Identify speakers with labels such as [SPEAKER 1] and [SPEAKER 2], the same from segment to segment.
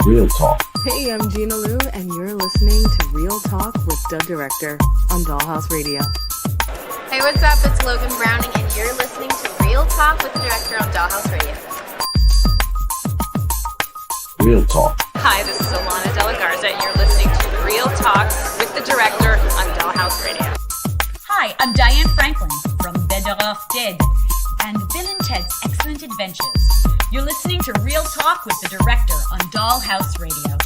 [SPEAKER 1] Real Talk.
[SPEAKER 2] Hey, I'm Gina Lou, and you're listening to Real Talk with the Director on Dollhouse Radio.
[SPEAKER 3] Hey, what's up? It's Logan Browning, and you're listening to Real Talk with the Director on Dollhouse Radio.
[SPEAKER 1] Real Talk.
[SPEAKER 3] Hi, this is Alana De La Garza, and you're listening to Real Talk with the Director on Dollhouse Radio.
[SPEAKER 4] Hi, I'm Diane Franklin from Better Off Dead and Bill and Ted's Excellent Adventures. You're listening to Real Talk with the Director on Dollhouse Radio.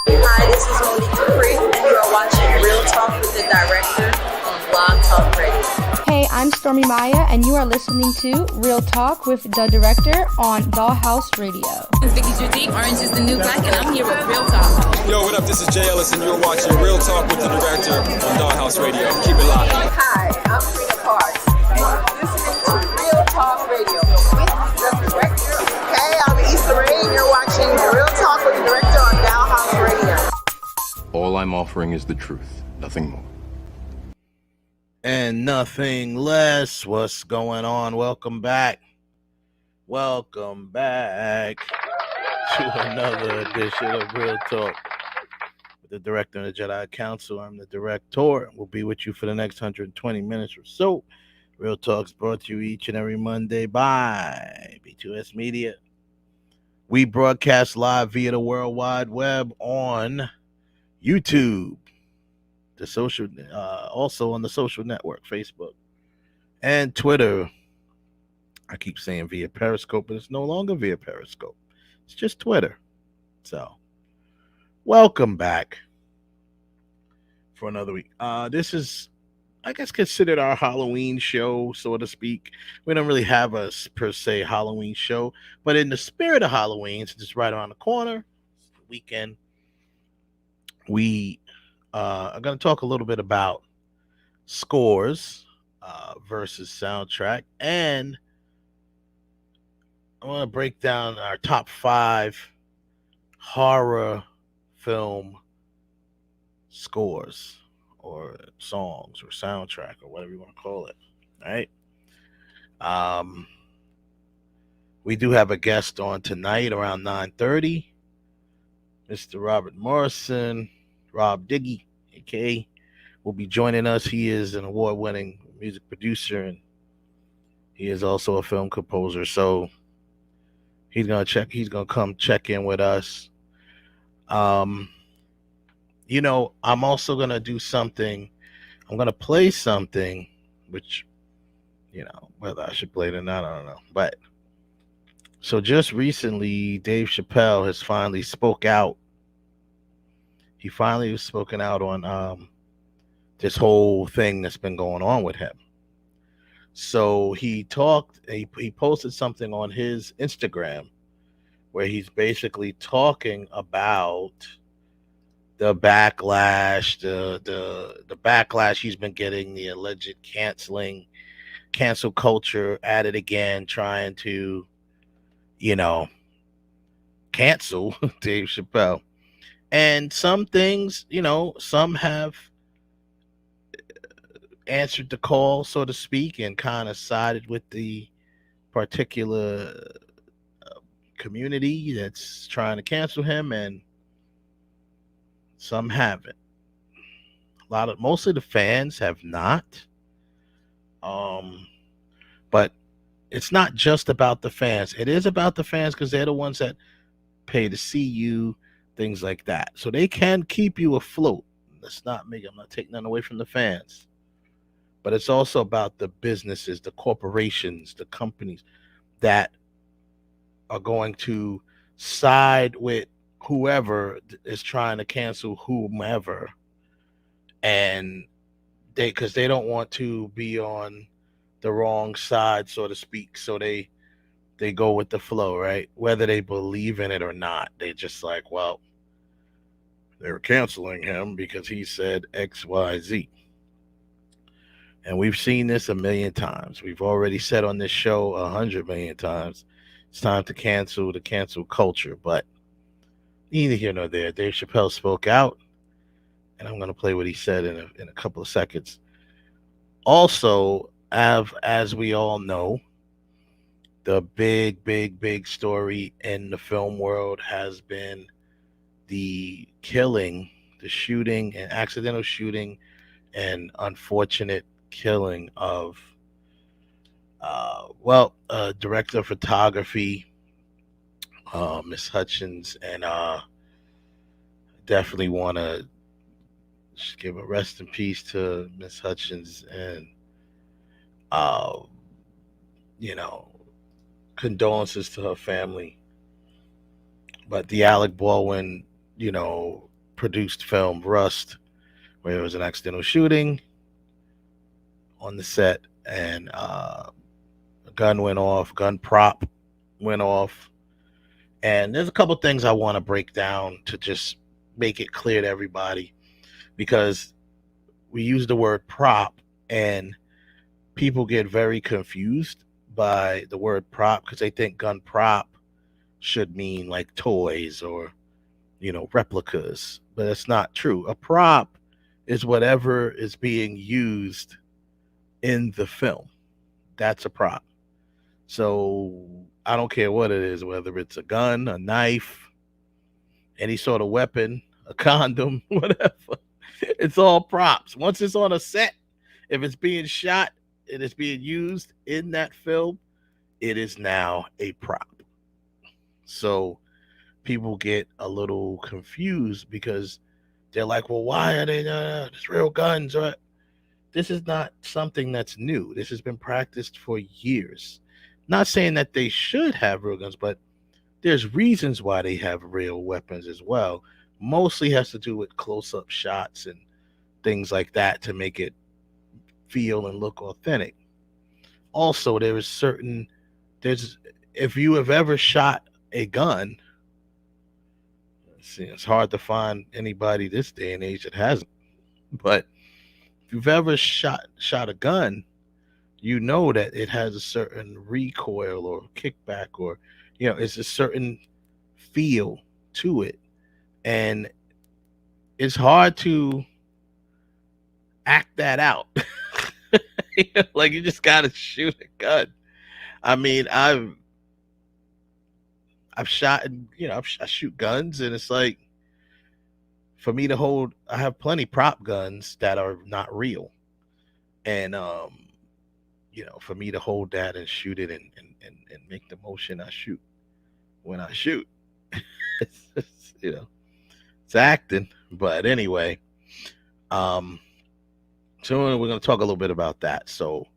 [SPEAKER 5] Hi, this is Monique Dupree, and you are watching Real Talk with the Director on Blog Talk Radio.
[SPEAKER 6] Hey, I'm Stormy Maya, and you are listening to Real Talk with the Director on Dollhouse Radio.
[SPEAKER 7] This is Vicky Judy. Orange is the new black, and I'm here with Real Talk.
[SPEAKER 8] Yo, what up? This is Jay Ellis, and you're watching Real Talk with the Director on Dollhouse Radio. Keep it locked.
[SPEAKER 5] Hi, I'm Trina Parks, and you're listening to Real Talk Radio with the Director. Hey, I'm Issa Rae, and you're watching Real Talk with the Director on Dollhouse Radio.
[SPEAKER 9] All I'm offering is the truth, nothing more.
[SPEAKER 10] And nothing less. What's going on? Welcome back. Welcome back to another edition of Real Talk with the Director and the Jedi Council. I'm the Director. We'll be with you for the next 120 minutes or so. Real Talk's brought to you each and every Monday by B2S Media. We broadcast live via the World Wide Web on YouTube, the social, also on the social network, Facebook and Twitter. I keep saying via Periscope, but it's no longer via Periscope. It's just Twitter. So, welcome back for another week. This is, I guess, considered our Halloween show, so to speak. We don't really have a per se Halloween show, but in the spirit of Halloween, since it's right around the corner, it's the weekend, we I'm going to talk a little bit about scores versus soundtrack, and I want to break down our top 5 horror film scores or songs or soundtrack or whatever you want to call it. All right. We do have a guest on tonight around 9:30, Mr. Robert Morrison. Rob Diggy, aka, will be joining us. He is an award-winning music producer, and he is also a film composer. So he's gonna come check in with us. I'm also gonna do something. I'm gonna play something, which, whether I should play it or not, I don't know. But so just recently, Dave Chappelle has finally spoke out. He finally was spoken out on this whole thing that's been going on with him. So he posted something on his Instagram where he's basically talking about the backlash, the backlash he's been getting, the alleged cancel culture at it again, trying to, cancel Dave Chappelle. And some things, some have answered the call, so to speak, and kind of sided with the particular community that's trying to cancel him, and some haven't. Mostly the fans have not. But it's not just about the fans. It is about the fans because they're the ones that pay to see you, things like that. So they can keep you afloat. I'm not taking that away from the fans. But it's also about the businesses, the corporations, the companies that are going to side with whoever is trying to cancel whomever. And because they don't want to be on the wrong side, so to speak. So they go with the flow, right? Whether they believe in it or not. They just like, well, they're canceling him because he said X, Y, Z. And we've seen this a million times. We've already said on this show 100 million times, it's time to cancel the cancel culture. But neither here nor there. Dave Chappelle spoke out, and I'm going to play what he said in a couple of seconds. Also, as we all know, the big story in the film world has been the killing, the shooting and accidental shooting and unfortunate killing of director of photography, Miss Hutchins, and definitely want to give a rest in peace to Miss Hutchins, and uh, you know, condolences to her family. But the Alec Baldwin, produced film Rust, where there was an accidental shooting on the set, and a gun prop went off. And there's a couple things I want to break down to just make it clear to everybody, because we use the word prop and people get very confused by the word prop because they think gun prop should mean like toys or, replicas, but it's not true. A prop is whatever is being used in the film. That's a prop. So I don't care what it is, whether it's a gun, a knife, any sort of weapon, a condom, whatever. It's all props. Once it's on a set, if it's being shot and it's being used in that film, it is now a prop. So people get a little confused because they're like, well, why are they it's real guns? Or this is not something that's new. This has been practiced for years. Not saying that they should have real guns, but there's reasons why they have real weapons as well. Mostly has to do with close-up shots and things like that to make it feel and look authentic. Also, if you have ever shot a gun, it's hard to find anybody this day and age that hasn't. But if you've ever shot a gun, you know that it has a certain recoil or kickback, or it's a certain feel to it, and it's hard to act that out. Like, you just gotta shoot a gun. I mean, I've shot, and I shoot guns, and it's like, for me to hold, I have plenty prop guns that are not real, and for me to hold that and shoot it and make the motion I shoot when I shoot, it's acting. But anyway, so we're going to talk a little bit about that. So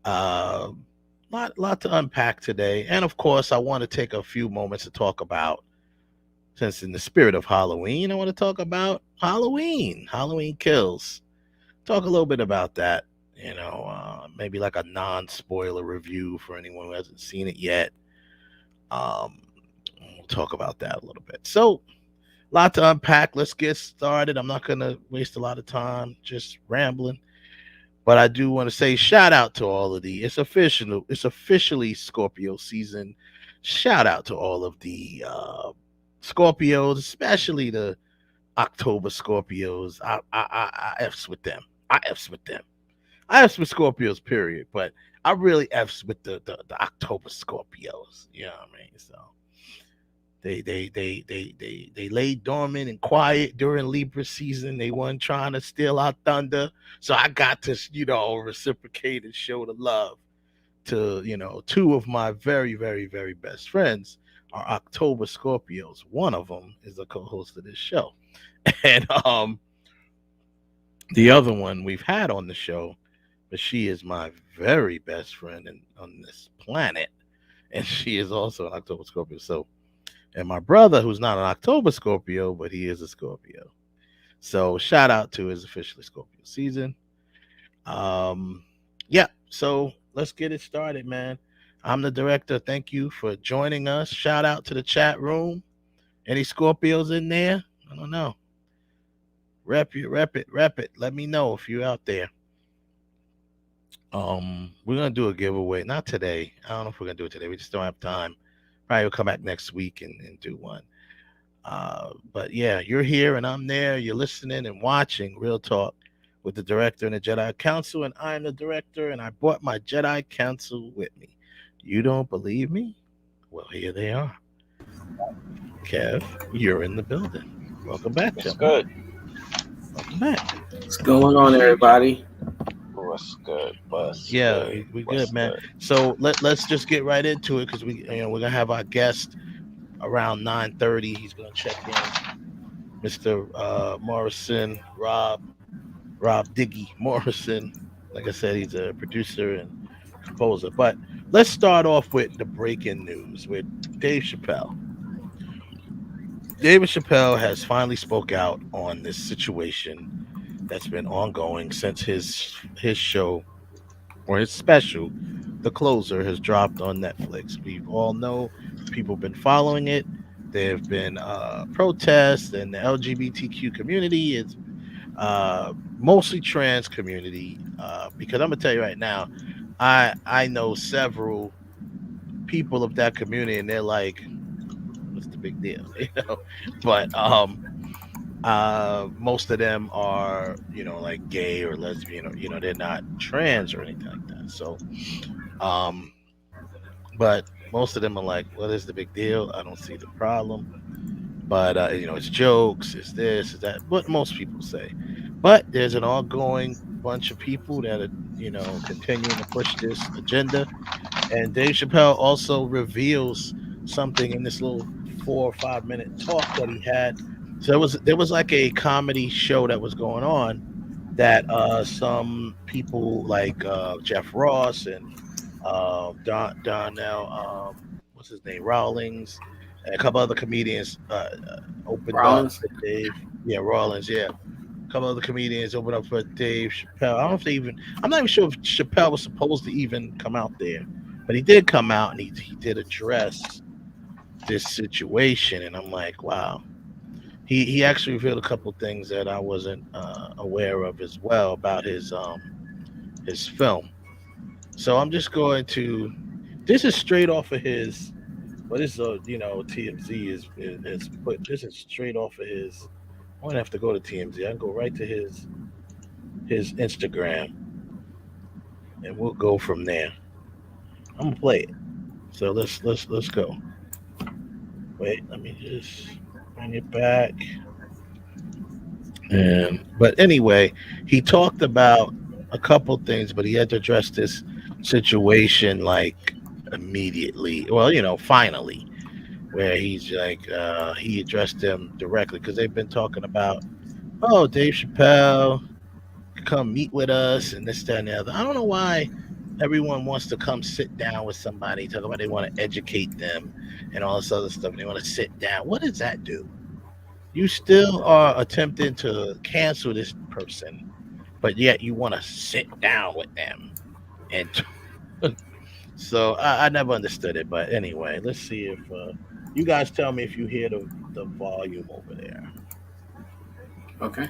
[SPEAKER 10] lot to unpack today, and of course I want to take a few moments to talk about, since in the spirit of Halloween, I want to talk about Halloween Kills. Talk a little bit about that, maybe like a non-spoiler review for anyone who hasn't seen it yet. We'll talk about that a little bit. So, a lot to unpack. Let's get started. I'm not going to waste a lot of time just rambling, but I do want to say shout out to all of it's officially Scorpio season. Shout out to all of the Scorpios, especially the October Scorpios. I F's with them. I F's with Scorpios, period. But I really F's with the October Scorpios. You know what I mean? So they lay dormant and quiet during Libra season. They weren't trying to steal our thunder. So I got to, reciprocate and show the love to, two of my very, very, very best friends are October Scorpios. One of them is a co-host of this show. And the other one we've had on the show, but she is my very best friend on this planet, and she is also an October Scorpio. So, and my brother, who's not an October Scorpio, but he is a Scorpio. So shout out to his officially Scorpio season. Yeah. So let's get it started, man. I'm the director. Thank you for joining us. Shout out to the chat room. Any Scorpios in there? I don't know. Rep it. Let me know if you're out there. We're gonna do a giveaway. Not today. I don't know if we're gonna do it today. We just don't have time. Probably we'll come back next week and do one. But yeah, you're here and I'm there. You're listening and watching Real Talk with the director and the Jedi Council, and I'm the director, and I brought my Jedi Council with me. You don't believe me? Well, here they are. Kev, you're in the building. Welcome back,
[SPEAKER 1] What's
[SPEAKER 10] gentlemen.
[SPEAKER 1] good?
[SPEAKER 10] Welcome back.
[SPEAKER 11] What's going on, everybody?
[SPEAKER 1] What's good? What's
[SPEAKER 10] Yeah,
[SPEAKER 1] good?
[SPEAKER 10] we
[SPEAKER 1] What's
[SPEAKER 10] good, man.
[SPEAKER 1] good?
[SPEAKER 10] So let's just get right into it because we're gonna have our guest around 9:30. He's gonna check in, Mr. Morrison, Rob Diggy Morrison. Like I said, he's a producer and composer. But let's start off with the breaking news with Dave Chappelle. David Chappelle has finally spoke out on this situation that's been ongoing since his show or his special, The Closer, has dropped on Netflix. We all know people have been following it. There have been protests, and the LGBTQ community is mostly trans community. Because I'm gonna tell you right now, I know several people of that community, and they're like, "What's the big deal?" But most of them are, like gay or lesbian, or they're not trans or anything like that. So but most of them are like, what is the big deal? I don't see the problem. But it's jokes, it's this, it's that, what most people say. But there's an ongoing bunch of people that are continuing to push this agenda. And Dave Chappelle also reveals something in this little 4 or 5 minute talk that he had. So there was like a comedy show that was going on that some people like Jeff Ross and Donnell, what's his name, Rawlings, and a couple other comedians opened
[SPEAKER 11] Rollins?
[SPEAKER 10] up for Dave. Yeah, Rawlins. Yeah, a couple other comedians opened up for Dave Chappelle. I don't know if they even. I'm not even sure if Chappelle was supposed to even come out there, but he did come out and he did address this situation. And I'm like, wow. He actually revealed a couple things that I wasn't aware of as well about his film. So I'm just going to. This is straight off of his. What is TMZ is put. This is straight off of his. I don't have to go to TMZ. I can go right to his Instagram, and we'll go from there. I'm gonna play it. So let's go. Wait, let me just bring it back. But anyway, he talked about a couple things, but he had to address this situation like immediately. Well, finally, where he's like, he addressed them directly because they've been talking about, oh, Dave Chappelle, come meet with us and this, that, and the other. I don't know why everyone wants to come sit down with somebody, talk about they want to educate them and all this other stuff. And they want to sit down. What does that do? You still are attempting to cancel this person, but yet you want to sit down with them. And so I never understood it. But anyway, let's see if you guys tell me if you hear the volume over there.
[SPEAKER 11] Okay.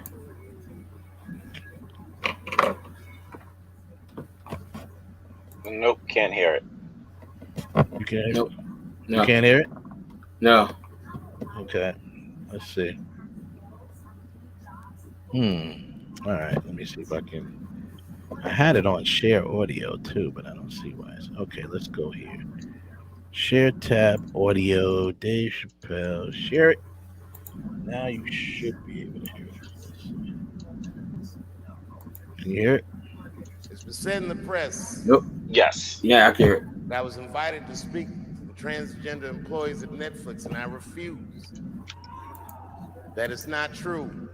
[SPEAKER 1] Nope, can't hear it.
[SPEAKER 10] You can't.
[SPEAKER 11] Nope. No.
[SPEAKER 10] You can't hear it.
[SPEAKER 11] No.
[SPEAKER 10] Okay. Let's see. All right. Let me see if I can. I had it on share audio too, but I don't see why. Okay, let's go here. Share tab audio. Dave Chappelle. Share it. Now you should be able to hear it. Can you hear it?
[SPEAKER 12] It's been said in the press.
[SPEAKER 11] Nope.
[SPEAKER 1] Yes.
[SPEAKER 11] Yeah, I can hear it.
[SPEAKER 12] I was invited to speak to the transgender employees at Netflix, and I refused. That is not true.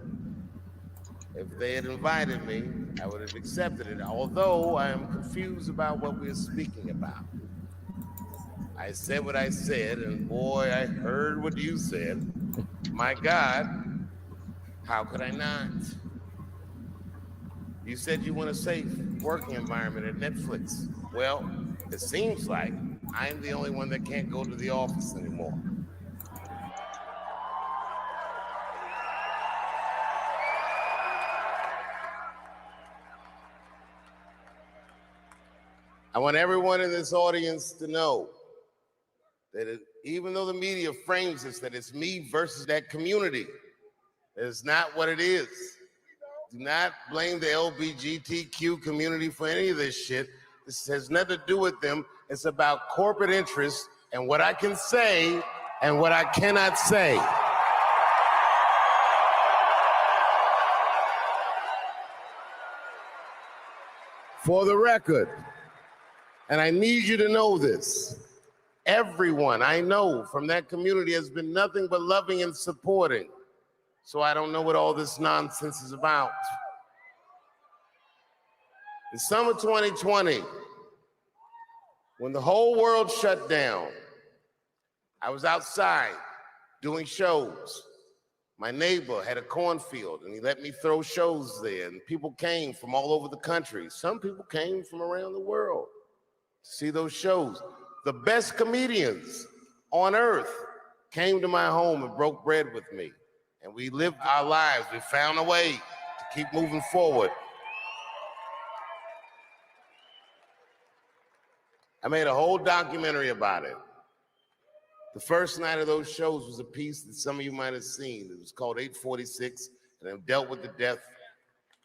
[SPEAKER 12] If they had invited me, I would have accepted it, although I am confused about what we're speaking about. I said what I said, and boy, I heard what you said. My God, how could I not? You said you want a safe working environment at Netflix. Well, it seems like I'm the only one that can't go to the office anymore. I want everyone in this audience to know that even though the media frames this, that it's me versus that community, it's not what it is. Do not blame the LGBTQ community for any of this shit. This has nothing to do with them. It's about corporate interests. And what I can say And what I cannot say. For the record, and I need you to know this, everyone I know from that community has been nothing but loving and supporting. So I don't know what all this nonsense is about. In summer 2020, when the whole world shut down, I was outside doing shows. My neighbor had a cornfield and he let me throw shows there, and people came from all over the country. Some people came from around the world to see those shows. The best comedians on earth came to my home and broke bread with me, and we lived our lives. We found a way to keep moving forward. I made a whole documentary about it. The first night of those shows was a piece that some of you might have seen. It was called 846, and it dealt with the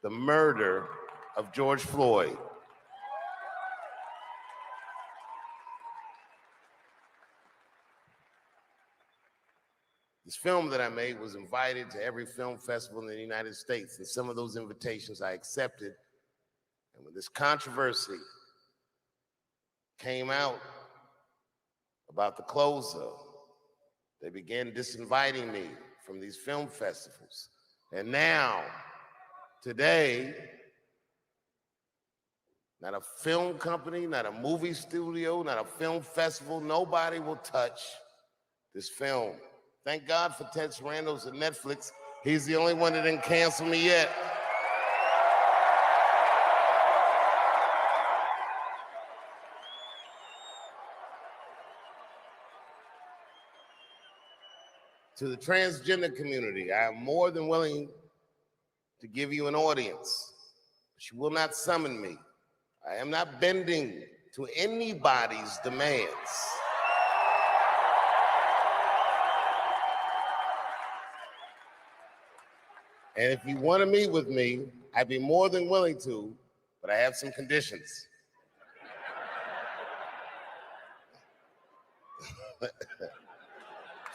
[SPEAKER 12] murder of George Floyd. This film that I made was invited to every film festival in the United States, and some of those invitations I accepted. And when this controversy came out about the closer, they began disinviting me from these film festivals. And now, today, not a film company, not a movie studio, not a film festival, nobody will touch this film. Thank God for Ted Sarandos at Netflix. He's the only one that didn't cancel me yet. To the transgender community, I am more than willing to give you an audience, but you will not summon me. I am not bending to anybody's demands. And if you want to meet with me, I'd be more than willing to, but I have some conditions.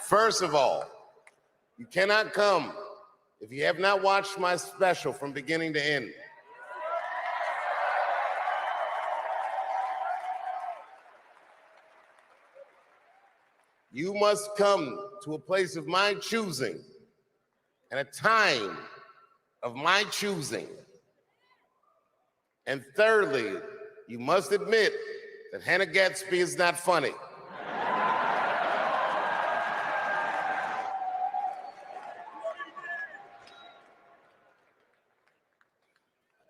[SPEAKER 12] First of all, you cannot come if you have not watched my special from beginning to end. You must come to a place of my choosing and a time of my choosing. And thirdly, you must admit that Hannah Gadsby is not funny.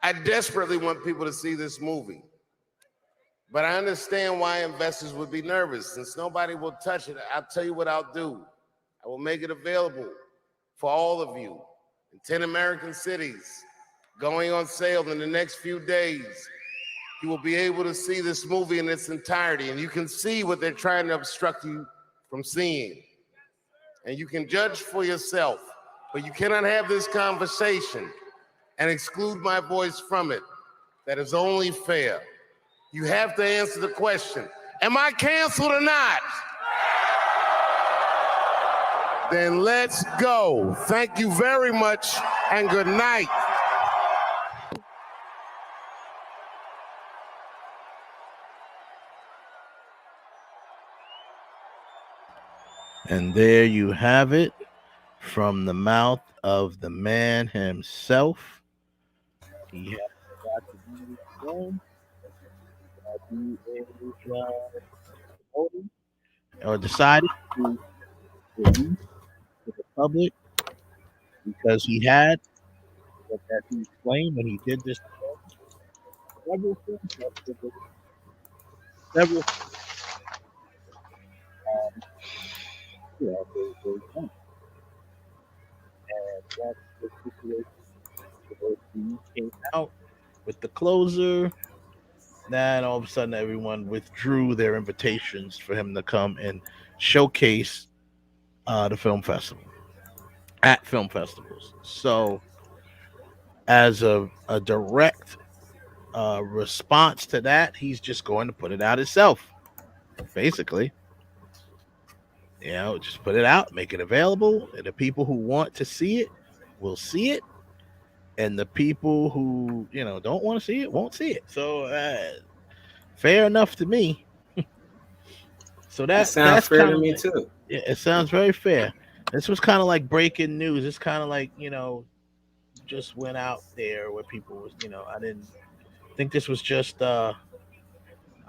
[SPEAKER 12] I desperately want people to see this movie, but I understand why investors would be nervous. Since nobody will touch it, I'll tell you what I'll do. I will make it available for all of you in 10 American cities, going on sale in the next few days. You will be able to see this movie in its entirety, and you can see what they're trying to obstruct you from seeing. And you can judge for yourself, but you cannot have this conversation and exclude my voice from it. That is only fair. You have to answer the question, am I canceled or not? Then let's go. Thank you very much, and good night.
[SPEAKER 10] And there you have it, from the mouth of the man himself. He has got to do this film, or decided to release to the public because he had, as he explained when he did this film, several film festivals, several and that's the situation. He came out with the closer. Then all of a sudden, everyone withdrew their invitations for him to come and showcase the film festival at film festivals. So, as a direct response to that, he's just going to put it out himself, basically. You know, just put it out, make it available, and the people who want to see it will see it, and the people who don't want to see it won't see it. So fair enough to me. So
[SPEAKER 11] That sounds
[SPEAKER 10] that's
[SPEAKER 11] fair
[SPEAKER 10] kind
[SPEAKER 11] to
[SPEAKER 10] of
[SPEAKER 11] me
[SPEAKER 10] like,
[SPEAKER 11] too.
[SPEAKER 10] yeah, it sounds very fair. This was kind of like breaking news. It's kind of like just went out there where people was I didn't think this was just I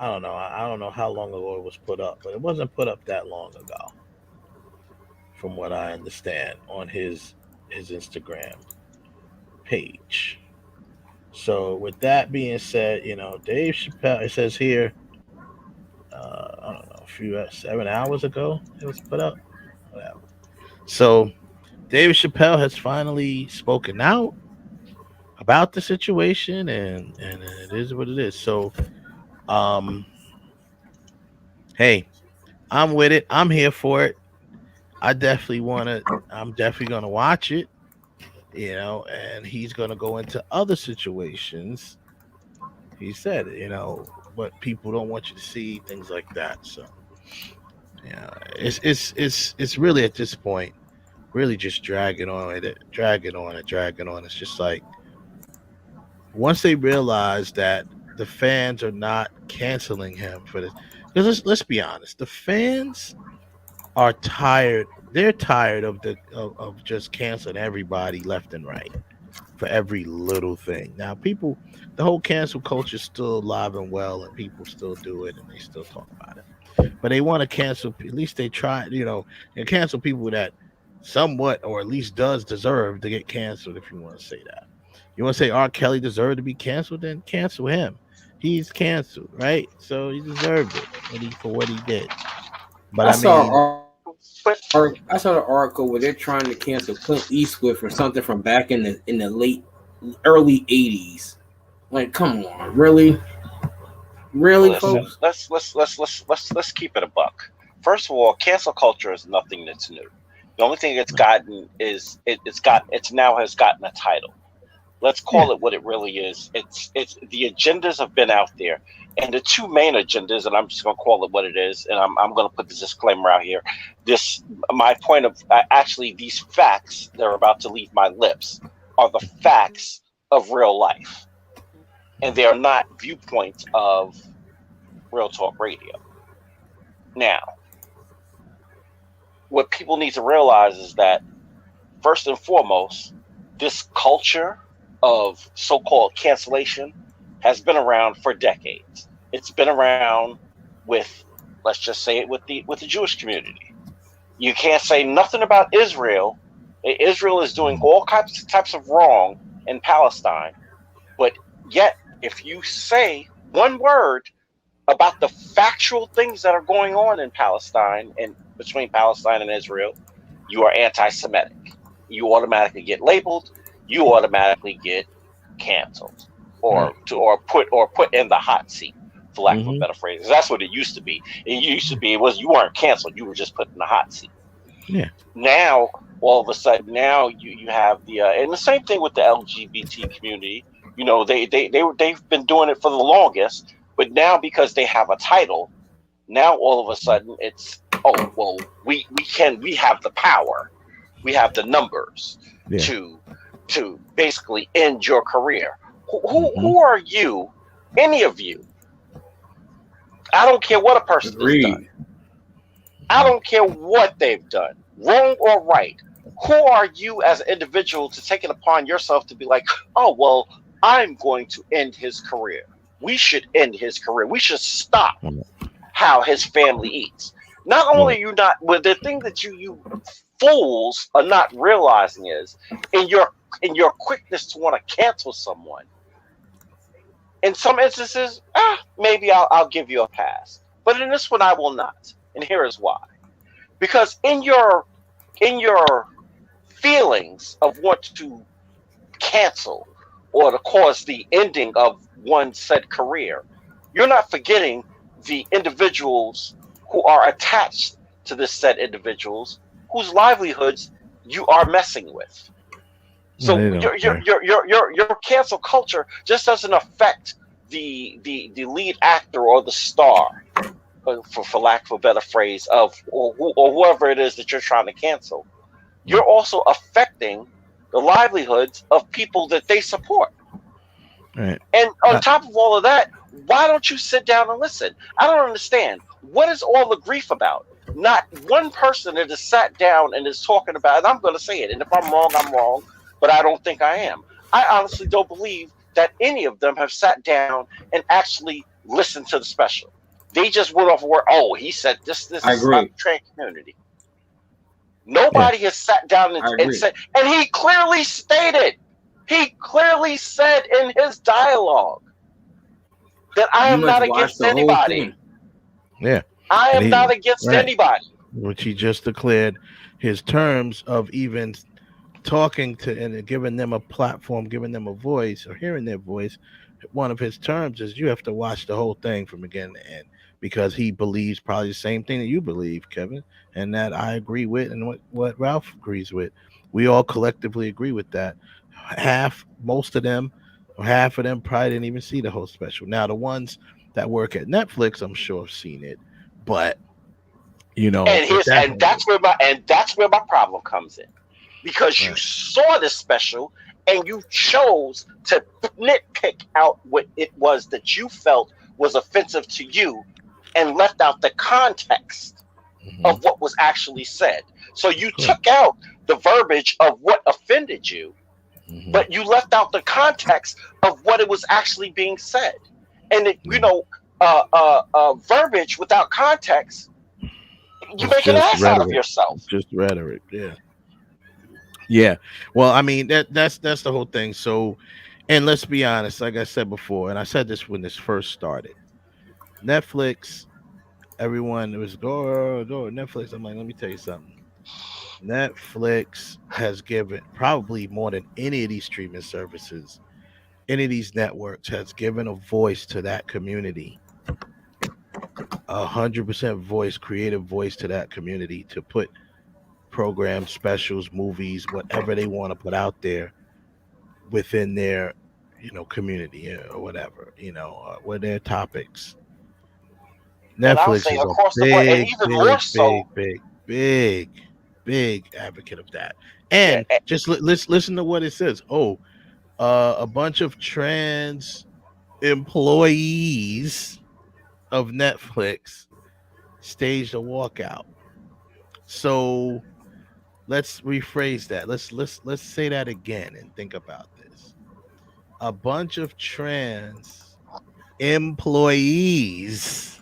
[SPEAKER 10] don't know. I don't know how long ago it was put up, but it wasn't put up that long ago, from what I understand, on his Instagram page. So with that being said, Dave Chappelle. It says here, I don't know, a few 7 hours ago it was put up. Whatever. So David Chappelle has finally spoken out about the situation, and it is what it is. So, um, hey, I'm with it. I'm here for it. I definitely want to. I'm definitely gonna watch it. And he's gonna go into other situations. He said, what people don't want you to see, things like that. So, yeah, it's really at this point, really just dragging on it, dragging on it, dragging on. It's just like once they realize that the fans are not canceling him for this, because let's be honest, the fans are tired. They're tired of just canceling everybody left and right for every little thing. Now, people, the whole cancel culture is still alive and well, and people still do it, and they still talk about it. But they want to cancel. At least they try, and cancel people that somewhat, or at least does deserve to get canceled. If you want to say that, you want to say R. Kelly deserved to be canceled, then cancel him. He's canceled, right? So he deserved it for what he did. But I
[SPEAKER 11] saw the article where they're trying to cancel Clint Eastwood for something from back in the early 80s. Like, come on, really,
[SPEAKER 1] Listen,
[SPEAKER 11] folks.
[SPEAKER 1] Let's keep it a buck. First of all, cancel culture is nothing that's new. The only thing it's gotten is it's now has gotten a title. Let's call it what it really is. It's the agendas have been out there, and the two main agendas, and I'm just going to call it what it is, and I'm going to put this disclaimer out here. My point of actually these facts that are about to leave my lips are the facts of real life, and they are not viewpoints of Real Talk Radio. Now, what people need to realize is that first and foremost, this culture of so-called cancellation has been around for decades. It's been around with, let's just say it, with the Jewish community. You can't say nothing about Israel. Israel is doing all types of wrong in Palestine, but yet if you say one word about the factual things that are going on in Palestine and between Palestine and Israel, you are anti-Semitic. You automatically get labeled. You automatically get canceled or put in the hot seat, for lack of a better phrase. That's what it used to be. You weren't canceled. You were just put in the hot seat.
[SPEAKER 10] Yeah.
[SPEAKER 1] Now, all of a sudden, now you have the and the same thing with the LGBT community. They've been doing it for the longest, but now because they have a title, now all of a sudden it's we have the power, we have the numbers to basically end your career. Who are you? Any of you? I don't care what a person has done. I don't care what they've done, wrong or right. Who are you as an individual to take it upon yourself to be like, oh, well, I'm going to end his career. We should end his career. We should stop how his family eats. Not only are you not, but the thing that you fools are not realizing is in your quickness to want to cancel someone. In some instances, maybe I'll give you a pass, but in this one I will not, and here is why. Because in your feelings of want to cancel or to cause the ending of one said career, you're not forgetting the individuals who are attached to this said individuals whose livelihoods you are messing with. So your cancel culture just doesn't affect the lead actor or the star. for lack of a better phrase, or whoever it is that you're trying to cancel, you're also affecting the livelihoods of people that they support.
[SPEAKER 10] Right.
[SPEAKER 1] And on top of all of that, why don't you sit down and listen? I don't understand. What is all the grief about? Not one person that has sat down and is talking about it. And I'm going to say it. And if I'm wrong, I'm wrong. But I don't think I am. I honestly don't believe that any of them have sat down and actually listened to the special. They just went off where, oh, he said this is about the trans community. Nobody has sat down and said, and he clearly stated, he said in his dialogue that I am not against anybody.
[SPEAKER 10] Yeah.
[SPEAKER 1] I am not against anybody.
[SPEAKER 10] Which he just declared his terms of even talking to and giving them a platform, giving them a voice or hearing their voice. One of his terms is you have to watch the whole thing from beginning to end, because he believes probably the same thing that you believe, Kevin, and that I agree with, and what Ralph agrees with. We all collectively agree with that. Most of them, or half of them probably didn't even see the whole special. Now, the ones that work at Netflix, I'm sure have seen it, but
[SPEAKER 1] and that's where my problem comes in, because you saw this special and you chose to nitpick out what it was that you felt was offensive to you and left out the context of what was actually said. So you took out the verbiage of what offended you, but you left out the context of what it was actually being said. And verbiage without context, you make an ass out of yourself.
[SPEAKER 10] Just rhetoric, yeah. Well, I mean that's the whole thing. So, and let's be honest, like I said before, and I said this when this first started. Netflix, everyone was go Netflix. I'm like, let me tell you something. Netflix has given probably more than any of these streaming services, any of these networks has given a voice to that community. 100% voice, creative voice to that community to put programs, specials, movies, whatever they want to put out there within their, community or whatever, with their topics. Netflix is a big advocate of that. And just let's listen to what it says. A bunch of trans employees of Netflix staged a walkout. So let's rephrase that. Let's say that again and think about this. A bunch of trans employees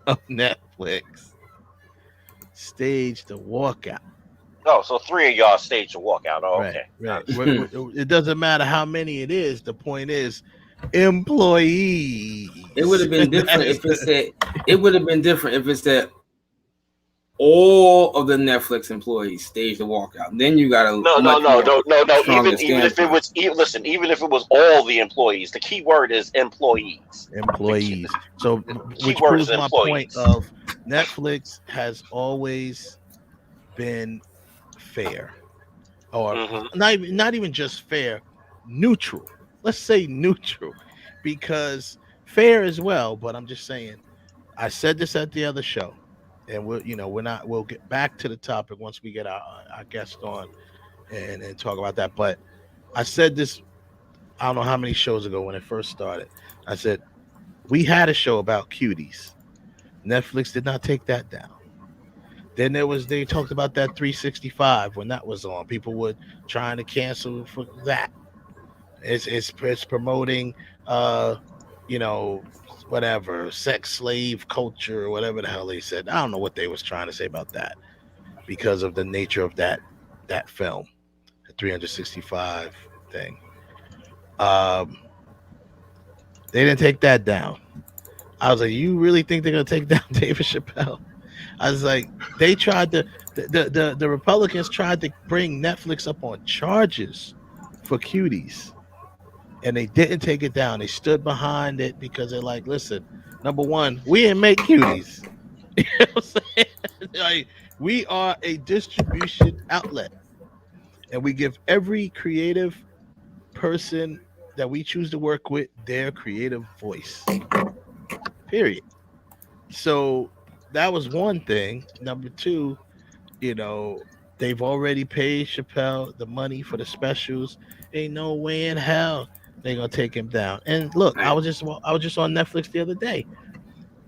[SPEAKER 10] of Netflix staged a walkout.
[SPEAKER 1] Oh, so 3 of y'all staged a walkout. Oh,
[SPEAKER 10] right,
[SPEAKER 1] okay.
[SPEAKER 10] Right. It doesn't matter how many it is. The point is, employees.
[SPEAKER 11] It would have been different if it said. It would have been different if it said all of the Netflix employees staged a walkout. Then you got to
[SPEAKER 1] no. Even if it was, even if it was all the employees, the key word is employees.
[SPEAKER 10] Employees. So, which proves my point of Netflix has always been fair, or not even just fair, neutral. Let's say neutral, because fair as well. But I'm just saying, I said this at the other show, and we'll get back to the topic once we get our guest on and talk about that. But I said this, I don't know how many shows ago when it first started. I said we had a show about cuties. Netflix did not take that down. Then they talked about that 365 when that was on. People were trying to cancel for that. It's promoting whatever, sex slave culture or whatever the hell they said. I don't know what they was trying to say about that because of the nature of that film, the 365 thing. They didn't take that down. I was like, you really think they're gonna take down David Chappelle? I was like, they tried to, the Republicans tried to bring Netflix up on charges for cuties, and they didn't take it down. They stood behind it because they're like, listen, number one, we didn't make cuties. You know what I'm saying? Like, we are a distribution outlet, and we give every creative person that we choose to work with their creative voice. Period. So that was one thing. Number two, they've already paid Chappelle the money for the specials. Ain't no way in hell they're gonna take him down. And look, I
[SPEAKER 11] Right.
[SPEAKER 10] was just on Netflix the other day.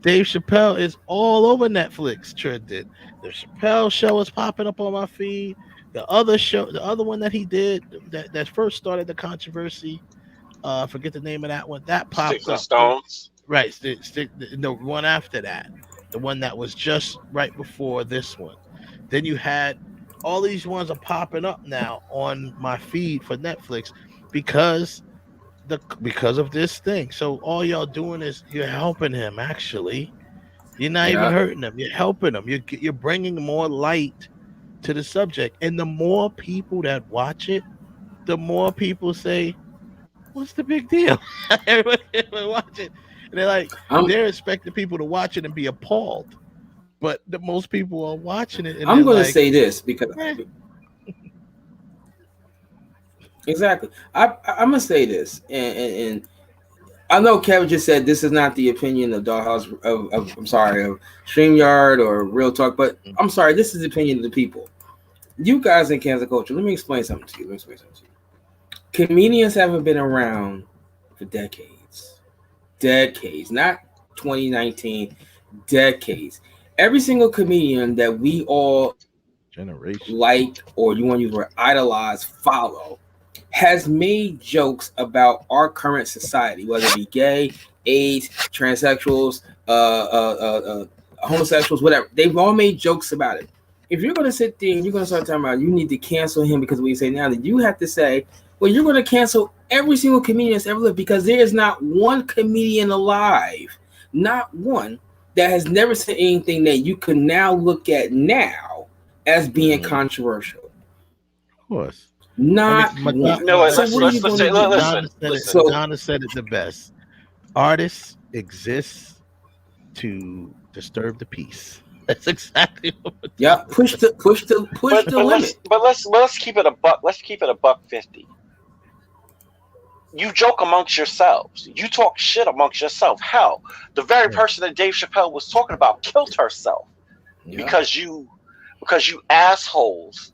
[SPEAKER 10] Dave Chappelle is all over Netflix trending. The Chappelle show is popping up on my feed. The other one that he did that first started the controversy. I forget the name of that one. That
[SPEAKER 1] Sticks
[SPEAKER 10] popped
[SPEAKER 1] and
[SPEAKER 10] up.
[SPEAKER 1] Stones.
[SPEAKER 10] Right, the one after that, the one that was just right before this one. Then you had all these ones are popping up now on my feed for Netflix because because of this thing. So all y'all doing is you're helping him. Actually, you're not even
[SPEAKER 11] Yeah.
[SPEAKER 10] hurting him. You're helping him. You're bringing more light to the subject, and the more people that watch it, the more people say, "What's the big deal?" Everybody watch it, and
[SPEAKER 11] I'm
[SPEAKER 10] they're expecting people to watch it and be appalled, but the most people are watching it and
[SPEAKER 11] I'm
[SPEAKER 10] they're
[SPEAKER 11] going to
[SPEAKER 10] like,
[SPEAKER 11] say this because
[SPEAKER 10] eh.
[SPEAKER 11] exactly. I'm going to say this, and I know Kevin just said this is not the opinion of Dollhouse of I'm sorry of StreamYard or Real Talk, but I'm sorry, this is the opinion of the people. You guys in cancel culture, let me explain something to you. Comedians haven't been around for decades, not 2019, decades. Every single comedian that we all
[SPEAKER 10] generation
[SPEAKER 11] like, or you want to use the word idolize, follow, has made jokes about our current society, whether it be gay, AIDS, transsexuals, homosexuals, whatever. They've all made jokes about it. If you're going to sit there and you're going to start talking about you need to cancel him because of what you say now, then you have to say, well, you're going to cancel every single comedian that's ever lived because there is not one comedian alive, not one, that has never said anything that you can now look at now as being controversial.
[SPEAKER 10] Of course.
[SPEAKER 11] Not
[SPEAKER 10] one.
[SPEAKER 11] So what are you going to do?
[SPEAKER 10] Donna said it the best. Artists exist to disturb the peace. That's exactly what.
[SPEAKER 11] Yeah, push the limit.
[SPEAKER 1] Let's keep it a buck. Let's keep it a $1.50. You joke amongst yourselves. You talk shit amongst yourself. Hell, the very person that Dave Chappelle was talking about killed herself because you assholes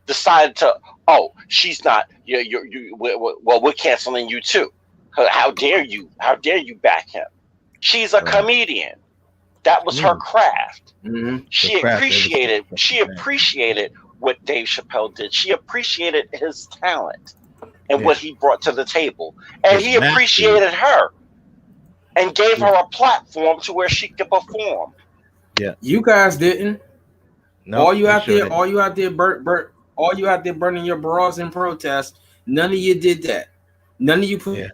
[SPEAKER 1] decided to. Oh, she's not. We're canceling you too. How dare you? How dare you back him? She's a comedian. That was her craft.
[SPEAKER 11] Mm-hmm.
[SPEAKER 1] She appreciated what Dave Chappelle did. She appreciated his talent and what he brought to the table. And he appreciated her and gave her a platform to where she could perform.
[SPEAKER 10] Yeah.
[SPEAKER 11] You guys didn't.
[SPEAKER 10] No.
[SPEAKER 11] All you out there burning your bras in protest. None of you did that. None of you put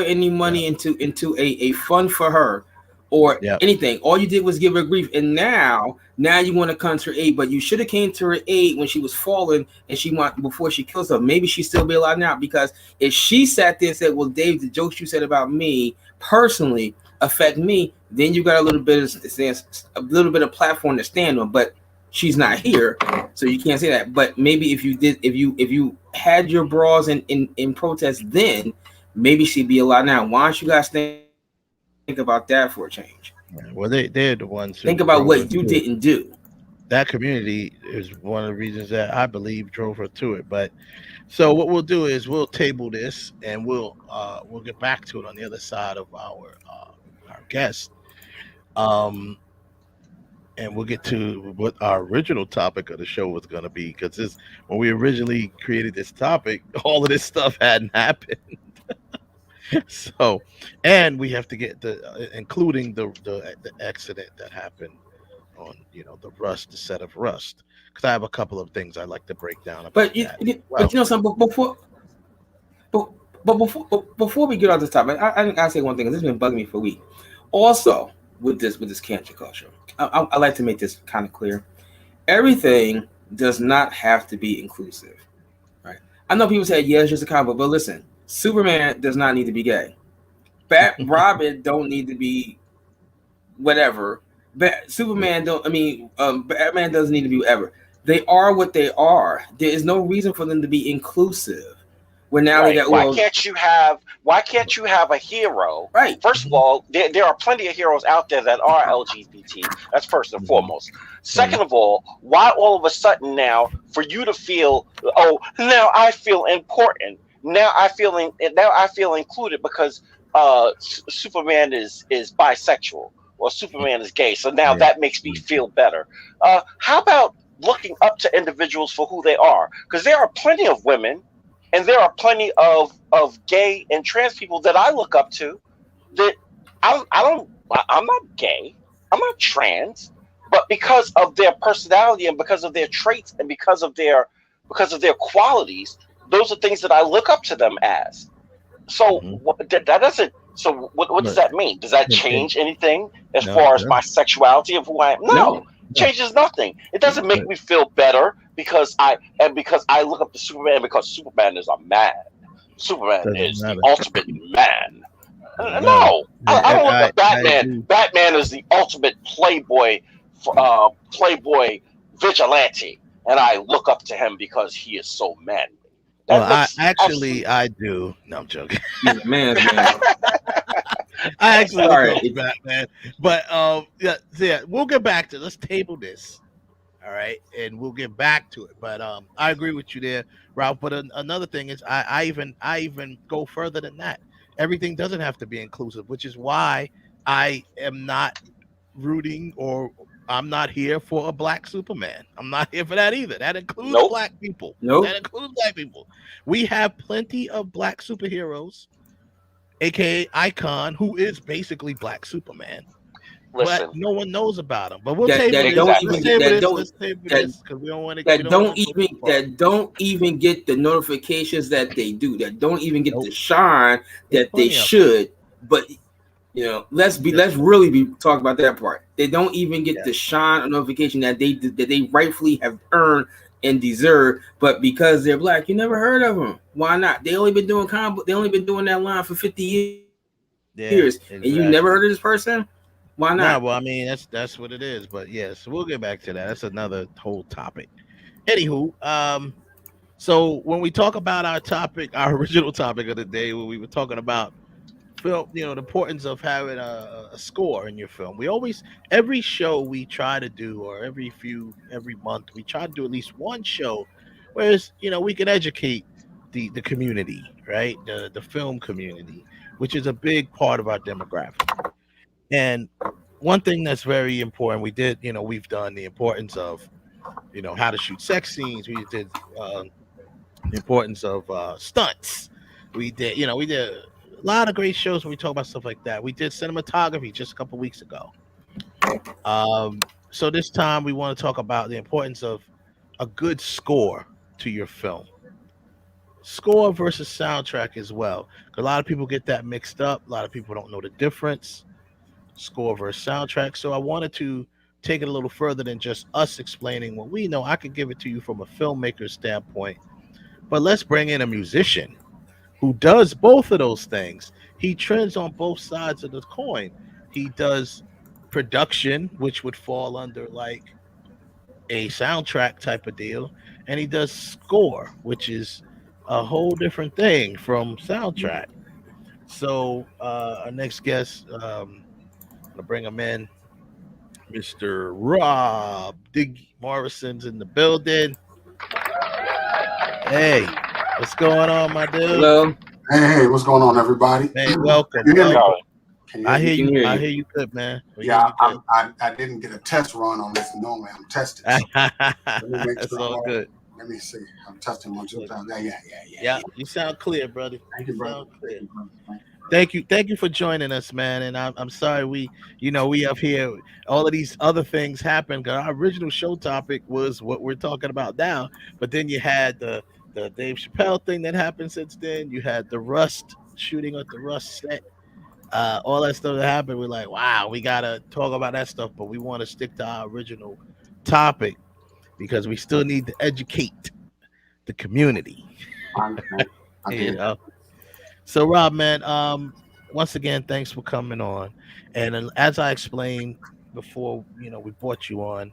[SPEAKER 11] any money into a fund for her or anything. All you did was give her grief, and now you want to come to her aid. But you should have came to her aid when she was falling and before she kills her. Maybe she'd still be alive now, because if she sat there and said, "Well, Dave, the jokes you said about me personally affect me," then you got a little bit of platform to stand on. But she's not here, so you can't say that. But maybe if you had your bras in protest then, maybe she'd be alive now. Why don't you guys think about that for a change?
[SPEAKER 10] Well, they're the ones who
[SPEAKER 11] think about what you didn't do.
[SPEAKER 10] That community is one of the reasons that I believe drove her to it. But so what we'll do is we'll table this and we'll get back to it on the other side of our guest. And we'll get to what our original topic of the show was going to be, because when we originally created this topic, all of this stuff hadn't happened. So, and we have to get including the accident that happened on the set of Rust, because I have a couple of things I'd like to break down about
[SPEAKER 11] but something before we get on this topic, I say one thing. This has been bugging me for a week. Also, with this cancel culture, I like to make this kind of clear. Everything does not have to be inclusive, right? I know people say, yeah, it's just a comic book, but listen, Superman does not need to be gay. Robin don't need to be whatever. Batman doesn't need to be whatever. They are what they are. There is no reason for them to be inclusive. Well, now
[SPEAKER 1] Right.
[SPEAKER 11] they got
[SPEAKER 1] Why can't you have a hero?
[SPEAKER 11] Right.
[SPEAKER 1] First of all, there are plenty of heroes out there that are LGBT. That's first and foremost. Second of all, why all of a sudden now for you to feel, oh, now I feel important. Now I feel included because Superman is bisexual or Superman is gay. So now that makes me feel better. How about looking up to individuals for who they are? Because there are plenty of women and there are plenty of gay and trans people that I look up to that I'm not gay, I'm not trans, but because of their personality and because of their traits and because of their qualities, those are things that I look up to them as. So that doesn't. So what does that mean? Does that change anything as far as my sexuality of who I am? No. Changes nothing. It doesn't make me feel better because I look up to Superman because Superman is a man. Superman is the ultimate man. No, I don't look at Batman. Batman is the ultimate playboy vigilante, and I look up to him because he is so manly.
[SPEAKER 10] I do. No, I'm joking.
[SPEAKER 11] He's a man.
[SPEAKER 10] I actually look up Batman, but we'll get back to. Let's table this, all right, and we'll get back to it. But I agree with you there, Ralph. But another thing is, I even go further than that. Everything doesn't have to be inclusive, which is why I am not rooting or I'm not here for a black Superman. I'm not here for that either. That includes black people. That includes black people. We have plenty of black superheroes, aka Icon, who is basically black Superman.
[SPEAKER 1] Listen,
[SPEAKER 10] but no one knows about him. But we'll table this because we don't want to.
[SPEAKER 11] That don't even get the notifications that they do. That don't even get the shine that they should. But you know, let's really be talking about that part. They don't even get the shine or notification that they rightfully have earned and deserve. But because they're black, you never heard of them. Why not? They only been doing They only been doing that line for 50 years, and you never heard of this person. Why not?
[SPEAKER 10] No, well, I mean that's what it is. But yes, we'll get back to that. That's another whole topic. Anywho, so when we talk about our topic, our original topic of the day, when we were talking about film, the importance of having a score in your film. We always, every show we try to do, or every month, we try to do at least one show, whereas we can educate the community, right? The film community, which is a big part of our demographic. And one thing that's very important, we've done the importance of, how to shoot sex scenes. We did the importance of stunts. We did a lot of great shows when we talk about stuff like that. We did cinematography just a couple weeks ago. So this time we want to talk about the importance of a good score to your film. Score versus soundtrack as well. A lot of people get that mixed up. A lot of people don't know the difference. Score versus soundtrack. So I wanted to take it a little further than just us explaining what we know. I could give it to you from a filmmaker's standpoint, but let's bring in a musician who does both of those things. He trends on both sides of the coin. He does production, which would fall under like a soundtrack type of deal, and he does score, which is a whole different thing from soundtrack. So our next guest, I'm gonna bring him in. Mr. Rob Diggy Morrison's in the building. Hey, what's going on, my dude?
[SPEAKER 11] Hello.
[SPEAKER 13] Hey, what's going on, everybody?
[SPEAKER 10] Hey, welcome. I hear you. I hear you good, man.
[SPEAKER 13] I didn't get a test run on this. Normally, I'm tested. So
[SPEAKER 10] that's all good.
[SPEAKER 13] Let me see. I'm testing 1, 2 times.
[SPEAKER 10] Yeah. You sound clear, brother.
[SPEAKER 13] Thank you, brother.
[SPEAKER 10] Thank you for joining us, man. And I'm sorry we have here all of these other things happen. Because our original show topic was what we're talking about now, but then you had the Dave Chappelle thing that happened since then. You had the Rust shooting at the Rust set, all that stuff that happened. We're like, wow, we gotta talk about that stuff, but we want to stick to our original topic because we still need to educate the community. So Rob, man, once again, thanks for coming on. And as I explained before, we brought you on,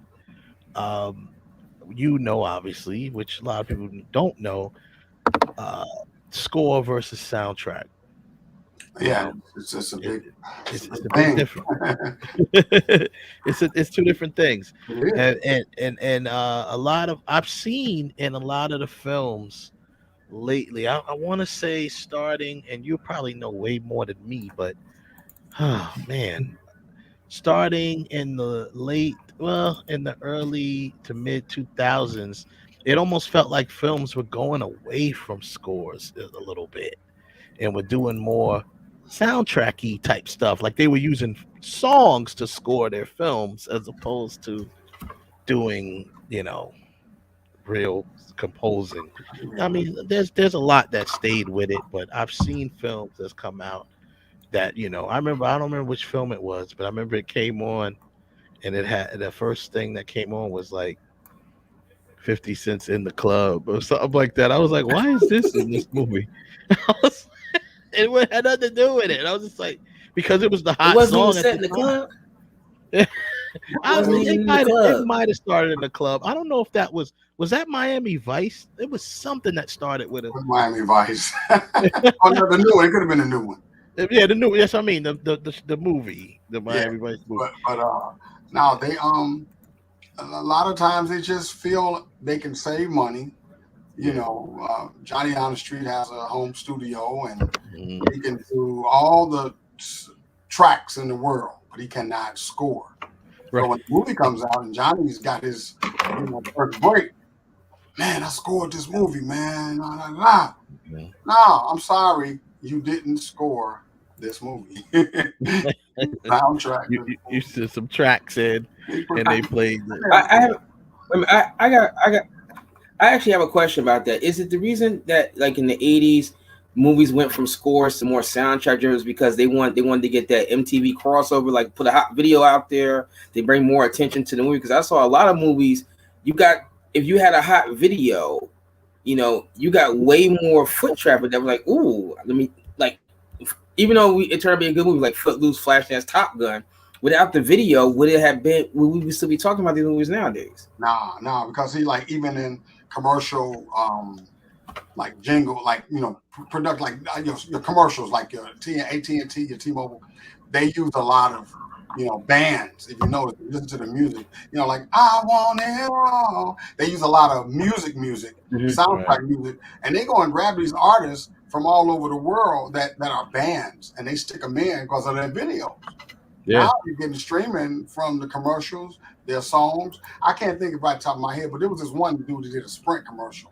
[SPEAKER 10] obviously, which a lot of people don't know, score versus soundtrack.
[SPEAKER 13] Yeah, it's just a big,
[SPEAKER 10] it's a big
[SPEAKER 13] thing.
[SPEAKER 10] difference. It's two different things, and a lot of I've seen in a lot of the films lately. I want to say starting, and you probably know way more than me, but oh man, starting in the early to mid 2000s, it almost felt like films were going away from scores a little bit and were doing more soundtracky type stuff. Like they were using songs to score their films as opposed to doing, real composing. I mean, there's a lot that stayed with it, but I've seen films that's come out that, I don't remember which film it was, but I remember it came on and it had the first thing that came on was like 50 Cents in the Club or something like that. I was like, why is this in this movie? It had nothing to do with it. I was just like, because it was the hot song at the club. It might have started in the club. I don't know if that was that Miami Vice. It was something that started with it.
[SPEAKER 13] Miami Vice. Oh, no, the new one. It could have been a new one.
[SPEAKER 10] Yeah, the new. Yes, I mean the movie, the Miami Vice movie.
[SPEAKER 13] But now they a lot of times they just feel they can save money. Johnny on the Street has a home studio and he can do all the tracks in the world, but he cannot score. Right. So when the movie comes out and Johnny's got his first break, man, I scored this movie, man. No, I'm sorry, you didn't score this movie. Soundtrack.
[SPEAKER 10] You said some tracks in, and they played.
[SPEAKER 11] I actually have a question about that. Is it the reason that, like in the 80s, movies went from scores to more soundtrack driven because they wanted to get that MTV crossover, like put a hot video out there, they bring more attention to the movie? Because I saw a lot of movies, if you had a hot video, you got way more foot traffic that was like, ooh, even though it turned out to be a good movie like Footloose, Flashdance, Top Gun, without the video, would we still be talking about these movies nowadays?
[SPEAKER 13] Nah, because even in commercial, like jingle, product, like your commercials, like your AT&T, your T-Mobile, they use a lot of bands. If you notice, listen to the music, like I Want It All. They use a lot of music, soundtrack music, and they go and grab these artists from all over the world that are bands, and they stick them in because of their videos. Yeah. Now you're getting streaming from the commercials, their songs. I can't think of right the top of my head, but there was this one dude that did a Sprint commercial.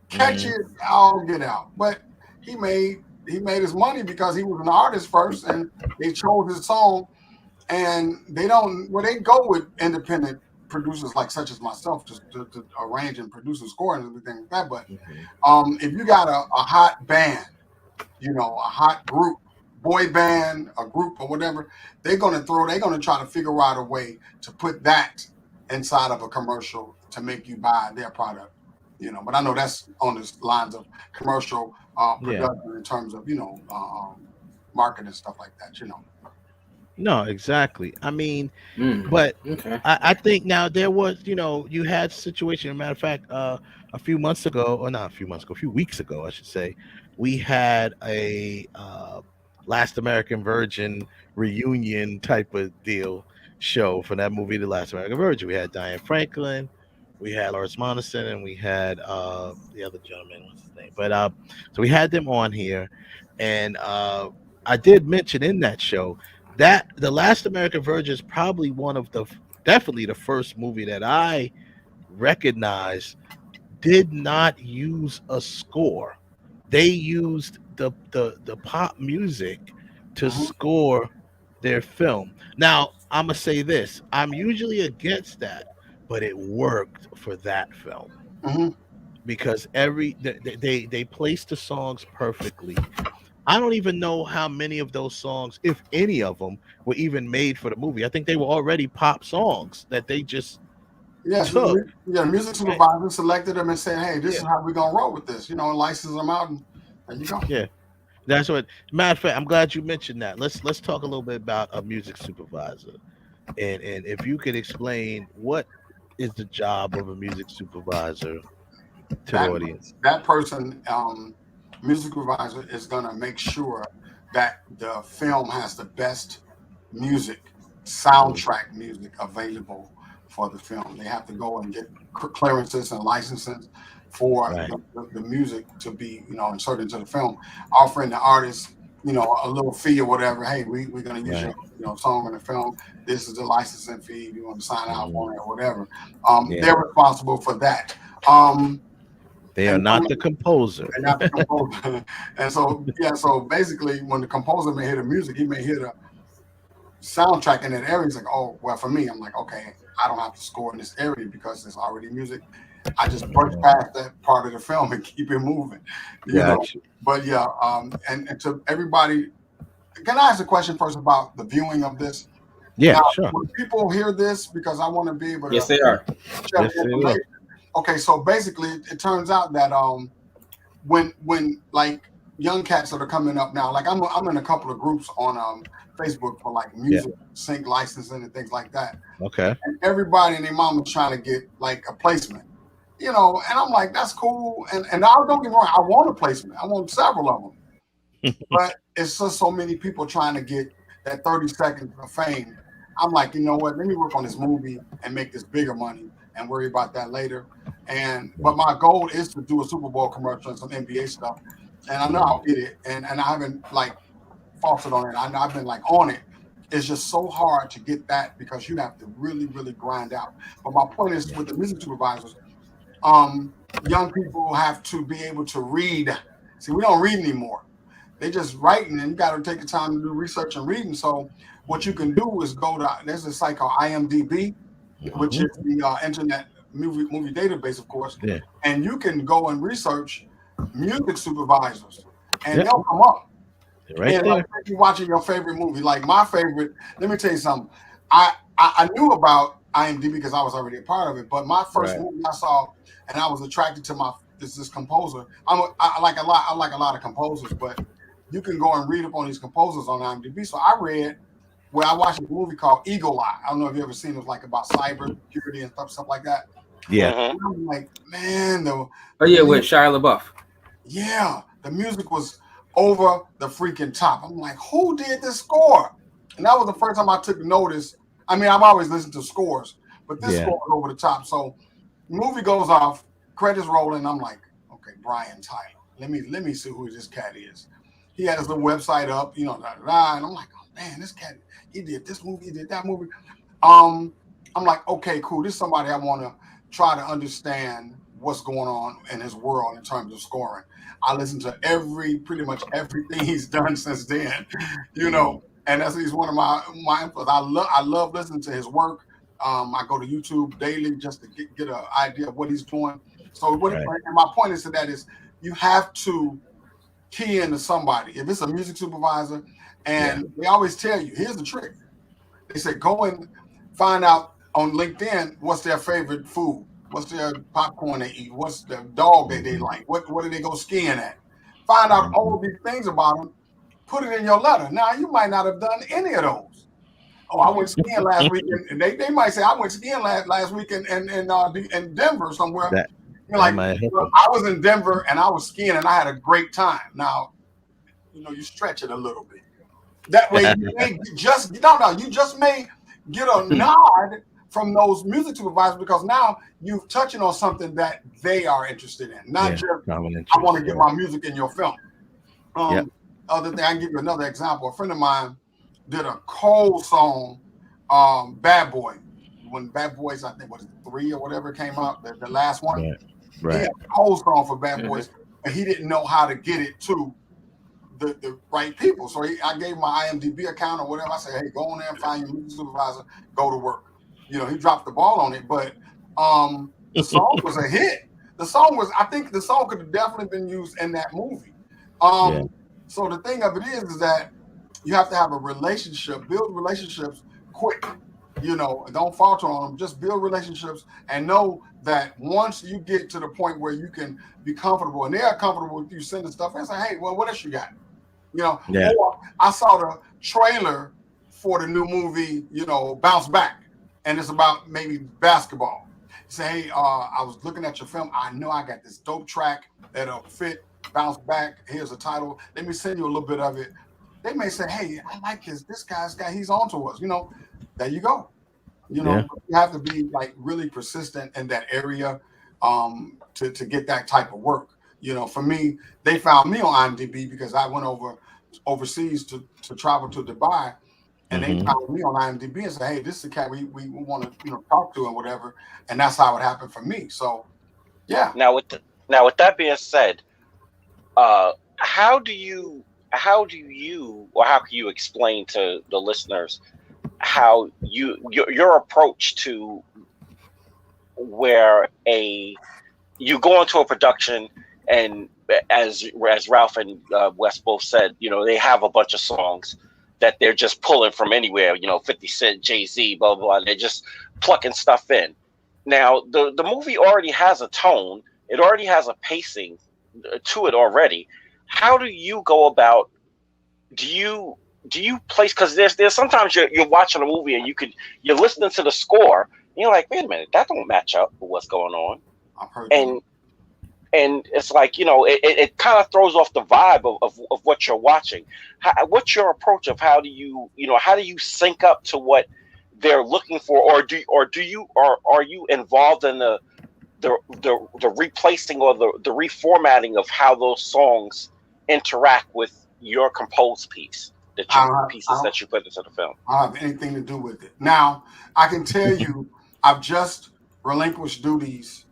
[SPEAKER 13] Catch it, I'll get out. But he made his money because he was an artist first, and they chose his song. And they go with independent producers like such as myself to arrange and produce and score and everything like that. But if you got a hot band, a hot group, boy band, a group or whatever, they're gonna try to figure out a way to put that inside of a commercial to make you buy their product. But I know that's on the lines of commercial production in terms of marketing and stuff like that.
[SPEAKER 10] No, exactly. I mean, but okay. I think now there was, you had situation. As a matter of fact, a few weeks ago, I should say, we had a Last American Virgin reunion type of deal show for that movie, The Last American Virgin. We had Diane Franklin, we had Morrison, and we had the other gentleman, what's his name? But so we had them on here, and I did mention in that show that The Last American Virgin is probably definitely the first movie that I recognized did not use a score. They used the pop music to score their film. Now, I'm gonna say this: I'm usually against that, but it worked for that film because they placed the songs perfectly. I don't even know how many of those songs, if any of them, were even made for the movie. I think they were already pop songs that they just took.
[SPEAKER 13] Music supervisor selected them and said, "Hey, this is how we're gonna roll with this." License them out, and there you go.
[SPEAKER 10] Yeah, that's what. Matter of fact, I'm glad you mentioned that. Let's talk a little bit about a music supervisor, and if you could explain what is the job of a music supervisor to the audience.
[SPEAKER 13] That person music supervisor is going to make sure that the film has the best music, soundtrack music available for the film. They have to go and get clearances and licenses for the music to be, inserted into the film, offering the artist, a little fee or whatever. Hey, we're going to use your, song in the film. This is the licensing fee. You want to sign out for it or whatever. They're responsible for that.
[SPEAKER 10] They are not the composer.
[SPEAKER 13] They're not the composer. And so basically, when the composer may hear the music, he may hear the soundtrack in that area. He's like, oh, well, for me, I'm like, okay, I don't have to score in this area because there's already music. I just brush past that part of the film and keep it moving. You know? But and to everybody, can I ask a question first about the viewing of this?
[SPEAKER 10] Yeah,
[SPEAKER 13] now,
[SPEAKER 10] sure.
[SPEAKER 13] When people hear this, because I want to be able to
[SPEAKER 11] yes, they are.
[SPEAKER 13] share information. Okay, so basically, it turns out that when like young cats that are coming up now, like I'm in a couple of groups on Facebook for like music sync licensing and things like that.
[SPEAKER 10] Okay.
[SPEAKER 13] And everybody and their mama's trying to get like a placement, and I'm like, that's cool. And I don't get me wrong, I want a placement. I want several of them. But it's just so many people trying to get that 30 seconds of fame. I'm like, you know what? Let me work on this movie and make this bigger money and worry about that later. But my goal is to do a Super Bowl commercial and some NBA stuff. And I know I'll get it. And I haven't like faltered on it. I've been like on it. It's just so hard to get that because you have to really, really grind out. But my point is with the music supervisors, young people have to be able to read. See, we don't read anymore. They just writing, and you got to take the time to do research and reading. So what you can do is there's a site called IMDb, which is the internet movie database, of course. Yeah. And you can go and research music supervisors, and they'll come up.
[SPEAKER 10] Right
[SPEAKER 13] and
[SPEAKER 10] there.
[SPEAKER 13] like, you're watching your favorite movie. Like my favorite, let me tell you something. I knew about IMDb because I was already a part of it, but my first movie I saw, and I was attracted to this composer. I like a lot of composers, but you can go and read up on these composers on IMDb. So I watched a movie called Eagle Eye. I don't know if you ever seen it. It was like about cyber security and stuff like that.
[SPEAKER 10] Yeah.
[SPEAKER 13] And I'm like, man,
[SPEAKER 11] with Shia LaBeouf.
[SPEAKER 13] Yeah, the music was over the freaking top. I'm like, who did this score? And that was the first time I took notice. I mean, I've always listened to scores, but this score was over the top. So the movie goes off, credits rolling. I'm like, okay, Brian Tyler. Let me see who this cat is. He had his little website up, and I'm like, oh man, this cat, he did this movie, he did that movie. I'm like, okay, cool. This is somebody I want to try to understand what's going on in his world in terms of scoring. I listen to pretty much everything he's done since then, and he's one of my influences. I love listening to his work. I go to YouTube daily just to get an idea of what he's doing. So and my point is to that is you have to key into somebody. If it's a music supervisor, and they always tell you, here's the trick. They say, go and find out on LinkedIn what's their favorite food, what's their popcorn they eat, what's the dog that they like, what do they go skiing at. Find out all of these things about them, put it in your letter. Now, you might not have done any of those. Oh, I went skiing last weekend, and they might say, I went skiing last week in Denver somewhere. I was in Denver and I was skiing and I had a great time. Now, you stretch it a little bit. That way, you may just may get a nod from those music supervisors because now you're touching on something that they are interested in, not just I want to get my music in your film. Other thing, I can give you another example. A friend of mine did a Cole song, "Bad Boy," when Bad Boys, I think was 3 or whatever came out, the last one. He had a Cole song for Bad Boys, and he didn't know how to get it to the right people. So I gave my IMDb account or whatever. I said, hey, go on there and find your music supervisor, go to work. He dropped the ball on it, but the song was a hit. I think the song could have definitely been used in that movie. So the thing of it is that you have to have a relationship, build relationships quick. Don't falter on them. Just build relationships and know that once you get to the point where you can be comfortable and they are comfortable with you sending stuff, and say, hey, well, what else you got? Or I saw the trailer for the new movie, Bounce Back, and it's about maybe basketball. Say, hey, I was looking at your film. I know I got this dope track that'll fit bounce back. Here's a title. Let me send you a little bit of it. They may say, hey, I like this guy's guy. He's on to us. There you go. You have to be like really persistent in that area to get that type of work. For me, they found me on IMDb because I went overseas to travel to Dubai, and they found me on IMDb and said, hey, this is the cat we want to talk to and whatever. And that's how it happened for me. So yeah.
[SPEAKER 1] Now with that being said, how can you explain to the listeners how your approach to where you go into a production, and as Ralph and Wes both said, they have a bunch of songs that they're just pulling from anywhere, 50 Cent, Jay-Z, blah, blah, blah. They're just plucking stuff in. Now, the movie already has a tone. It already has a pacing to it already. How do you go about, do you place, because there's sometimes you're watching a movie and you're listening to the score, and you're like, wait a minute, that don't match up with what's going on. And it's like, it kind of throws off the vibe of what you're watching. What's your approach of how do you sync up to what they're looking for, or are you involved in the replacing or the reformatting of how those songs interact with your composed piece that you put into the film?
[SPEAKER 13] I don't have anything to do with it. Now, I can tell you, I've just relinquished duties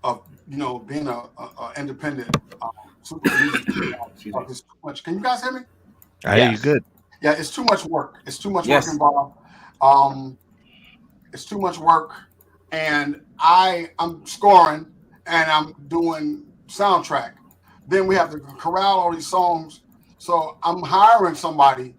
[SPEAKER 13] of being a independent super music. It's too much. Can you guys hear me?
[SPEAKER 10] I hear you good.
[SPEAKER 13] Yeah, it's too much work. It's too much work involved. It's too much work, and I'm scoring and I'm doing soundtrack. Then we have to corral all these songs. So I'm hiring somebody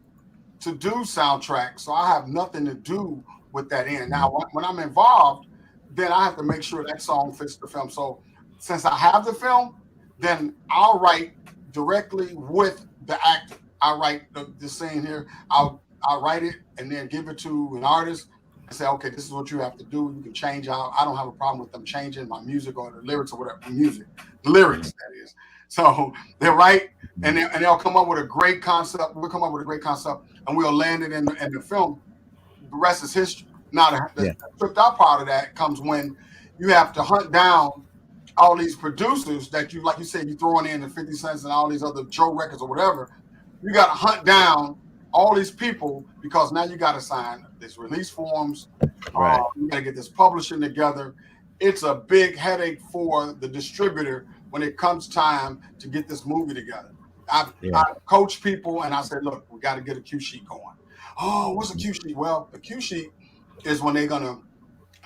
[SPEAKER 13] to do soundtrack. So I have nothing to do with that end. Now, when I'm involved, then I have to make sure that song fits the film. So since I have the film, then I'll write directly with the actor. I write the scene here. I'll write it and then give it to an artist and say, okay, this is what you have to do. You can change out. I don't have a problem with them changing my music or the lyrics or whatever. The lyrics, that is. So they write and they'll come up with a great concept. We'll come up with a great concept and we'll land it in the film. The rest is history. Now, the tripped out part of that comes when you have to hunt down all these producers that you, like you said, you throwing in the 50 Cents and all these other Joe Records or whatever. You got to hunt down all these people because now you got to sign this release forms.
[SPEAKER 10] Right.
[SPEAKER 13] You got to get this publishing together. It's a big headache for the distributor when it comes time to get this movie together. I coach people and I said, look, we got to get a cue sheet going. Oh, what's a cue sheet? Well, the cue sheet is when they're going to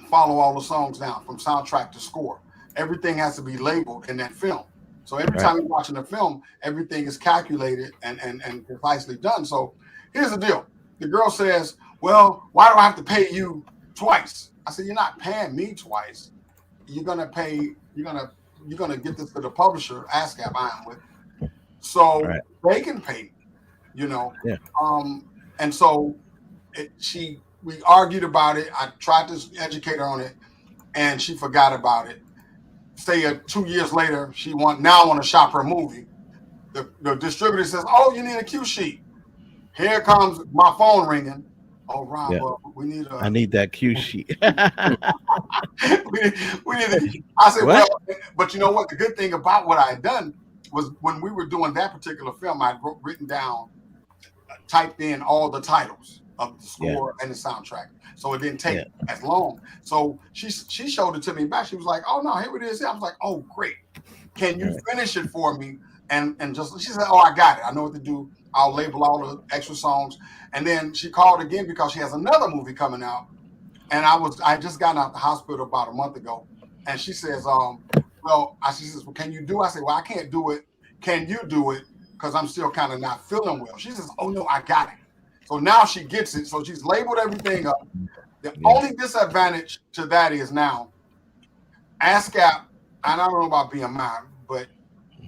[SPEAKER 13] follow all the songs down from soundtrack to score. Everything has to be labeled in that film. So every time you're watching the film, everything is calculated and precisely done. So here's the deal. The girl says, well, why do I have to pay you twice? I said, you're not paying me twice. You're going to get this to the publisher, ASCAP I'm with. So they can pay me, Yeah. And so we argued about it. I tried to educate her on it and she forgot about it. Say 2 years later, she want to shop her movie. The distributor says, "Oh, you need a cue sheet." Here comes my phone ringing. Oh, Rob, we need a.
[SPEAKER 10] I need that cue sheet.
[SPEAKER 13] we need. I said, well, but you know what? The good thing about what I had done was when we were doing that particular film, I'd written down, typed in all the titles of the score and the soundtrack. So it didn't take as long. So she showed it to me back. She was like, oh, no, here it is. I was like, oh, great. Can you finish it for me? And just, she said, oh, I got it. I know what to do. I'll label all the extra songs. And then she called again because she has another movie coming out. And I just got out the hospital about a month ago. And she says, she says, well, can you do it? I said, well, I can't do it. Can you do it? Because I'm still kind of not feeling well. She says, oh, no, I got it. So now she gets it. So she's labeled everything up. The only disadvantage to that is now ASCAP, and I don't know about BMI, but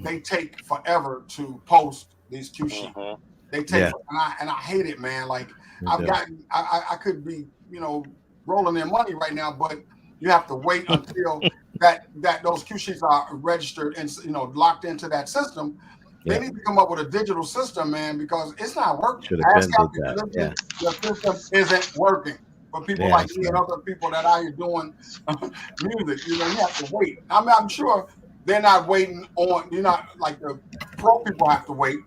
[SPEAKER 13] they take forever to post these cue sheets. They take, and I hate it, man. Like I could be, rolling in money right now, but you have to wait until that those cue sheets are registered and locked into that system. They need to come up with a digital system, man, because it's not working.
[SPEAKER 10] Should have been did that.
[SPEAKER 13] Listen, the system isn't working. For people like me and other people that are doing music, you have to wait. I'm sure they're not waiting on. You're not like the pro people have to wait,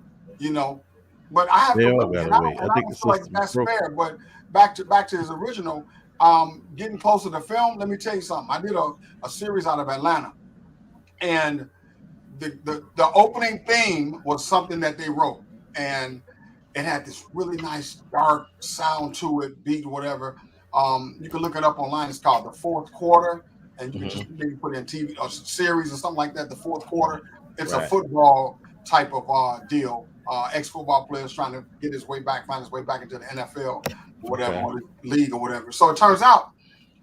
[SPEAKER 13] But I have to wait, and I don't feel like that's fair. But back to his original, getting closer to film. Let me tell you something. I did a series out of Atlanta, and the opening theme was something that they wrote, and it had this really nice dark sound to it, beat, whatever. You can look it up online. It's called The Fourth Quarter, and you can just maybe put in TV or series or something like that. The Fourth Quarter. It's a football type of deal. Ex-football players trying to find his way back into the NFL or whatever, or the league or whatever. So it turns out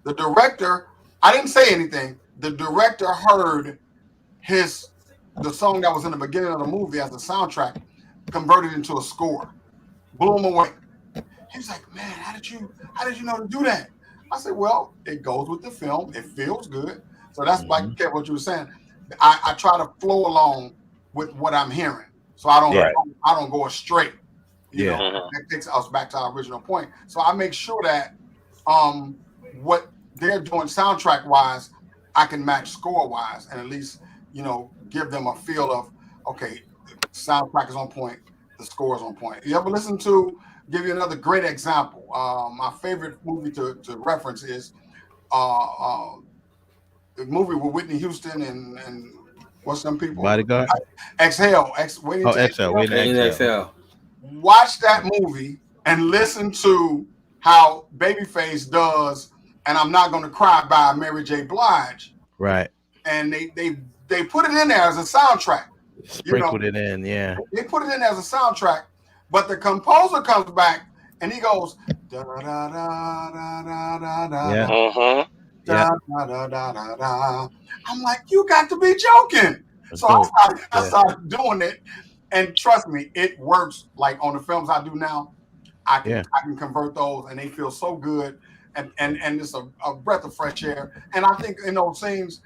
[SPEAKER 13] the director, I didn't say anything. The director heard the song that was in the beginning of the movie as a soundtrack, converted into a score. Blew him away. He was like, man, how did you know to do that? I said, well, it goes with the film. It feels good. So that's like what you were saying. I try to flow along with what I'm hearing, so I don't go astray. That takes us back to our original point. So I make sure that what they're doing soundtrack wise, I can match score wise, and at least give them a feel of, okay, the soundtrack is on point, the score is on point. You ever listen to? Give you another great example. My favorite movie to reference is the movie with Whitney Houston and what's them people?
[SPEAKER 10] Bodyguard.
[SPEAKER 13] Exhale.
[SPEAKER 10] Waiting to Exhale.
[SPEAKER 13] Watch that movie and listen to how Babyface does "And I'm Not Gonna Cry" by Mary J. Blige.
[SPEAKER 10] Right.
[SPEAKER 13] And they put it in there as a soundtrack.
[SPEAKER 10] Sprinkled it in, yeah.
[SPEAKER 13] They put it in as a soundtrack. But the composer comes back and he goes da da da da da da da da da da. I'm like, you got to be joking. So I started doing it, and trust me, it works. Like on the films I do now, I can convert those, and they feel so good, and it's a breath of fresh air. And I think in those scenes,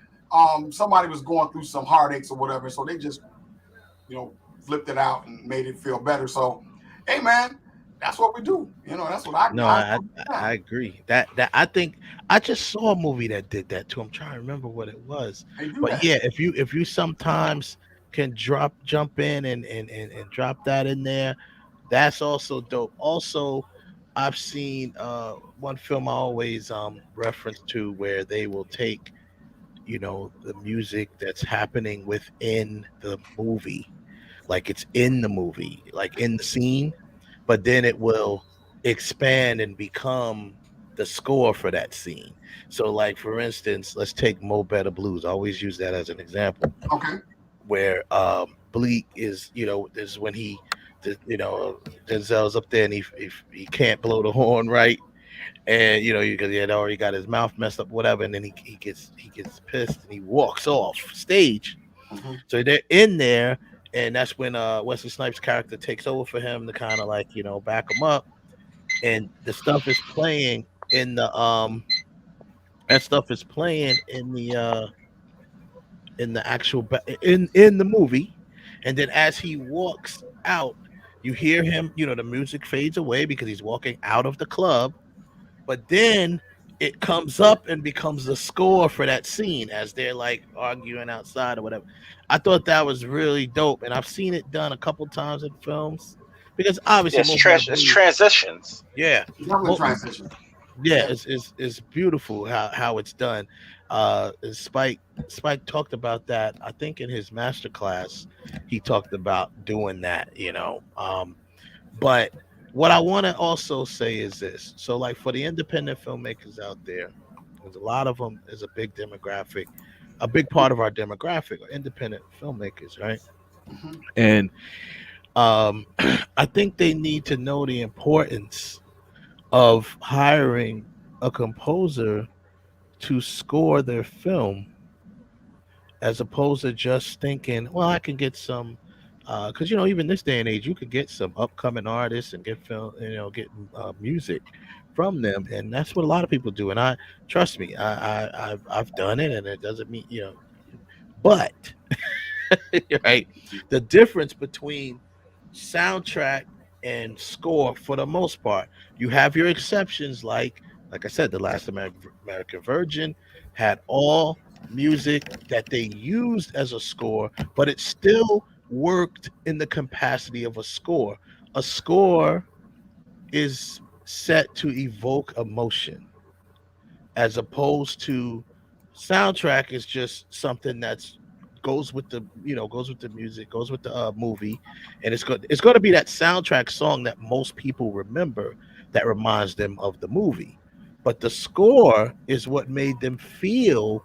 [SPEAKER 13] somebody was going through some heartaches or whatever, so they just flipped it out and made it feel better. So, hey man, that's what we do. That's what I.
[SPEAKER 10] No, I agree. That I think I just saw a movie that did that too. I'm trying to remember what it was. But yeah, if you sometimes can jump in and drop that in there, that's also dope. Also, I've seen one film I always reference to where they will take the music that's happening within the movie, like it's in the movie, like in the scene, but then it will expand and become the score for that scene. So like for instance, let's take Mo Better Blues. I always use that as an example.
[SPEAKER 13] Okay.
[SPEAKER 10] Where Bleak is, this is when Denzel's up there and he can't blow the horn right. And because he had already got his mouth messed up, whatever, and then he gets pissed and he walks off stage. So they're in there, and that's when Wesley Snipes' character takes over for him to kind of like back him up, and the stuff is playing in the actual in the movie, and then as he walks out, you hear him. The music fades away because he's walking out of the club. But then it comes up and becomes the score for that scene as they're like arguing outside or whatever. I thought that was really dope, and I've seen it done a couple times in films because obviously
[SPEAKER 1] it's transitions.
[SPEAKER 10] Yeah,
[SPEAKER 13] transitions.
[SPEAKER 10] Yeah, it's beautiful how it's done. Spike talked about that. I think in his master class, he talked about doing that. But what I want to also say is this. So like for the independent filmmakers out there, there's a lot of them is a big demographic, a big part of our demographic are independent filmmakers, right? And I think they need to know the importance of hiring a composer to score their film as opposed to just thinking, well, I can get some because even this day and age, you could get some upcoming artists and get film, get music from them, and that's what a lot of people do. And I trust me, I've done it, and it doesn't mean but right, the difference between soundtrack and score, for the most part, you have your exceptions, like I said, The Last American Virgin had all music that they used as a score, but it still worked in the capacity of a score. A score is set to evoke emotion, as opposed to soundtrack is just something that's goes with the music, goes with the movie, and it's going to be that soundtrack song that most people remember, that reminds them of the movie. But the score is what made them feel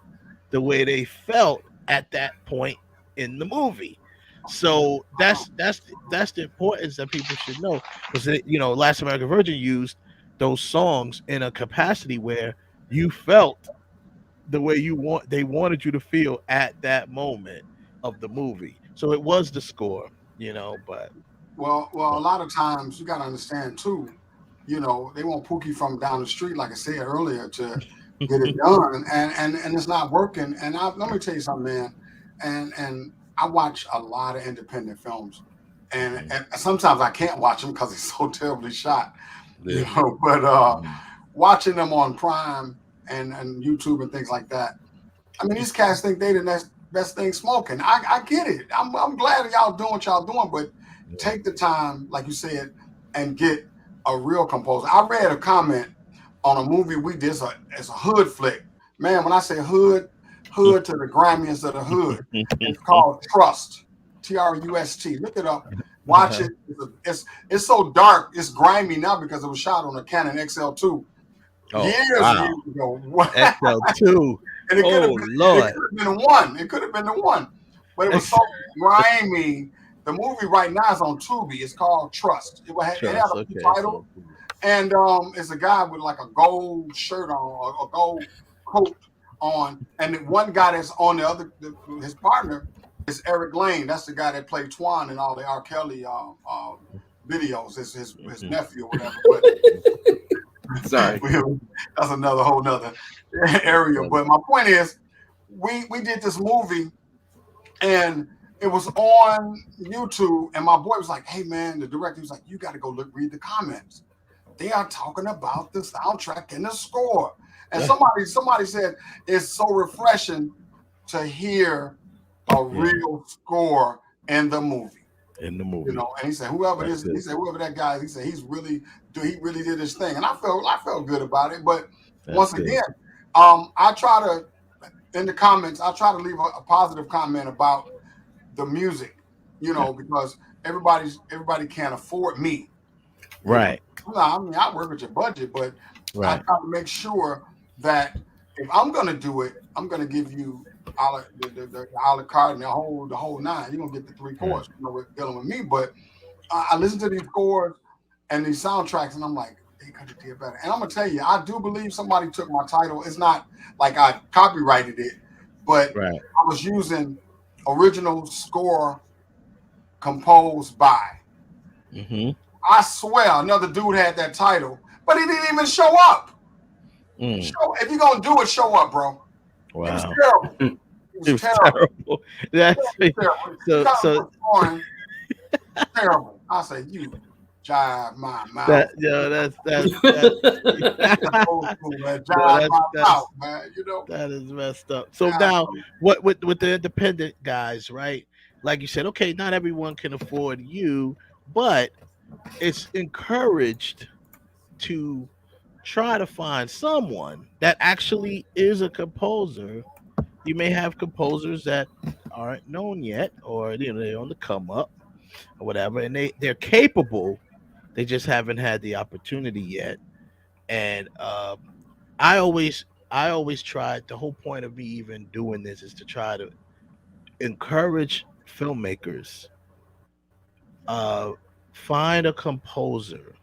[SPEAKER 10] the way they felt at that point in the movie. So that's the importance that people should know, because Last American Virgin used those songs in a capacity where you felt the way they wanted you to feel at that moment of the movie. So it was the score, but
[SPEAKER 13] Well, a lot of times you got to understand too. They want Pookie from down the street, like I said earlier, to get it done, and it's not working. And let me tell you something, man. And I watch a lot of independent films, and sometimes I can't watch them because it's so terribly shot. But watching them on Prime and YouTube and things like that. I mean, these cats think they the next best thing smoking. I get it. I'm glad y'all doing what y'all doing, but take the time, like you said, and get a real composer. I read a comment on a movie we did. It's a hood flick. Man, when I say hood to the grimiest of the hood, it's called Trust. Trust. Look it up. Watch it. It's so dark. It's grimy now because it was shot on a Canon XL2 years ago.
[SPEAKER 10] XL2.
[SPEAKER 13] And it could have been one. It could have been the one. But it was so grimy. The movie right now is on Tubi. It's called Trust. It had a title. And it's a guy with like a gold shirt on, or a gold coat on. And the one guy that's on the other, his partner, is Eric Lane. That's the guy that played Twan in all the R. Kelly videos. It's his nephew or whatever. But
[SPEAKER 11] sorry,
[SPEAKER 13] that's whole nother area. But my point is, we did this movie, and it was on YouTube, and my boy was like, "Hey man," the director was like, "You got to go read the comments. They are talking about the soundtrack and the score." And somebody said it's so refreshing to hear a real score in the movie.
[SPEAKER 10] And
[SPEAKER 13] he said whoever that guy is, he said he really did his thing, and I felt good about it. But once again, I try to, in the comments, I try to leave a positive comment about the music, because everybody can't afford me.
[SPEAKER 10] Right.
[SPEAKER 13] I mean, I work with your budget, but I try to make sure that if I'm going to do it, I'm going to give you the a la carte and the whole nine. You're going to get the 3 chords, dealing with me. But I listen to these chords and these soundtracks, and I'm like, they could have did better. And I'm going to tell you, I do believe somebody took my title. It's not like I copyrighted it, but I was using original score composed by. I swear another dude had that title, but he didn't even show up. If you're going to do it, show up, bro.
[SPEAKER 10] Wow.
[SPEAKER 13] It was terrible. It was terrible.
[SPEAKER 10] That's so
[SPEAKER 13] terrible. I say, you jive my mouth.
[SPEAKER 10] That is messed up. So now, what with the independent guys, right? Like you said, okay, not everyone can afford you, but it's encouraged to try to find someone that actually is a composer. You may have composers that aren't known yet, or they're on the come up or whatever, and they're capable. They just haven't had the opportunity yet. And I always tried. The whole point of me even doing this is to try to encourage filmmakers. Find a composer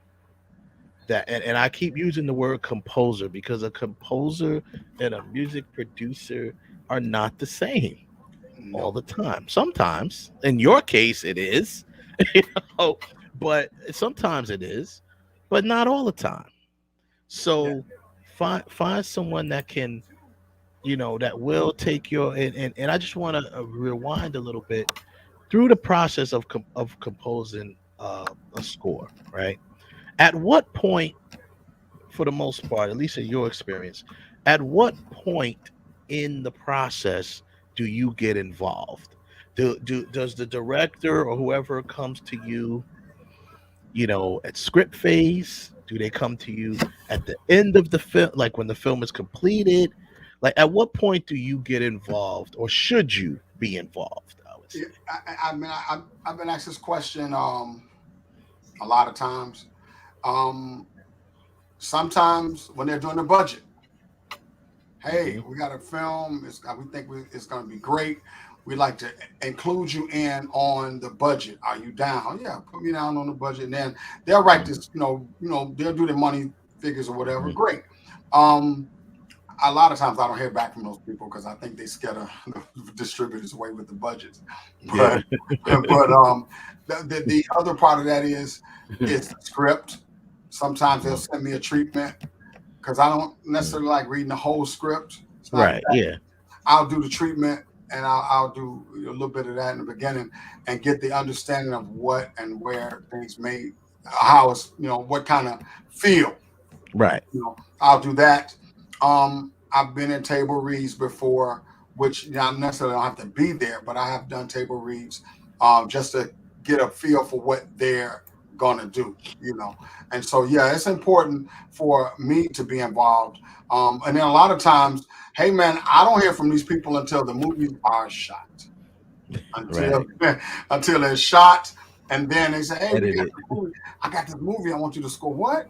[SPEAKER 10] that, and I keep using the word composer because a composer and a music producer are not the same all the time. Sometimes, in your case, it is, but sometimes it is, but not all the time. So find someone that can, that will take your and I just want to rewind a little bit through the process of composing a score, right? At what point, for the most part, at least in your experience, at what point in the process do you get involved? Does the director or whoever comes to you, at script phase? Do they come to you at the end of the film, like when the film is completed? Like, at what point do you get involved, or should you be involved? I would say.
[SPEAKER 13] I mean, I've been asked this question a lot of times. Sometimes when they're doing the budget, hey, we got a film. We think it's going to be great. We'd like to include you in on the budget. Are you down? Yeah, put me down on the budget, and then they'll write this. They'll do the money figures or whatever. Great. A lot of times I don't hear back from those people because I think they scare the distributors away with the budgets. But the other part of that is the script. Sometimes they'll send me a treatment because I don't necessarily like reading the whole script.
[SPEAKER 10] Right. Yeah.
[SPEAKER 13] I'll do the treatment and I'll do a little bit of that in the beginning and get the understanding of what and where things may, how it's, what kind of feel.
[SPEAKER 10] Right.
[SPEAKER 13] I'll do that. I've been in table reads before, which I necessarily don't have to be there, but I have done table reads just to get a feel for what they're gonna do, And so, yeah, it's important for me to be involved. And then a lot of times, hey man, I don't hear from these people until the movies are shot. Until they're shot, and then they say, hey, I got this movie, I want you to score. What?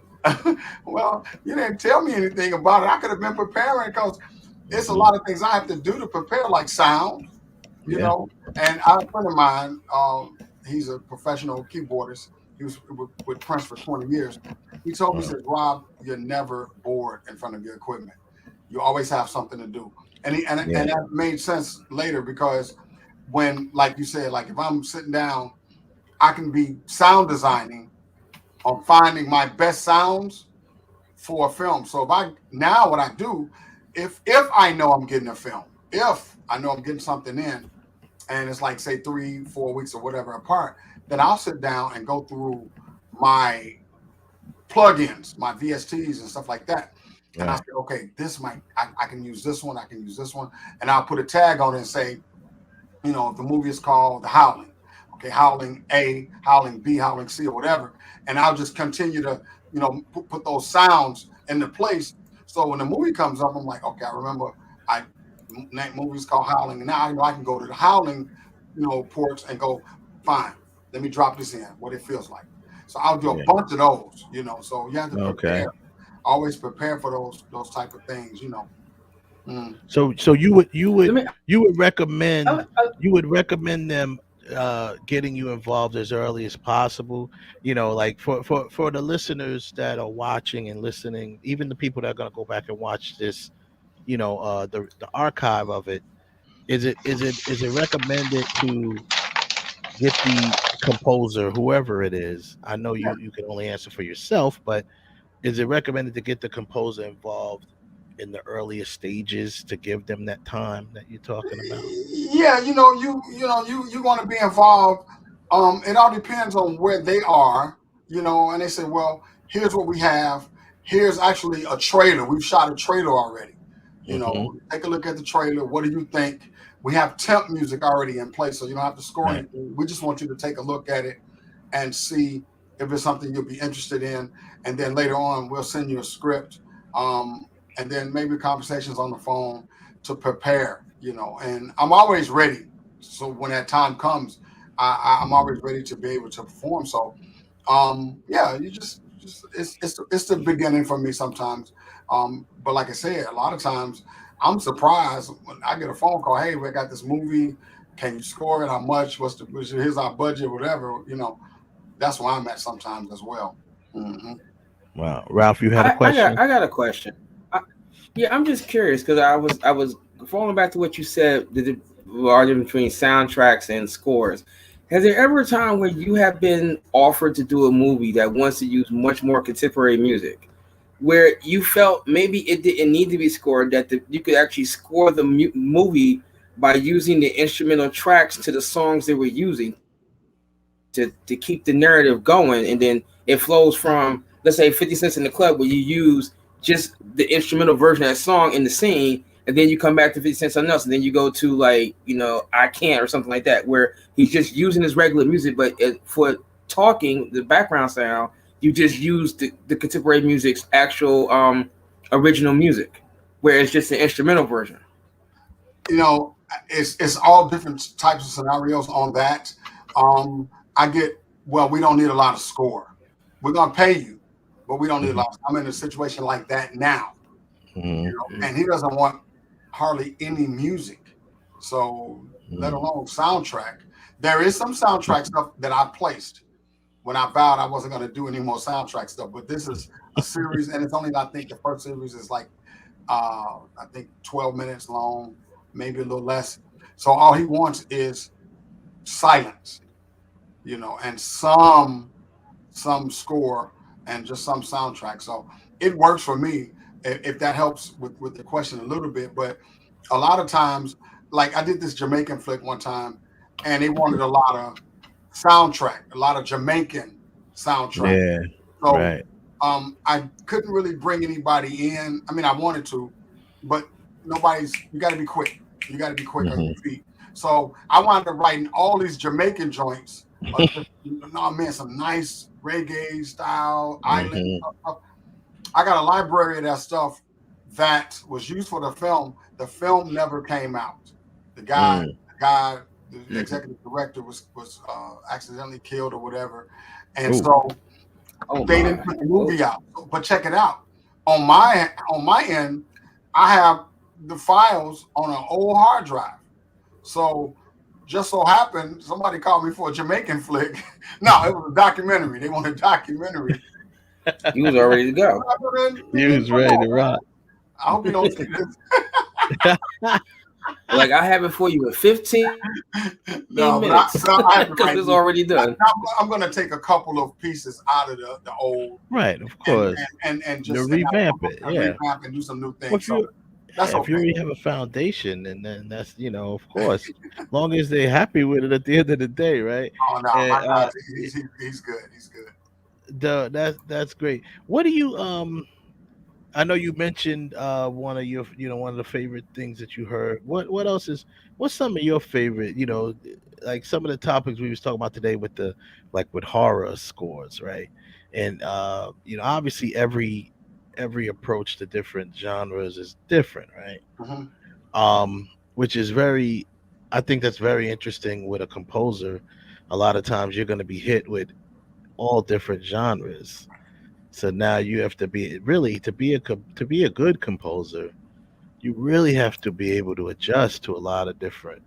[SPEAKER 13] Well, you didn't tell me anything about it. I could have been preparing because it's a lot of things I have to do to prepare, like sound, And a friend of mine, he's a professional keyboardist. He was with Prince for 20 years. He told me, he said, Rob, you're never bored in front of your equipment. You always have something to do. And that made sense later because when, like you said, like if I'm sitting down, I can be sound designing on finding my best sounds for a film. So what I do, if I know I'm getting a film, if I know I'm getting something in, and it's like, say, 3-4 weeks or whatever apart, then I'll sit down and go through my plugins, my VSTs and stuff like that. Yeah. And I say, okay, I can use this one, I can use this one. And I'll put a tag on it and say, if the movie is called The Howling. Okay, Howling A, Howling B, Howling C, or whatever. And I'll just continue to, put those sounds into place. So when the movie comes up, I'm like, okay, I remember that movie's called Howling. And now I know I can go to the Howling, ports and go, fine, let me drop this in, what it feels like. So I'll do a bunch of those, So you have to prepare. Always prepare for those type of things,
[SPEAKER 10] So you would recommend them getting you involved as early as possible, like for the listeners that are watching and listening, even the people that are going to go back and watch this, the archive of it. Is it recommended to get the composer, whoever it is? I know you can only answer for yourself, but is it recommended to get the composer involved in the earliest stages to give them that time that you're talking about?
[SPEAKER 13] Yeah, you want to be involved. It all depends on where they are, and they say, well, here's what we have. Here's actually a trailer. We've shot a trailer already. Take a look at the trailer. What do you think? We have temp music already in place, so you don't have to score anything. We just want you to take a look at it and see if it's something you'll be interested in. And then later on, we'll send you a script. And then maybe conversations on the phone to prepare, and I'm always ready. So when that time comes, I'm always ready to be able to perform. So, you just it's the beginning for me sometimes. But like I said, a lot of times I'm surprised when I get a phone call. Hey, we got this movie. Can you score it? How much? Here's our budget, whatever. That's where I'm at sometimes as well. Mm-hmm.
[SPEAKER 10] Wow, Ralph, you had a question?
[SPEAKER 11] I got a question. I'm just curious because I was falling back to what you said, the argument between soundtracks and scores. Has there ever a time where you have been offered to do a movie that wants to use much more contemporary music, where you felt maybe it didn't need to be scored, that you could actually score the movie by using the instrumental tracks to the songs they were using to keep the narrative going, and then it flows from, let's say, 50 Cents in the Club, where you use just the instrumental version of that song in the scene, and then you come back to 50 Cent something else, and then you go to, like, I Can't or something like that, where he's just using his regular music, but for talking, the background sound, you just use the contemporary music's actual original music, where it's just an instrumental version.
[SPEAKER 13] It's all different types of scenarios on that. We don't need a lot of score. We're gonna pay you, but we don't need a lot. I'm in a situation like that now, and he doesn't want hardly any music, so let alone soundtrack. There is some soundtrack stuff that I placed when I vowed I wasn't going to do any more soundtrack stuff, but this is a series, and it's only, I think the first series is like I think 12 minutes long, maybe a little less. So all he wants is silence, and some score and just some soundtrack. So it works for me, if that helps with the question a little bit. But a lot of times, like I did this Jamaican flick one time, and they wanted a lot of soundtrack, a lot of Jamaican soundtrack.
[SPEAKER 10] Yeah.
[SPEAKER 13] So
[SPEAKER 10] right.
[SPEAKER 13] I couldn't really bring anybody in. I mean, I wanted to, but you got to be quick. You got to be quick on your feet. So I wound up writing all these Jamaican joints. Some nice reggae style, island stuff. I got a library of that stuff that was used for the film. The film never came out. The executive director was accidentally killed or whatever, and so they didn't put the movie out. But check it out. On my end, I have the files on an old hard drive. So just so happened, somebody called me for a Jamaican flick. No, it was a documentary. They wanted a documentary.
[SPEAKER 11] He was already to go.
[SPEAKER 10] He was ready to rock.
[SPEAKER 13] I hope you don't see this.
[SPEAKER 11] Like, I have it for you in 15 minutes because it's already done.
[SPEAKER 13] I'm going to take a couple of pieces out of the old.
[SPEAKER 10] Right, of course.
[SPEAKER 13] And just
[SPEAKER 10] revamp it. Yeah.
[SPEAKER 13] Revamp and do some new things. If
[SPEAKER 10] you already have a foundation, and then that's, of course, as long as they're happy with it at the end of the day, right?
[SPEAKER 13] Oh, no, my God, he's good. He's good.
[SPEAKER 10] That's great. What do you, I know you mentioned one of your, one of the favorite things that you heard. What's some of your favorite, like some of the topics we was talking about today with with horror scores, right? And obviously every approach to different genres is different, right? Which is I think that's very interesting with a composer. A lot of times you're going to be hit with all different genres. So now you have to be to be a good composer, you really have to be able to adjust to a lot of different.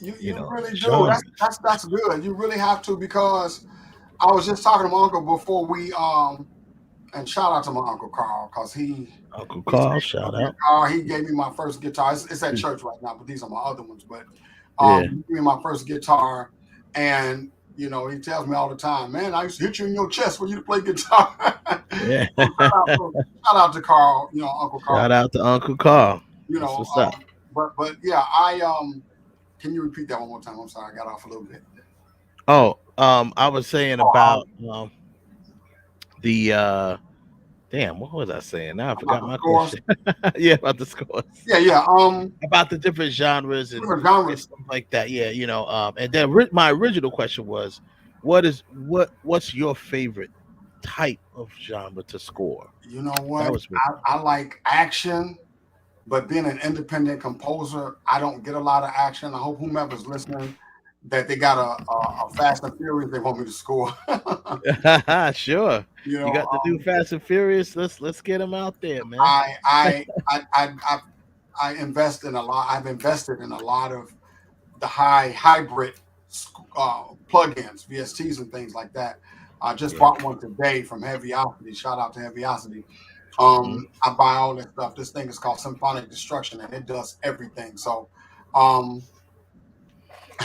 [SPEAKER 13] You really do. That's good. You really have to, because I was just talking to my uncle before we and shout out to my Uncle Carl, because
[SPEAKER 10] Uncle Carl, shout out.
[SPEAKER 13] He gave me my first guitar. It's at church right now, but these are my other ones. But he gave me my first guitar, and he tells me all the time, man, I used to hit you in your chest for you to play guitar.
[SPEAKER 10] Yeah.
[SPEAKER 13] Shout out to Carl, Uncle Carl.
[SPEAKER 10] Shout out to Uncle Carl. That's what's up.
[SPEAKER 13] But yeah, I can you repeat that one more time? I'm sorry, I got off a little bit.
[SPEAKER 10] Oh, I was saying about the damn, what was I saying? Now I forgot my question. Yeah, about the scores.
[SPEAKER 13] Yeah.
[SPEAKER 10] About the different genres and stuff like that. Yeah, and then my original question was, what's your favorite type of genre to score?
[SPEAKER 13] You know what? I like action, but being an independent composer, I don't get a lot of action. I hope whomever's listening that they got a Fast and Furious they want me to score.
[SPEAKER 10] Sure. You got to do Fast and Furious. Let's get them out there, man.
[SPEAKER 13] I invest in a lot. I've invested in a lot of the hybrid plugins, VSTs and things like that. I just bought one today from Heavyosity. Shout out to Heavyosity. I buy all that stuff. This thing is called Symphonic Destruction, and it does everything. So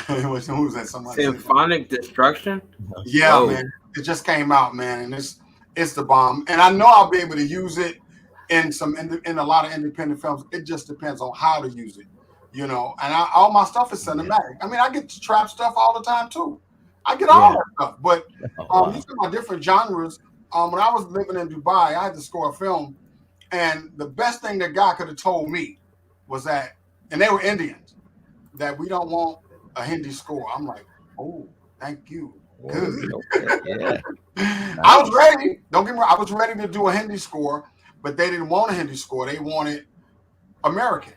[SPEAKER 13] who's that? Somebody
[SPEAKER 11] Symphonic Destruction?
[SPEAKER 13] Yeah, man. It just came out, man, and it's the bomb. And I know I'll be able to use it in a lot of independent films. It just depends on how to use it, you know. And all my stuff is cinematic. I mean, I get trap stuff all the time too. I get all that stuff. But you see my different genres. When I was living in Dubai, I had to score a film, and the best thing that guy could have told me was that, and they were Indians, that we don't want a Hindi score. I'm like, oh, thank you. Good.
[SPEAKER 10] Yeah.
[SPEAKER 13] I was ready. Don't get me wrong. I was ready to do a Hindi score, but they didn't want a Hindi score. They wanted American.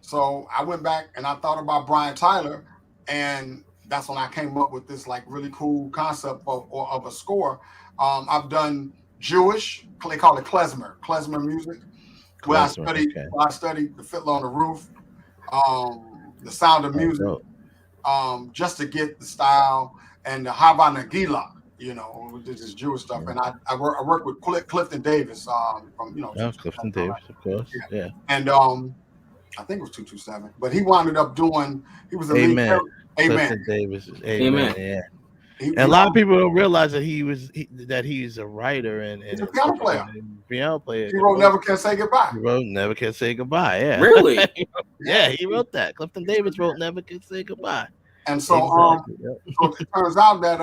[SPEAKER 13] So I went back and I thought about Brian Tyler, and that's when I came up with this like really cool concept of a score. I've done Jewish, they call it klezmer music. Where I studied the Fiddler on the Roof, the Sound of Music, just to get the style, and the Hava Nagila, you know, this is Jewish stuff. And I work with Clifton Davis from, you know.
[SPEAKER 10] Clifton Davis, of course. Yeah.
[SPEAKER 13] And I think it was 227, but he wound up doing, he was a
[SPEAKER 10] Amen.
[SPEAKER 13] Amen.
[SPEAKER 10] Clifton Davis. Amen. Yeah.
[SPEAKER 13] And
[SPEAKER 10] a lot of people don't realize that he's a writer and
[SPEAKER 13] he's a piano player.
[SPEAKER 10] Piano player.
[SPEAKER 13] He wrote Never Can Say Goodbye.
[SPEAKER 10] He wrote Never Can Say Goodbye. Yeah.
[SPEAKER 11] Really?
[SPEAKER 10] Yeah, he wrote that. Clifton Davis wrote Never Can Say Goodbye.
[SPEAKER 13] And so, so it turns out that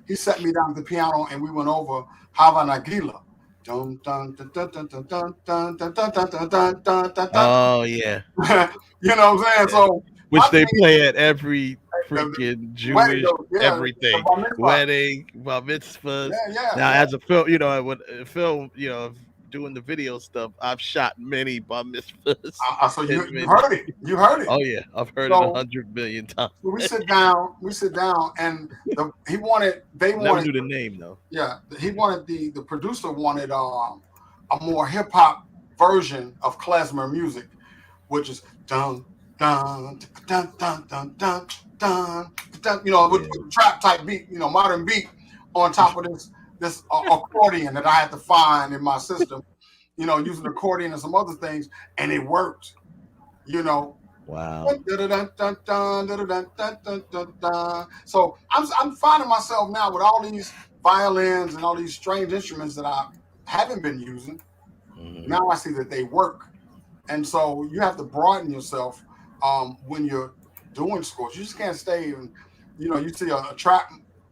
[SPEAKER 13] he set me down at the piano and we went over Hava Nagila.
[SPEAKER 10] Oh yeah.
[SPEAKER 13] You know what I'm saying? So
[SPEAKER 10] which they play at every freaking Jewish everything, wedding, bar mitzvahs. Now, as a film, you know, when film, you know, doing the video stuff, I've shot many bar mitzvahs.
[SPEAKER 13] So you heard it. You heard it.
[SPEAKER 10] Oh yeah, I've heard it 100 million times.
[SPEAKER 13] We sit down, and they wanted.
[SPEAKER 10] Never knew the name though.
[SPEAKER 13] Yeah, he wanted the producer wanted a more hip hop version of klezmer music, which is dun dun dun dun dun dun dun dun. You know, with trap type beat, you know, modern beat on top of this accordion that I had to find in my system, you know, using accordion and some other things, and it worked, you know.
[SPEAKER 10] Wow.
[SPEAKER 13] So I'm finding myself now with all these violins and all these strange instruments that I haven't been using. Mm-hmm. Now I see that they work. And so you have to broaden yourself when you're doing scores. You just can't stay and, you know, you see a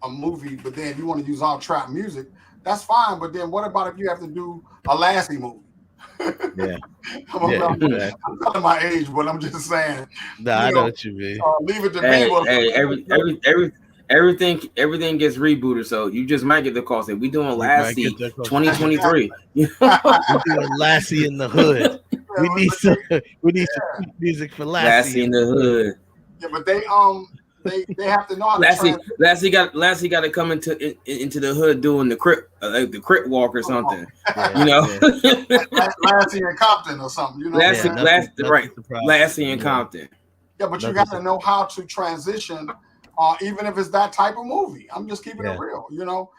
[SPEAKER 13] movie, but then you want to use all trap music. That's fine, but then what about if you have to do a Lassie movie?
[SPEAKER 10] Yeah.
[SPEAKER 13] I'm telling my age, but I'm just saying.
[SPEAKER 10] Nah, I know what you mean.
[SPEAKER 13] Leave it to people.
[SPEAKER 11] Everything gets rebooted, so you just might get the call. Say we doing Lassie 2023.
[SPEAKER 10] We're doing Lassie in the Hood. We need some music for Lassie
[SPEAKER 11] in the Hood.
[SPEAKER 13] Yeah, but they have to know how to
[SPEAKER 11] Lassie got to come into the hood doing the crip walk or something. You know,
[SPEAKER 13] Lassie in Compton or something. You know,
[SPEAKER 11] Lassie in Compton.
[SPEAKER 13] Yeah, but you got to know how to transition, even if it's that type of movie. I'm just keeping it real, you know.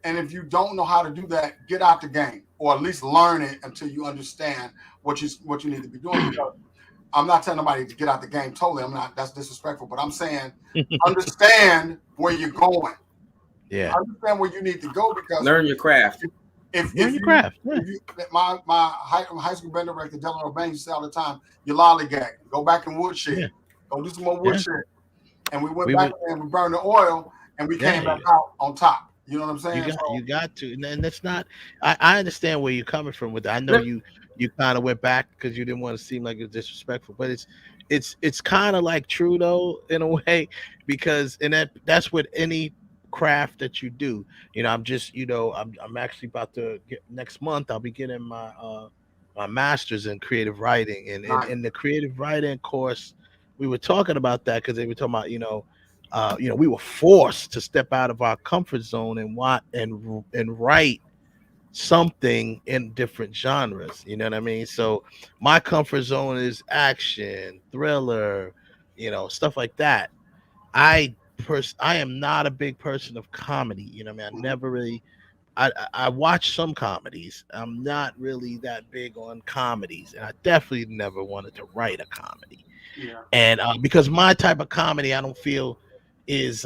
[SPEAKER 13] And if you don't know how to do that, get out the game, or at least learn it until you understand what you need to be doing. Because I'm not telling nobody to get out the game totally. I'm not. That's disrespectful. But I'm saying understand where you're going.
[SPEAKER 10] Yeah.
[SPEAKER 13] Understand where you need to go because
[SPEAKER 11] learn your craft.
[SPEAKER 10] Learn your craft.
[SPEAKER 13] My high school band director, Delano Banks, used to say all the time, "You lollygag. Go back and woodshed. Yeah. Go do some more woodshed." And we went back there and we burned the oil and we came back out on top. You know what I'm saying?
[SPEAKER 10] You got to, and that's not. I understand where you're coming from with that. I know you kind of went back because you didn't want to seem like it's disrespectful, but it's kind of like true though in a way, because that's with any craft that you do. You know, I'm actually about to get next month. I'll be getting my my master's in creative writing, and in the creative writing course, we were talking about that because they were talking about we were forced to step out of our comfort zone and write something in different genres. You know what I mean? So my comfort zone is action, thriller, stuff like that. I am not a big person of comedy. You know what I mean? I never really. I watch some comedies. I'm not really that big on comedies, and I definitely never wanted to write a comedy.
[SPEAKER 13] Yeah.
[SPEAKER 10] And because my type of comedy, I don't feel is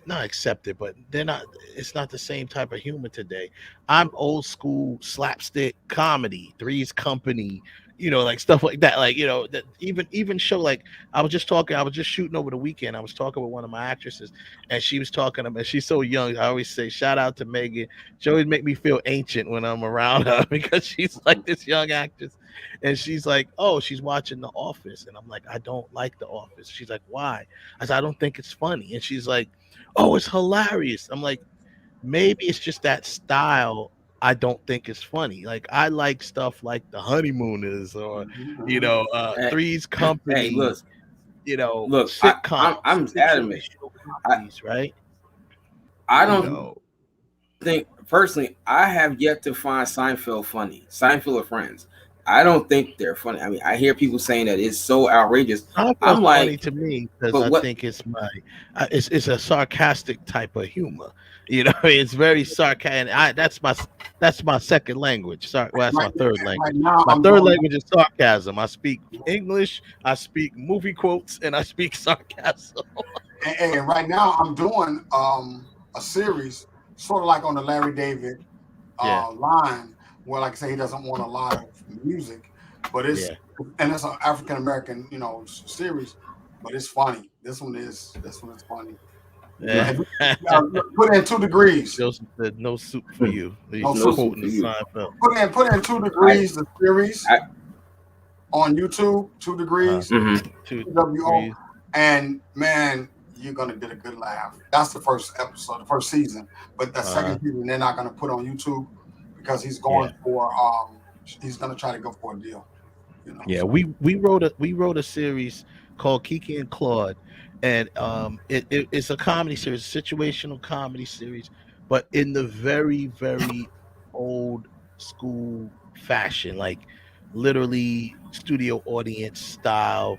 [SPEAKER 10] not accepted, but they're not. It's not the same type of humor today. I'm old school slapstick comedy, Three's Company, like stuff like that. Like that even show like I was just shooting over the weekend. I was talking with one of my actresses, and she was talking about. She's so young. I always say shout out to Megan. She always make me feel ancient when I'm around her because she's like this young actress, and she's like, oh, she's watching The Office, and I'm like, I don't like The Office. She's like, why? I said, I don't think it's funny. And she's like, oh, it's hilarious. I'm like, maybe it's just that style I don't think is funny. Like I like stuff like The Honeymooners or Three's Company.
[SPEAKER 11] Hey, look,
[SPEAKER 10] sitcoms.
[SPEAKER 11] I'm adamant.
[SPEAKER 10] Comedies, right?
[SPEAKER 11] I don't think personally. I have yet to find Seinfeld funny. Seinfeld or Friends. I don't think they're funny. I mean, I hear people saying that it's so outrageous. I'm like,
[SPEAKER 10] funny to me because I think it's it's a sarcastic type of humor. It's very sarcastic. That's my second language. Sorry, well, that's my third language. My third language is sarcasm. I speak English, I speak movie quotes, and I speak sarcasm.
[SPEAKER 13] And right now I'm doing a series sort of like on the Larry David line, where like I say he doesn't want a lot of music, but it's and it's an African American series, but it's funny. This one is funny.
[SPEAKER 10] Yeah.
[SPEAKER 13] Put in 2 degrees.
[SPEAKER 10] Joseph said no soup for you.
[SPEAKER 13] No soup
[SPEAKER 10] for you.
[SPEAKER 13] Put in 2 degrees the series on YouTube. 2 degrees.
[SPEAKER 10] 2
[SPEAKER 13] degrees. And man, you're gonna get a good laugh. That's the first episode, the first season. But the second season they're not gonna put on YouTube because he's going for he's gonna try to go for a deal.
[SPEAKER 10] Yeah, we wrote a series called Kiki and Claude, and it's a comedy series, a situational comedy series, but in the very, very old school fashion, like literally studio audience style,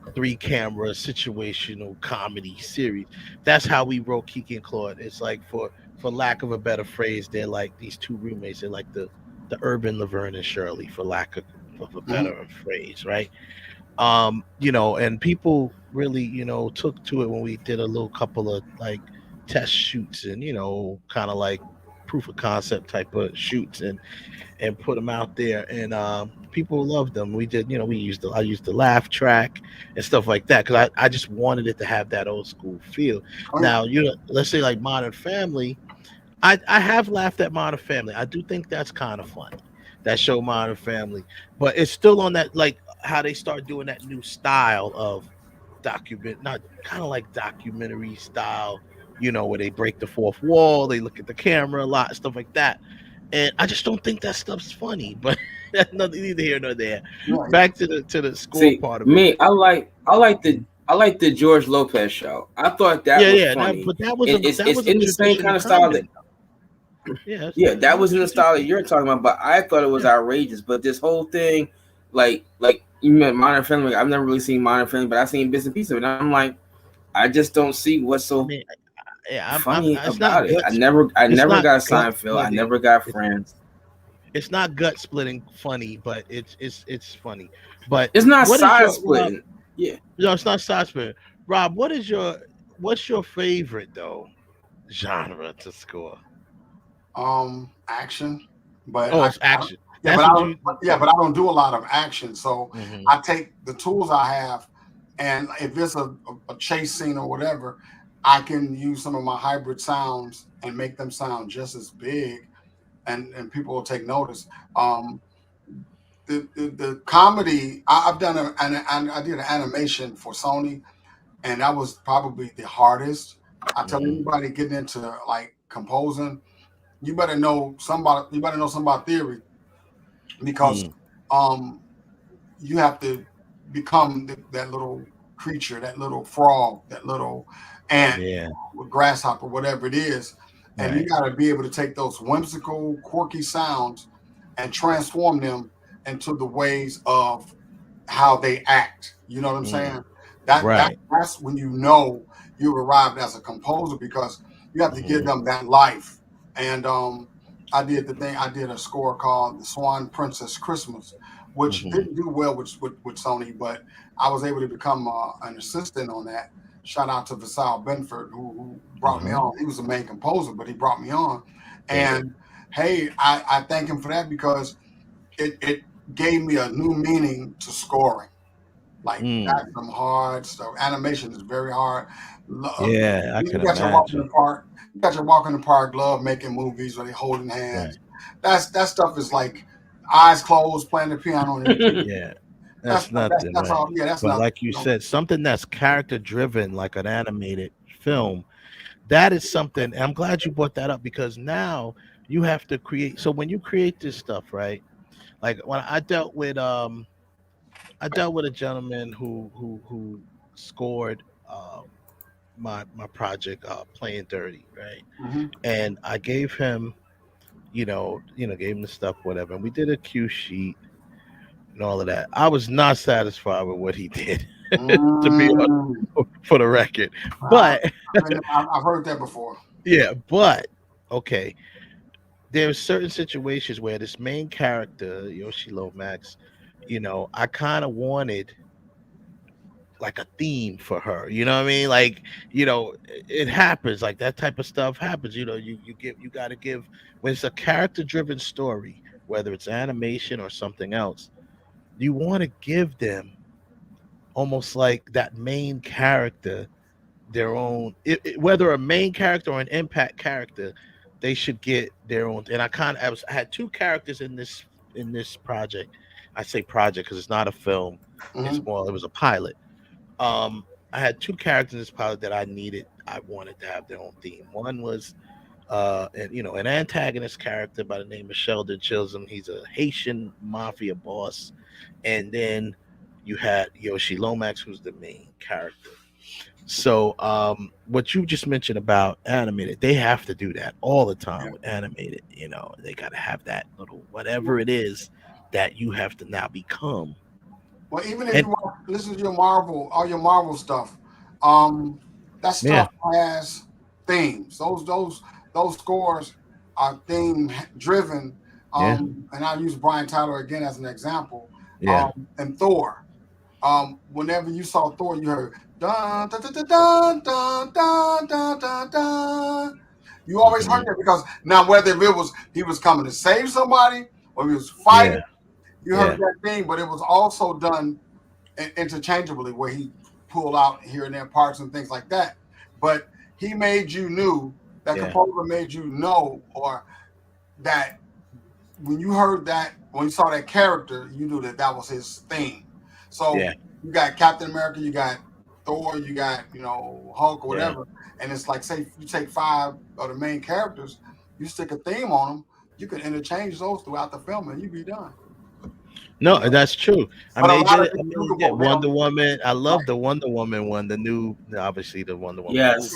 [SPEAKER 10] 3-camera situational comedy series. That's how we wrote Kiki and Claude. It's like, for lack of a better phrase, they're like these 2 roommates. They're like the urban Laverne and Shirley, for lack of a better phrase, right? And people really, took to it when we did a couple of like test shoots and, kind of like proof of concept type of shoots and put them out there, and people loved them. We did, I used the laugh track and stuff like that because I just wanted it to have that old school feel. Now, let's say like Modern Family. I have laughed at Modern Family. I do think that's kind of funny, that show Modern Family, but it's still on that, like how they start doing that new style of not kind of like documentary style, where they break the fourth wall, they look at the camera a lot, stuff like that. And I just don't think that stuff's funny, but that's nothing neither here nor there. Right. Back to the score part of
[SPEAKER 11] it. I like the George Lopez show. I thought that was funny.
[SPEAKER 10] But that was
[SPEAKER 11] it's in the same kind of style that. That was in the style that you're talking about, but I thought it was outrageous. But this whole thing, like you meant Modern Family. I've never really seen Modern Family, but I've seen bits and pieces of it. And I'm like, I just don't see what's so funny about it. I never got Seinfeld. I never got Friends.
[SPEAKER 10] It's not gut splitting funny, but it's funny. But
[SPEAKER 11] it's not side splitting.
[SPEAKER 10] No, it's not side splitting. Rob, what's your favorite though genre to score?
[SPEAKER 13] Action, but
[SPEAKER 10] it's action.
[SPEAKER 13] But I don't do a lot of action. So I take the tools I have, and if it's a chase scene or whatever, I can use some of my hybrid sounds and make them sound just as big, and people will take notice. The comedy I've done, I did an animation for Sony, and that was probably the hardest. I tell anybody getting into like composing, you better know somebody. You better know something about theory, because you have to become that little creature, that little frog, that little ant, grasshopper, whatever it is, and you got to be able to take those whimsical, quirky sounds and transform them into the ways of how they act. You know what I'm saying? That's when you've arrived as a composer, because you have to give them that life. And I did a score called The Swan Princess Christmas, which didn't do well with Sony, but I was able to become an assistant on that shout out to Vasal Benford who brought me
[SPEAKER 10] Mhm.
[SPEAKER 13] on. He was the main composer, but he brought me on. And hey, I thank him for that because it gave me a new meaning to scoring. Like that's some hard stuff. Animation is very hard.
[SPEAKER 10] Yeah, I
[SPEAKER 13] You
[SPEAKER 10] can
[SPEAKER 13] got your walk in the
[SPEAKER 10] imagine.
[SPEAKER 13] park. You got your walk in the park love making movies where they holding hands. That stuff is like eyes closed playing the piano.
[SPEAKER 10] Yeah, that's nothing,
[SPEAKER 13] That's
[SPEAKER 10] right?
[SPEAKER 13] all. Yeah, that's
[SPEAKER 10] But
[SPEAKER 13] nothing.
[SPEAKER 10] like you said, something that's character driven, like an animated film, that is something. I'm glad you brought that up because now you have to create. So when you create this stuff, right? Like when I dealt with a gentleman who scored my project Playing Dirty, right?
[SPEAKER 13] Mhm.
[SPEAKER 10] And I gave him, gave him the stuff, whatever. And we did a cue sheet and all of that. I was not satisfied with what he did, to be
[SPEAKER 13] Mm.
[SPEAKER 10] honest, for the record. But
[SPEAKER 13] I've heard that before.
[SPEAKER 10] yeah, but okay. There's certain situations where this main character, Yoshi Lomax, I kind of wanted like a theme for her. You know what I mean? Like, it happens. Like that type of stuff happens. You got to give when it's a character driven story, whether it's animation or something else. You want to give them almost like that main character their own. Whether a main character or an impact character, they should get their own. And I had two characters in this project. I say project because it's not a film. It was a pilot. I had two characters in this pilot that I wanted to have their own theme. One was an antagonist character by the name of Sheldon Chisholm. He's a Haitian mafia boss. And then you had Yoshi Lomax, who's the main character. So what you just mentioned about animated, they have to do that all the time with animated. They got to have that little whatever it is that you have to now become.
[SPEAKER 13] Well, even if you want to listen to all your Marvel stuff, that stuff has themes. Those scores are theme driven. And I'll use Brian Tyler again as an example. And Thor. Whenever you saw Thor, you heard dun dun dun dun dun dun dun dun dun. You always heard that because now whether he was coming to save somebody or he was fighting, you heard that thing, but it was also done interchangeably where he pulled out here and there parts and things like that. But he made you composer made you know, or that when you heard that, when you saw that character, you knew that was his theme. So you got Captain America, you got Thor, you got Hulk or whatever, and it's like, say you take 5 of the main characters, you stick a theme on them, you can interchange those throughout the film, and you be done.
[SPEAKER 10] No, that's true. Wonder Woman. I love the Wonder Woman one. The new, obviously, the Wonder Woman.
[SPEAKER 11] Yes.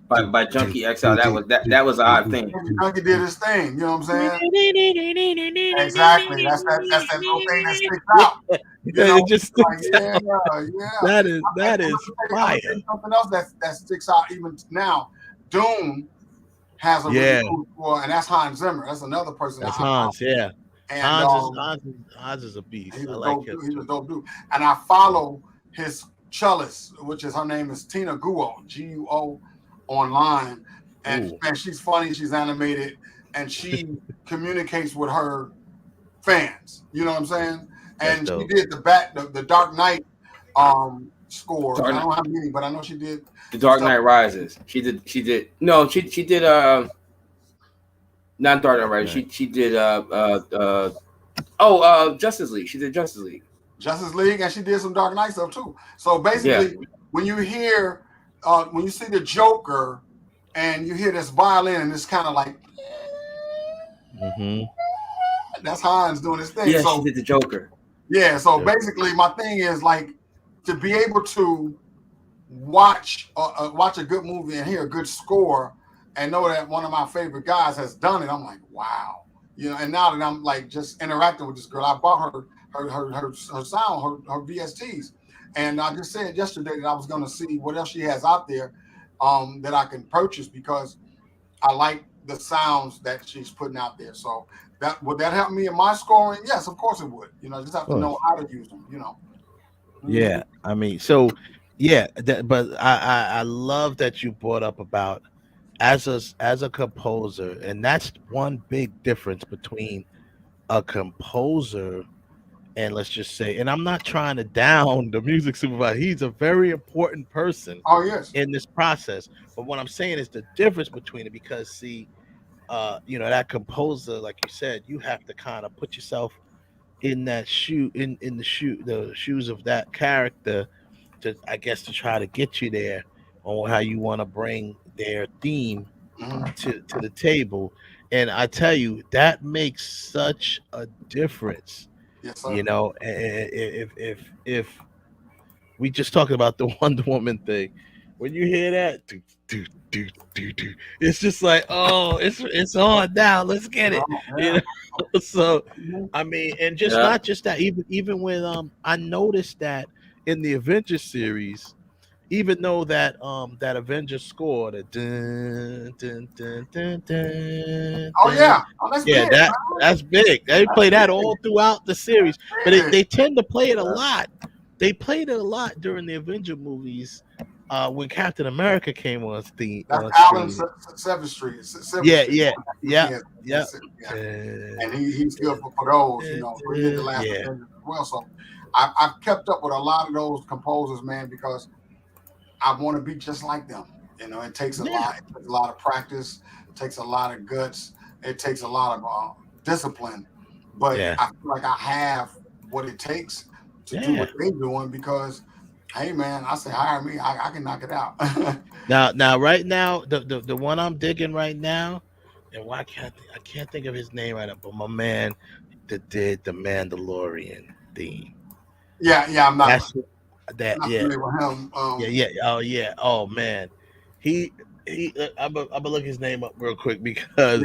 [SPEAKER 11] By Junkie XL. That was our thing.
[SPEAKER 13] Junkie did his thing. You know what I'm saying? Exactly. That's that little thing that sticks out.
[SPEAKER 10] It just sticks
[SPEAKER 13] out.
[SPEAKER 10] That is fire.
[SPEAKER 13] Something else that sticks out even now. Doom has a really cool score, and that's Hans Zimmer. That's another person.
[SPEAKER 10] That's Hans. Yeah.
[SPEAKER 13] And
[SPEAKER 10] Hans is a beast.
[SPEAKER 13] He was a dope dude. And I follow his cellist, which is her name is Tina Guo, Guo, online. And she's funny, she's animated, and she communicates with her fans. You know what I'm saying? And she did the Dark Knight score. I don't have many, but I know she did
[SPEAKER 11] The Dark Knight Rises. She did not Dark Knight Rises. She did Justice League. She did Justice League.
[SPEAKER 13] Justice League, and she did some Dark Knight stuff too. So basically, when you hear when you see the Joker and you hear this violin and it's kind of like that's Hans doing his thing.
[SPEAKER 11] Yeah,
[SPEAKER 13] so
[SPEAKER 11] she did the Joker.
[SPEAKER 13] Yeah, so basically my thing is like to be able to watch a good movie and hear a good score and know that one of my favorite guys has done it. I'm like, wow. And now that I'm like just interacting with this girl, I bought her sound, her VSTs. And I just said yesterday that I was going to see what else she has out there that I can purchase because I like the sounds that she's putting out there. So would that help me in my scoring? Yes, of course it would. Just have to know how to use them,
[SPEAKER 10] Yeah, I mean, so Yeah, but I love that you brought up about as a composer, and that's one big difference between a composer and, let's just say, and I'm not trying to down the music supervisor. He's a very important person
[SPEAKER 13] Oh yes.
[SPEAKER 10] in this process. But what I'm saying is the difference between it, because see, that composer, like you said, you have to kind of put yourself in that the shoes of that character to, I guess, to try to get you there on how you want to bring their theme to the table. And I tell you, that makes such a difference.
[SPEAKER 13] Yes, sir.
[SPEAKER 10] If we just talking about the Wonder Woman thing, when you hear that, it's just like, oh, it's on now. Let's get it. So I mean, and just not just that, even with I noticed that in the Avengers series, even though that Avengers score, the dun, dun, dun, dun, dun,
[SPEAKER 13] Oh yeah, that's big,
[SPEAKER 10] that's big. They play that all throughout the series, but they tend to play it a lot. They played it a lot during the Avenger movies. When Captain America came on screen.
[SPEAKER 13] That's Alan 7th Street.
[SPEAKER 10] Yeah.
[SPEAKER 13] And he's good for those, he did the last Avenger as well. So I've kept up with a lot of those composers, man, because I want to be just like them. It takes a lot. It takes a lot of practice. It takes a lot of guts. It takes a lot of discipline. But I feel like I have what it takes to do what they're doing, because, hey man, I say hire me. I can knock it out.
[SPEAKER 10] now, right now, the one I'm digging right now, and why I can't think of his name right now, but my man that did the Mandalorian theme.
[SPEAKER 13] Yeah, I'm not.
[SPEAKER 10] That
[SPEAKER 13] not
[SPEAKER 10] yeah.
[SPEAKER 13] With him.
[SPEAKER 10] Oh man, I'm gonna look his name up real quick, because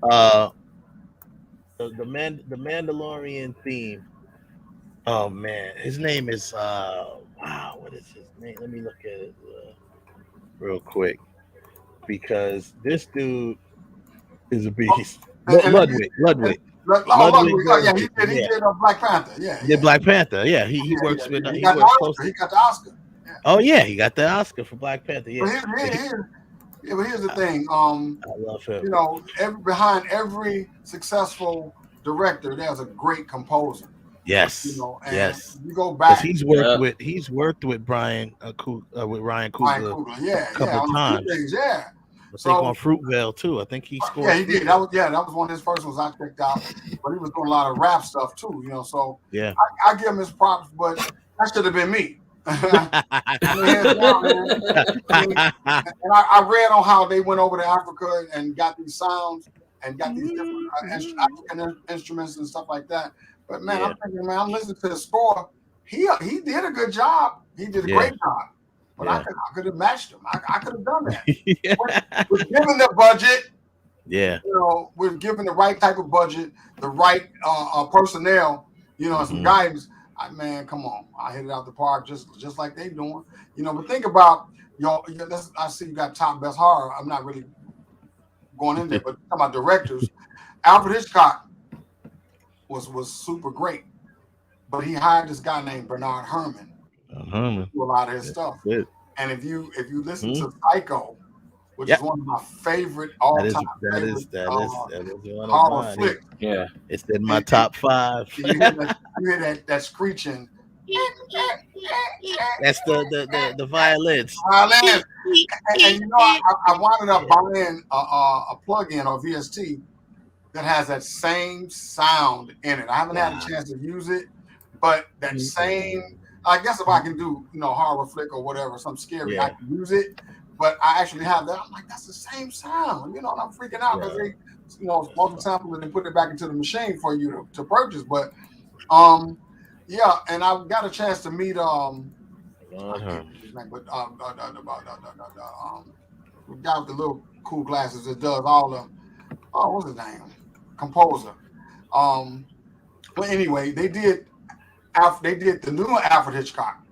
[SPEAKER 10] the Mandalorian theme. Oh man, his name is wow. What is his name? Let me look at it real quick, because this dude is a beast. Ludwig.
[SPEAKER 13] Oh, yeah, he did Black Panther. Yeah,
[SPEAKER 10] Black Panther. Yeah, he works with.
[SPEAKER 13] He got the Oscar. Yeah.
[SPEAKER 10] Oh yeah, he got the Oscar for Black Panther. Yeah.
[SPEAKER 13] But here's the thing.
[SPEAKER 10] I love him.
[SPEAKER 13] Behind every successful director, there's a great composer.
[SPEAKER 10] Yes.
[SPEAKER 13] Yes. You go back.
[SPEAKER 10] He's worked with Ryan Coogler. A couple times.
[SPEAKER 13] Yeah.
[SPEAKER 10] I think on Fruitvale too. I think he scored.
[SPEAKER 13] Yeah, he did. That was one of his first ones I checked out. But he was doing a lot of rap stuff too. So
[SPEAKER 10] yeah,
[SPEAKER 13] I give him his props, but that should have been me. And I read on how they went over to Africa and got these sounds and got these different African instruments and stuff like that. But man, I'm thinking, man, I'm listening to the score. He did a good job. He did a great job. But I could have matched him. I could have done that. We're given the budget.
[SPEAKER 10] Yeah.
[SPEAKER 13] We're given the right type of budget, the right personnel, and some guidance. Man, come on. I hit it out the park just like they doing. But think about I see you got top best horror. I'm not really going in there, but talking about directors. Alfred Hitchcock was super great, but he hired this guy named Bernard Herrmann to do a lot of his stuff. And if you listen to Psycho, which is one of my favorite all-time
[SPEAKER 10] that is one
[SPEAKER 13] horror flicks.
[SPEAKER 10] Yeah, it's in my top 5.
[SPEAKER 13] You hear that screeching.
[SPEAKER 10] That's the violins.
[SPEAKER 13] Violins. And I wound up buying a plug-in or VST that has that same sound in it. I haven't had a chance to use it, but that same, I guess if I can do, horror flick or whatever, something scary, I can use it. But I actually have that. I'm like, that's the same sound, and I'm freaking out because they, multiple samples and then put it back into the machine for you to purchase. But, and I got a chance to meet the guy with the little cool glasses that does all the what's his name? Composer. But anyway, they did the new Alfred Hitchcock,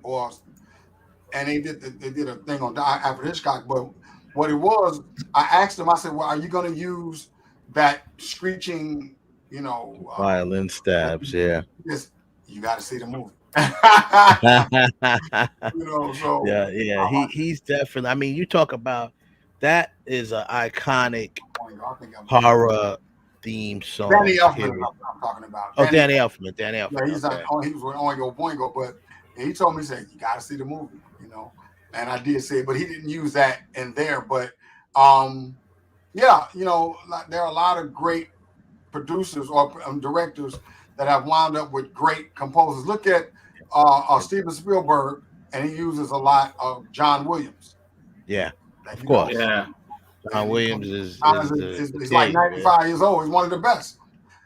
[SPEAKER 13] and they did a thing on Alfred Hitchcock. But what it was, I asked them, I said, well, are you going to use that screeching,
[SPEAKER 10] violin stabs? Yeah.
[SPEAKER 13] Yes, you got to see the movie. So
[SPEAKER 10] yeah. He's definitely. I mean, you talk about that is an iconic horror theme song.
[SPEAKER 13] Danny Elfman, I'm talking about.
[SPEAKER 10] Oh, Danny Elfman.
[SPEAKER 13] Yeah, he's like, he was with Oingo Boingo, but he told me, he said, you got to see the movie, and I did see it, but he didn't use that in there. But yeah, there are a lot of great producers or directors that have wound up with great composers. Look at Steven Spielberg, and he uses a lot of John Williams.
[SPEAKER 10] Yeah, of course.
[SPEAKER 11] Yeah.
[SPEAKER 10] John Williams is
[SPEAKER 13] like 95 years old. He's one of the best.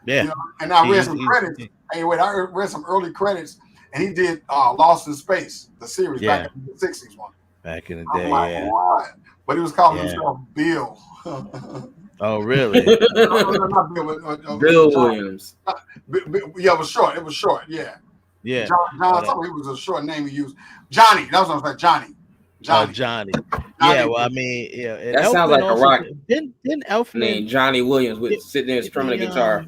[SPEAKER 10] Yeah.
[SPEAKER 13] And I read some credits. Hey, wait, I read some early credits, and he did Lost in Space, the series back in the 60s one.
[SPEAKER 10] Back in the day,
[SPEAKER 13] what? But he was calling himself Bill.
[SPEAKER 10] Oh, really?
[SPEAKER 13] Not Bill,
[SPEAKER 11] Bill Williams.
[SPEAKER 13] Yeah, it was short. It was short. Yeah.
[SPEAKER 10] Yeah.
[SPEAKER 13] John, he was a short name he used. Johnny. That was what I said. Johnny.
[SPEAKER 10] Oh, Johnny. Yeah, well, I mean, yeah.
[SPEAKER 11] That sounds like a rock.
[SPEAKER 10] Didn't Elfman
[SPEAKER 11] named Johnny Williams with sitting there strumming a guitar.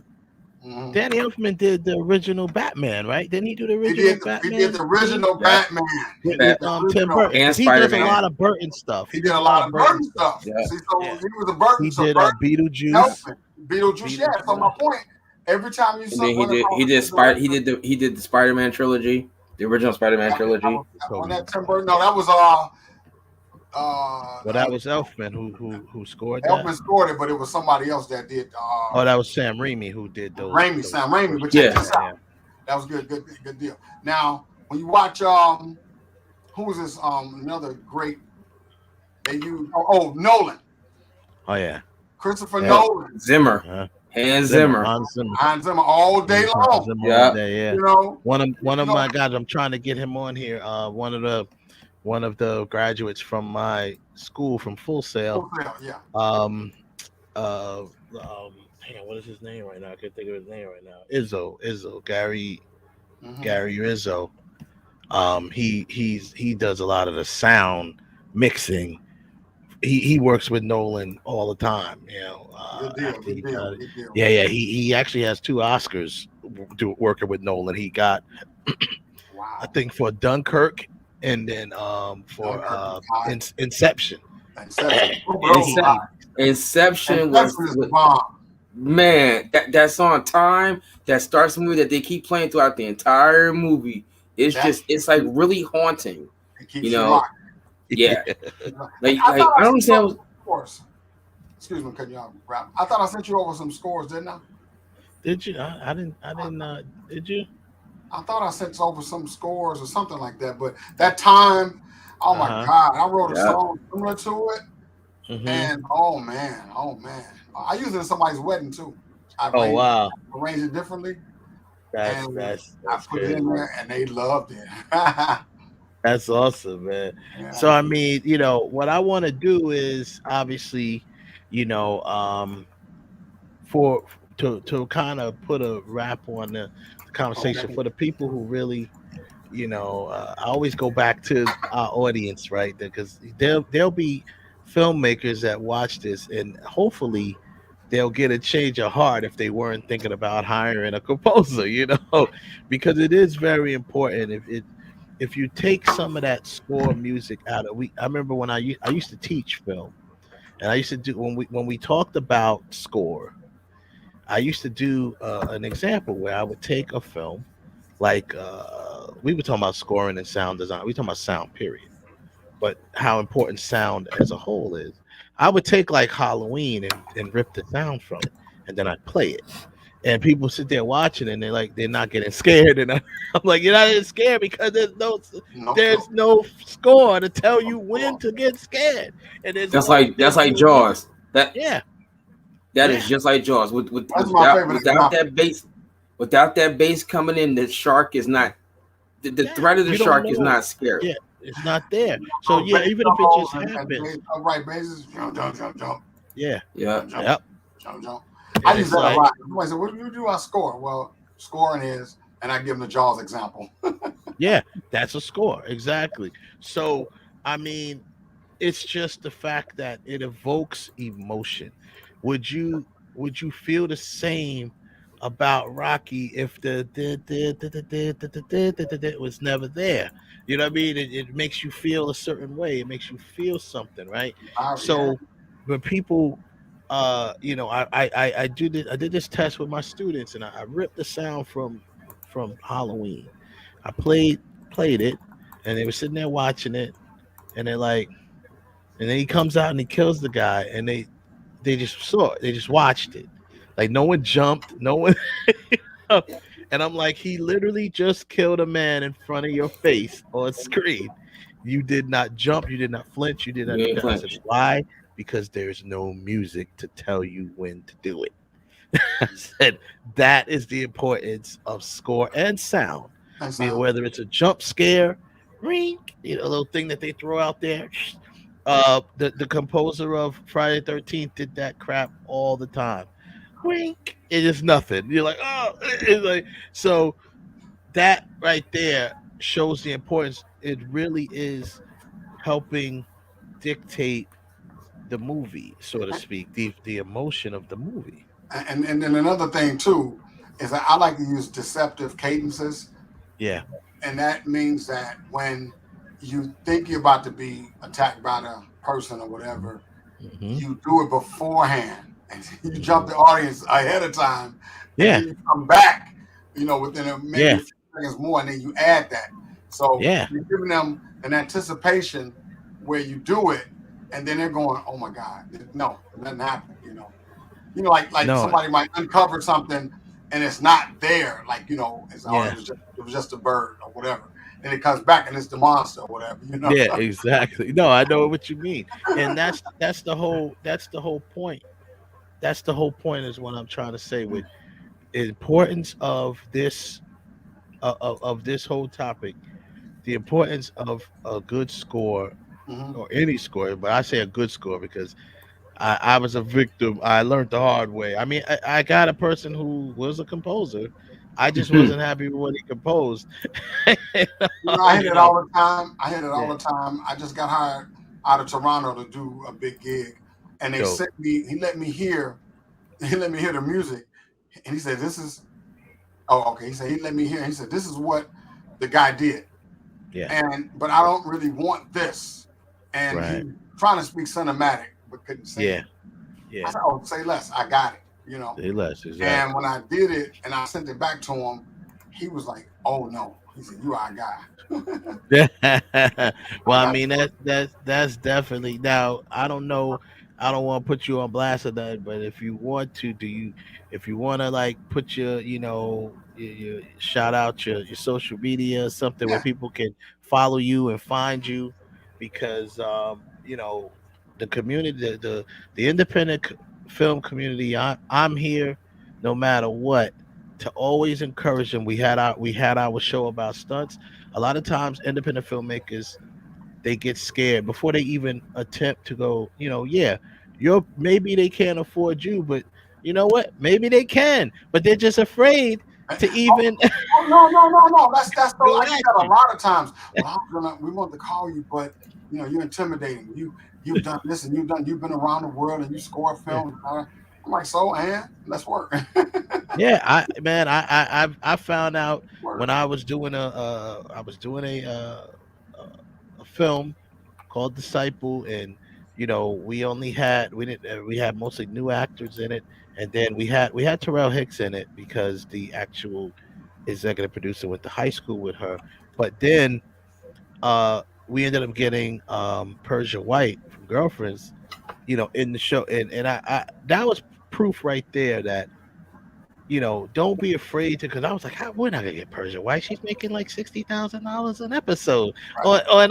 [SPEAKER 10] Danny Elfman did the original Batman, right? Didn't he do the original Batman?
[SPEAKER 13] He did the original Batman.
[SPEAKER 10] With Tim Burton.
[SPEAKER 11] And
[SPEAKER 10] he
[SPEAKER 11] Spider-Man.
[SPEAKER 10] does a lot of Burton stuff.
[SPEAKER 13] He did a lot of Burton stuff.
[SPEAKER 11] Yeah.
[SPEAKER 13] See, so he was a Burton.
[SPEAKER 10] He did
[SPEAKER 13] Beetlejuice. Beetlejuice. Yeah. So my point. Every time you saw
[SPEAKER 11] he did the Spider-Man trilogy, the original Spider-Man trilogy.
[SPEAKER 13] On that Tim Burton. No, that was
[SPEAKER 10] well, that was Elfman who scored that.
[SPEAKER 13] Elfman scored it, but it was somebody else that did.
[SPEAKER 10] That was Sam Raimi who did those.
[SPEAKER 13] Sam Raimi, but that was good deal. Now, when you watch, who was this? Another great. They use Nolan.
[SPEAKER 10] Oh yeah,
[SPEAKER 13] Christopher Nolan.
[SPEAKER 11] Zimmer. Hans Zimmer.
[SPEAKER 13] Hans Zimmer all day long.
[SPEAKER 10] Yeah. One of my guys. I'm trying to get him on here. One of the graduates from my school from Full Sail. What is his name right now? I can't think of his name right now. Izzo, Gary Rizzo. He does a lot of the sound mixing. He works with Nolan all the time. Good deal. Yeah. He actually has 2 Oscars working with Nolan. He got, I think, for Dunkirk. And then for Inception.
[SPEAKER 11] Inception was bomb. Man, that's on time. That starts a movie that they keep playing throughout the entire movie. It's like really haunting. Yeah. Like I don't understand.
[SPEAKER 13] Excuse me, cutting you off. I thought I sent you over some scores, didn't I?
[SPEAKER 10] Did you? I didn't. Did you?
[SPEAKER 13] I thought I sent over some scores or something like that, but that time, oh my God, I wrote a song similar to it, and oh man, I used it in somebody's wedding too.
[SPEAKER 10] Wow!
[SPEAKER 13] Arranged it differently.
[SPEAKER 10] That's
[SPEAKER 13] I put it in there, and they loved it.
[SPEAKER 10] That's awesome, man. Yeah. So I mean, what I want to do is obviously, to kind of put a wrap on the conversation for the people who really, I always go back to our audience, right? Because there'll be filmmakers that watch this, and hopefully they'll get a change of heart if they weren't thinking about hiring a composer, because it is very important. If you take some of that score music out of I remember when I used to teach film, and I used to do when we talked about score. I used to do an example where I would take a film, like we were talking about scoring and sound design. We talking about sound, period. But how important sound as a whole is. I would take like Halloween and rip the sound from it, and then I'd play it. And people sit there watching, and they're not getting scared. And I'm like, you're not getting scared because there's no score to tell you when to get scared. And that's like
[SPEAKER 11] Jaws.
[SPEAKER 10] That
[SPEAKER 11] is just like Jaws. Without that bass coming in, the shark is not. The threat of the shark is not scary.
[SPEAKER 10] Yeah, it's not there. So even if it just happens,
[SPEAKER 13] upright bases, jump.
[SPEAKER 10] Yeah.
[SPEAKER 13] Jump. I use that a lot. Somebody said, "What do you do? I score." Well, scoring is, and I give them the Jaws example.
[SPEAKER 10] Yeah, that's a score exactly. So I mean, it's just the fact that it evokes emotion. Would you feel the same about Rocky if the was never there. You know what I mean? It makes you feel a certain way. It makes you feel something, right?
[SPEAKER 13] Yeah.
[SPEAKER 10] So when people I did this test with my students and I ripped the sound from Halloween. I played it and they were sitting there watching it and they're like, and then he comes out and he kills the guy and they just saw it. They just watched it. Like no one jumped, no one and I'm like, he literally just killed a man in front of your face on screen. You did not jump, you did not flinch, you did not
[SPEAKER 11] You
[SPEAKER 10] do
[SPEAKER 11] ain't
[SPEAKER 10] that. I said,
[SPEAKER 11] flinch.
[SPEAKER 10] why? Because there's no music to tell you when to do it. I said that is the importance of score and sound. Whether it's a jump scare, ring, a little thing that they throw out there. The composer of Friday the 13th did that crap all the time. Wink. It is nothing. You're like, oh, it's like so that right there shows the importance. It really is helping dictate the movie, so to speak, the emotion of the movie.
[SPEAKER 13] And then another thing too is that I like to use deceptive cadences.
[SPEAKER 10] Yeah.
[SPEAKER 13] And that means that when you think you're about to be attacked by the person or whatever, you do it beforehand. And you jump the audience ahead of time. And then you come back, within maybe a few seconds more, and then you add that. So you're giving them an anticipation where you do it, and then they're going, "Oh my God, no, nothing happened." Like somebody might uncover something and it's not there. Like it was just a bird or whatever. And it comes back and it's the monster or whatever.
[SPEAKER 10] Yeah, exactly. No, I know what you mean, and that's the whole point. That's the whole point is what I'm trying to say with the importance of this of this whole topic. The importance of a good score or any score, but I say a good score because I was a victim. I learned the hard way. I mean, I got a person who was a composer. I just wasn't happy with what he composed.
[SPEAKER 13] I hit it all the time. All the time. I just got hired out of Toronto to do a big gig, and they sent me. He let me hear the music, and he said, "This is." Oh, okay. He said he let me hear. He said, "This is what the guy did."
[SPEAKER 10] Yeah.
[SPEAKER 13] But I don't really want this. And he trying to speak cinematic, but couldn't say it.
[SPEAKER 10] Yeah.
[SPEAKER 13] I said, "Oh, say less. I got it."
[SPEAKER 10] Say less, exactly.
[SPEAKER 13] And when I did it and I sent it back to him, he was like, "Oh no." He said, "You are a
[SPEAKER 10] guy." Well, I mean that's definitely now. I don't know. I don't want to put you on blast or that, but if you want to, if you want to like put your, your shout out your social media or something where people can follow you and find you, because the community, the independent film community, I'm here no matter what to always encourage them. We had our show about stunts. A lot of times independent filmmakers, they get scared before they even attempt to go, maybe they can't afford you, but you know what? Maybe they can, but they're just afraid to even.
[SPEAKER 13] No. That's so. I get that a lot of times. Well, we want to call you, but you're intimidating. You've done this and you've been around the world and you score films. I'm like, so, and let's work.
[SPEAKER 10] I found out when I was doing a film called Disciple, and we had mostly new actors in it, and then we had Terrell Hicks in it because the actual executive producer went to high school with her. But then we ended up getting Persia White from Girlfriends, in the show, and I that was proof right there that don't be afraid to, because I was like, we're not gonna get Persia White. She's making like $60,000 an episode on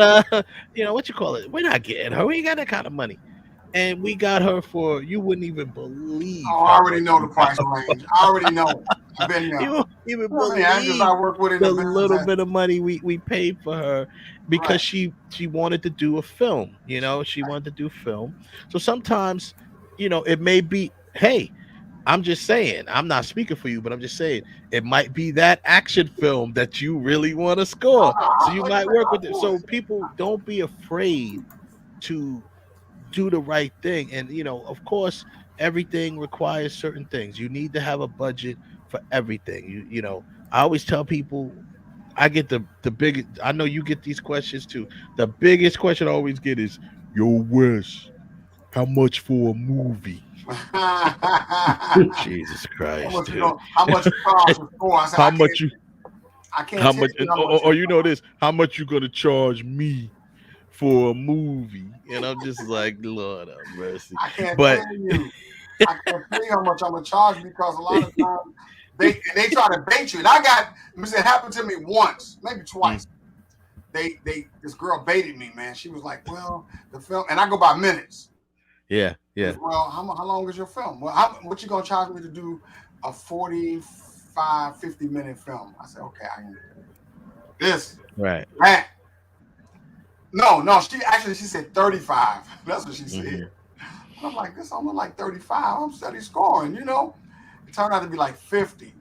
[SPEAKER 10] what you call it. We're not getting her. We ain't got that kind of money. And we got her for, you wouldn't even believe.
[SPEAKER 13] Oh, I already know the price range. I already know. I've been there.
[SPEAKER 10] You won't even believe
[SPEAKER 13] I work with
[SPEAKER 10] the little bit of money we paid for her because she wanted to do a film. She wanted to do film. So sometimes, it may be, hey, I'm just saying, I'm not speaking for you, but I'm just saying it might be that action film that you really want to score. So you might work with it. So people, don't be afraid to do the right thing. And, of course, everything requires certain things. You need to have a budget for everything. You know, I always tell people I get the biggest. I know you get these questions too. The biggest question I always get is, "Yo, Wes, how much for a movie?" Jesus Christ, dude.
[SPEAKER 13] How much you charge for? I said,
[SPEAKER 10] How much you?
[SPEAKER 13] I can't
[SPEAKER 10] How
[SPEAKER 13] tell
[SPEAKER 10] much?
[SPEAKER 13] you how much.
[SPEAKER 10] Or you know this? How much you gonna charge me for a movie? And I'm just like, Lord have mercy.
[SPEAKER 13] I can't
[SPEAKER 10] But
[SPEAKER 13] tell you. I can't tell you how much I'm gonna charge because a lot of times they try to bait you. And it happened to me once, maybe twice. This girl baited me, man. She was like, "Well, the film," and I go by minutes.
[SPEAKER 10] Yeah.
[SPEAKER 13] Well, how long is your film? Well, what you gonna charge me to do a 45, 50-minute film? I said, okay, I can do this.
[SPEAKER 10] Right.
[SPEAKER 13] That. No, she said 35. That's what she said. Mm-hmm. I'm like, this almost like 35. I'm steady scoring, you know. It turned out to be like 50.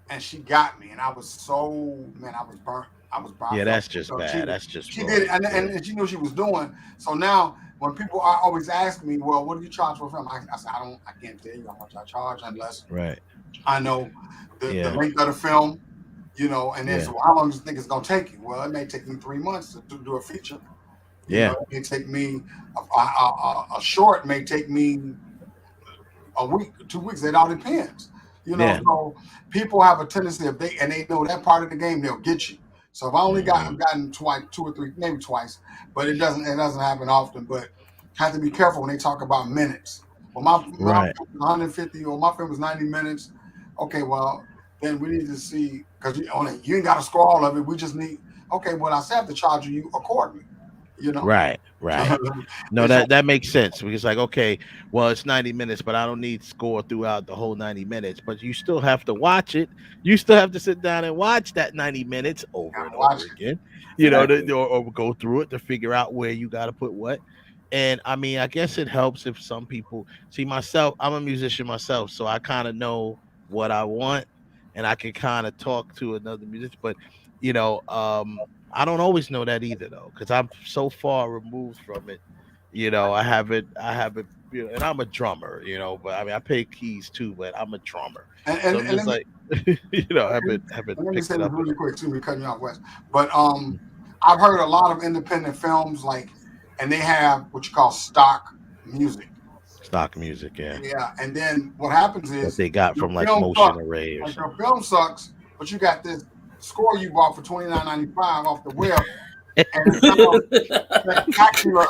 [SPEAKER 13] And she got me. And I was burnt. I was burnt.
[SPEAKER 10] Yeah, that's just bad.
[SPEAKER 13] She did it, and she knew what she was doing. So now when people always ask me, well, what do you charge for a film? I said, I can't tell you how much I charge unless I know the length of the film. You know, and then so how long do you think it's gonna take you? Well, it may take me 3 months to do a feature. You know, it may take me a short may take me a week, 2 weeks. It all depends. You know, so people have a tendency they know that part of the game, they'll get you. So if I only gotten twice, 2 or 3, maybe twice, but it doesn't happen often. But have to be careful when they talk about minutes. Well, my film was 150 or my film was 90 minutes. Okay, well. Then we need to see, because you ain't got to score all of it. We just need, okay, well, I still have to charge you accordingly, you know?
[SPEAKER 10] Right. No, that makes sense. Because like, okay, well, it's 90 minutes, but I don't need score throughout the whole 90 minutes. But you still have to watch it. You still have to sit down and watch that 90 minutes over and over again, you know, or go through it to figure out where you got to put what. And I mean, I guess it helps if some people see myself. I'm a musician myself, so I kind of know what I want. And I can kind of talk to another musician, but you know, I don't always know that either, though, because I'm so far removed from it. You know, I haven't, you know, and I'm a drummer, you know, but I mean, I play keys too, but I'm a drummer. So I'm just like, you know, I haven't.
[SPEAKER 13] Let me say this really quick too. We're cutting you off, Wes. But I've heard a lot of independent films, and they have what you call stock music.
[SPEAKER 10] Stock music, yeah.
[SPEAKER 13] Yeah, and then what happens is
[SPEAKER 10] what they got from like Motion Array or
[SPEAKER 13] something.
[SPEAKER 10] Your
[SPEAKER 13] film sucks, but you got this score you bought for $29.95 off the web, and it's spectacular.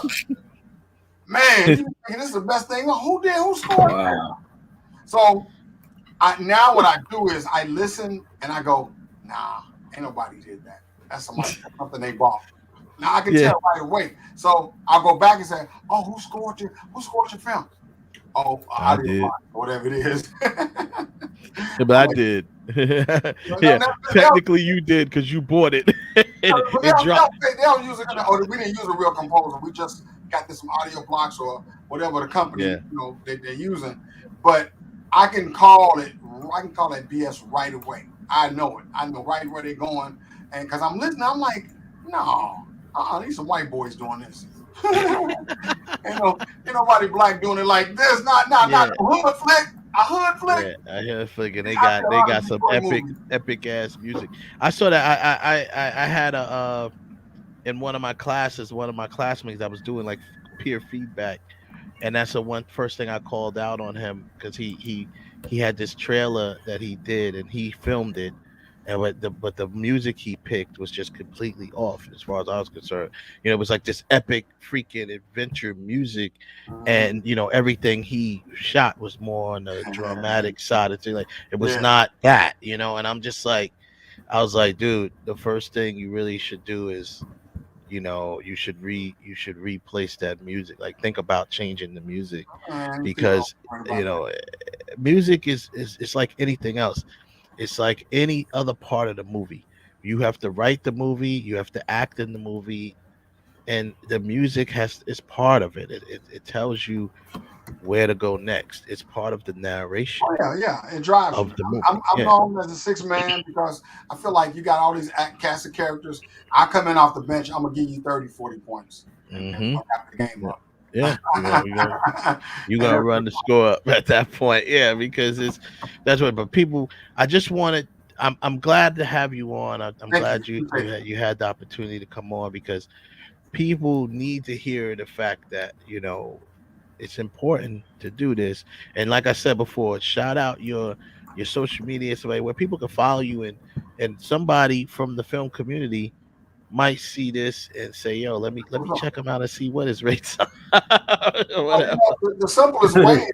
[SPEAKER 13] Man, you thinking this is the best thing? Who scored? Wow. So now what I do is I listen and I go, nah, ain't nobody did that. That's something they bought. Now I can tell right away. So I'll go back and say, oh, who scored your film? Oh, I did, whatever it is.
[SPEAKER 10] But I did. Technically, you did because you bought it.
[SPEAKER 13] They don't use it. We didn't use a real composer. We just got this some audio blocks or whatever the company you know they're using. But I can call it. I can call that BS right away. I know it. I know right where they're going, and because I'm listening, I'm like, no, these some white boys doing this. Ain't nobody black doing it like this. Not a hood flick. A hood flick.
[SPEAKER 10] Yeah, a hood flick, and they got some epic ass music. I saw that. I had in one of my classes, one of my classmates, I was doing like peer feedback, and that's the first thing I called out on him because he had this trailer that he did and he filmed it. And but the music he picked was just completely off as far as I was concerned. You know, it was like this epic freaking adventure music, and you know everything he shot was more on the dramatic side of things. Like it was not that, you know. And I'm just like, I was like, dude, the first thing you really should do is, you know, you should replace that music. Like think about changing the music because you know, music is like anything else. It's like any other part of the movie. You have to write the movie, you have to act in the movie, and the music is part of it. It tells you where to go next. It's part of the narration.
[SPEAKER 13] Oh, yeah, it drives
[SPEAKER 10] of the movie.
[SPEAKER 13] I'm known as a six man because I feel like you got all these cast of characters. I come in off the bench, I'm gonna give you 30, 40 points.
[SPEAKER 10] Mm-hmm.
[SPEAKER 13] The game up.
[SPEAKER 10] Yeah, you gonna run the score up at that point. Yeah, because that's what. But people, I just wanted. I'm glad to have you on. I'm glad you had the opportunity to come on because people need to hear the fact that it's important to do this. And like I said before, shout out your social media somebody where people can follow you and somebody from the film community might see this and say, "Yo, let me check him out and see what his rates are." Or whatever.
[SPEAKER 13] The simplest way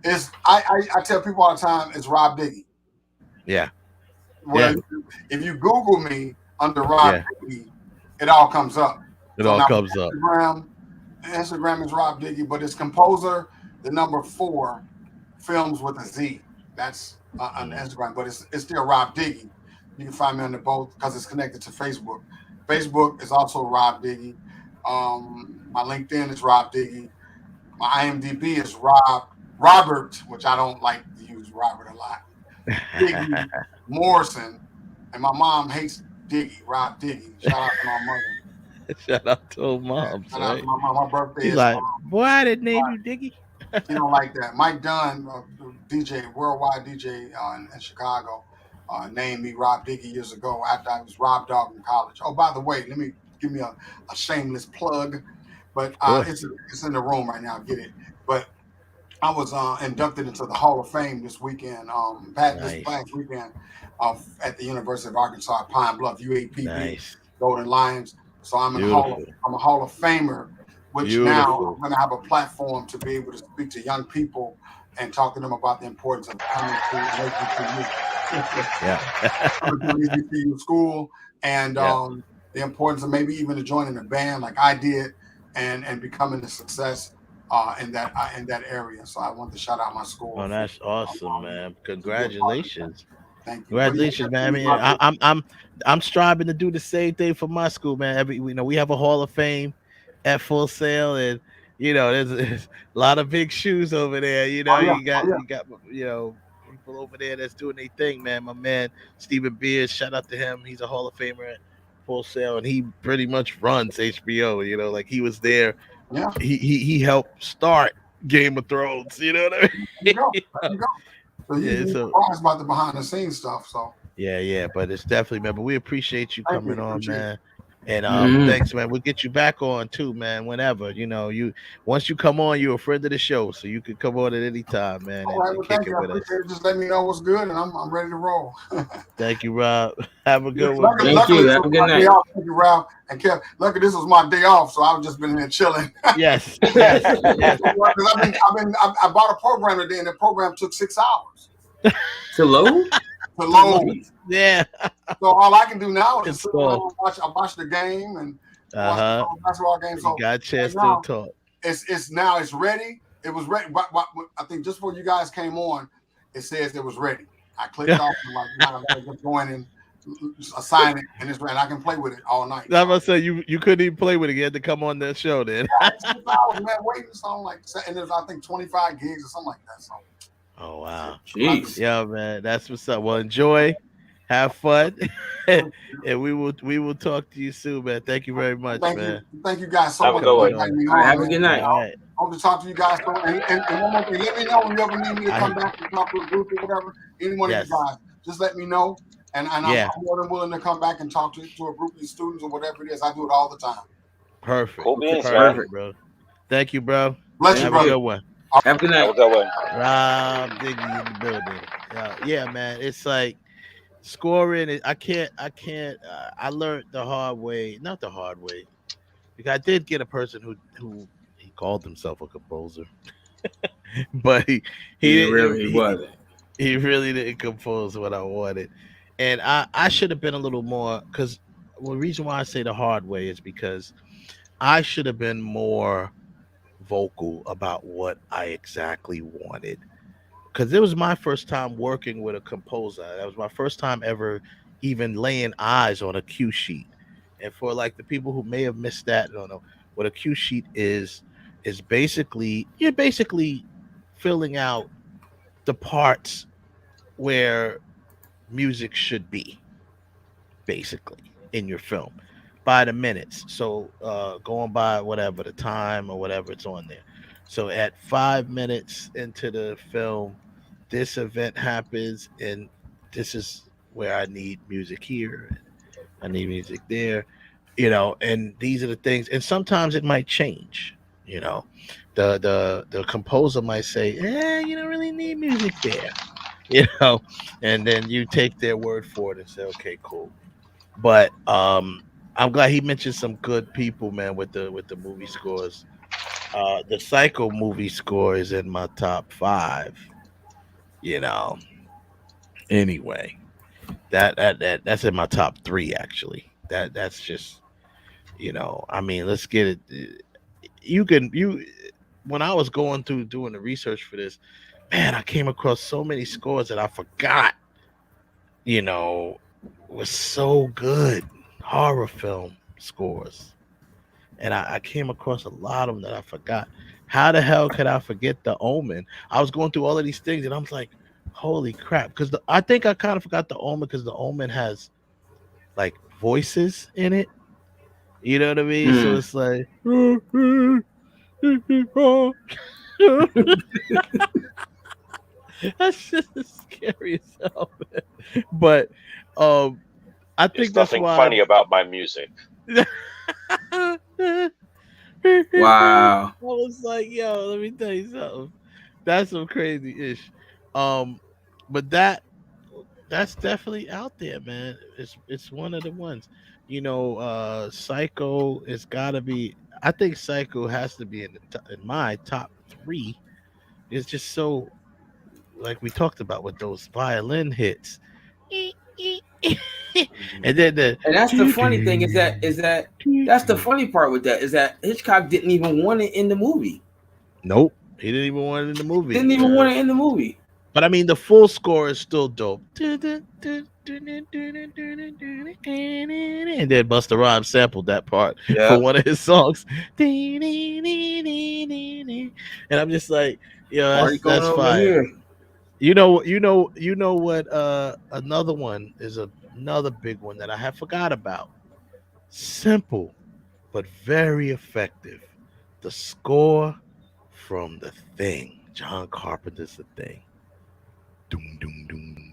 [SPEAKER 13] is I tell people all the time is Rob Diggy.
[SPEAKER 10] Yeah.
[SPEAKER 13] Well, if you Google me under Rob Diggy, it all comes up.
[SPEAKER 10] It all comes up.
[SPEAKER 13] Instagram is Rob Diggy, but it's composer, the number 4, films with a Z. That's on Instagram, but it's still Rob Diggy. You can find me under both because it's connected to Facebook. Facebook is also Rob Diggy. My LinkedIn is Rob Diggy. My IMDb is Robert, which I don't like to use Robert a lot. Diggy Morrison, and my mom hates Diggy, Rob Diggy. Shout out to my mother.
[SPEAKER 10] Shout out to old moms.
[SPEAKER 13] Shout out to my mom. My birthday
[SPEAKER 10] She's
[SPEAKER 13] is
[SPEAKER 10] like, boy, I didn't name you Diggy.
[SPEAKER 13] She don't like that. Mike Dunn, DJ, worldwide DJ in Chicago, named me Rob Diggy years ago after I was Rob Dog in college. Oh, by the way, let me give me a shameless plug, but it's in the room right now. Get it. But I was inducted into the Hall of Fame this weekend, this last weekend at the University of Arkansas at Pine Bluff, UAPB, Golden Lions. So I'm a Hall of Famer, which now I'm going to have a platform to be able to speak to young people and talk to them about the importance of coming to HBCU school and the importance of maybe even joining a band like I did and becoming a success in that area. So I want to shout out my school.
[SPEAKER 10] Oh, that's awesome, man! Congratulations.
[SPEAKER 13] Thank you.
[SPEAKER 10] Congratulations, man. I mean, I'm striving to do the same thing for my school, man. We have a Hall of Fame at Full Sail, and there's a lot of big shoes over there. You got people over there that's doing their thing, man. My man Stephen Beers, shout out to him. He's a Hall of Famer at Full Sail, and he pretty much runs HBO. Like he was there.
[SPEAKER 13] Yeah.
[SPEAKER 10] He helped start Game of Thrones. You know what I mean?
[SPEAKER 13] There you go. So you surprised about the behind the scenes stuff. So
[SPEAKER 10] yeah, but it's definitely, man. But we appreciate you coming on, man. And thanks, man. We'll get you back on too, man. Whenever once you come on, you're a friend of the show, so you can come on at any time, man.
[SPEAKER 13] All right, well, thank you. I appreciate it. Just let me know what's good, and I'm ready to roll.
[SPEAKER 10] Thank you, Rob. Have a good one.
[SPEAKER 11] Thank you. Have a good night.
[SPEAKER 13] Thank you, Rob. And Kev, lucky this was my day off, so I've just been here chilling.
[SPEAKER 10] Yes.
[SPEAKER 13] I bought a program today, and the program took 6 hours
[SPEAKER 11] to load.
[SPEAKER 10] Yeah.
[SPEAKER 13] So all I can do now is sit around and watch the game and watch the basketball game. So
[SPEAKER 10] you got a chance to talk.
[SPEAKER 13] It's ready. It was ready. But I think just before you guys came on, it says it was ready. I clicked off and just going and assign it, and it's ready. I can play with it all night.
[SPEAKER 10] I'm gonna say you couldn't even play with it. You had to come on that show then.
[SPEAKER 13] 6 hours, man, waiting something like that. And there's I think 25 gigs or something like that. So.
[SPEAKER 10] Oh wow.
[SPEAKER 11] Jeez.
[SPEAKER 10] Yeah, man. That's what's up. Well, enjoy. Have fun, and we will talk to you soon, man. Thank you very much, man.
[SPEAKER 13] Thank you guys so much.
[SPEAKER 11] Have a good night.
[SPEAKER 13] I hope to talk to you guys soon. And one more thing, let me know when you ever need me to come back and talk to a group or whatever. Any one of you guys, just let me know. And I'm more than willing to come back and talk to a group of students or whatever it is. I do it all the time.
[SPEAKER 10] Perfect.
[SPEAKER 1] Cool beans,
[SPEAKER 10] perfect, bro. Thank you, bro.
[SPEAKER 13] Bless you, brother.
[SPEAKER 10] Have a good one.
[SPEAKER 11] Have a good night.
[SPEAKER 10] Rob Diggy in the building. Yeah, man. It's like scoring. I learned the hard way. Not the hard way. Because I did get a person who he called himself a composer, but he
[SPEAKER 11] wasn't.
[SPEAKER 10] He really didn't compose what I wanted, and I should have been a little more. Because the reason why I say the hard way is because I should have been more vocal about what I exactly wanted, because it was my first time working with a composer. That was my first time ever even laying eyes on a cue sheet. And for like the people who may have missed that, don't know what a cue sheet is basically, you're basically filling out the parts where music should be basically in your film. by the minutes. So going by whatever the time or whatever it's on there. So at 5 minutes into the film, this event happens, and this is where I need music here, and I need music there, and these are the things. And sometimes it might change. The composer might say, you don't really need music there, and then you take their word for it and say, okay, cool. But I'm glad he mentioned some good people, man, with the movie scores. The Psycho movie score is in my top 5. Anyway, that's in my top 3 actually. That's just I mean, let's get it. You when I was going through doing the research for this, man, I came across so many scores that I forgot. Was so good. Horror film scores. And I came across a lot of them that I forgot. How the hell could I forget The Omen? I was going through all of these things and I was like, holy crap. Because I think I kind of forgot The Omen because The Omen has like voices in it. You know what I mean? So it's like, that's just scary as hell, man. But I think
[SPEAKER 1] There's
[SPEAKER 10] that's
[SPEAKER 1] nothing
[SPEAKER 10] why
[SPEAKER 1] funny about my music.
[SPEAKER 11] Wow.
[SPEAKER 10] I was like, yo, let me tell you something. That's some crazy ish. But that's definitely out there, man. It's one of the ones. Psycho has gotta be, I think Psycho has to be in my top 3. It's just so, like we talked about with those violin hits. And then
[SPEAKER 11] And that's the funny thing is that that's the funny part with that is that Hitchcock didn't even want it in the movie.
[SPEAKER 10] Nope, he didn't even want it in the movie.
[SPEAKER 11] Didn't even want it in the movie.
[SPEAKER 10] But I mean, the full score is still dope. And then Busta Rhymes sampled that part for one of his songs. And I'm just like, that's fire. You know what? Another one is another big one that I have forgot about. Simple, but very effective. The score from The Thing. John Carpenter's The Thing. Doom doom doom doom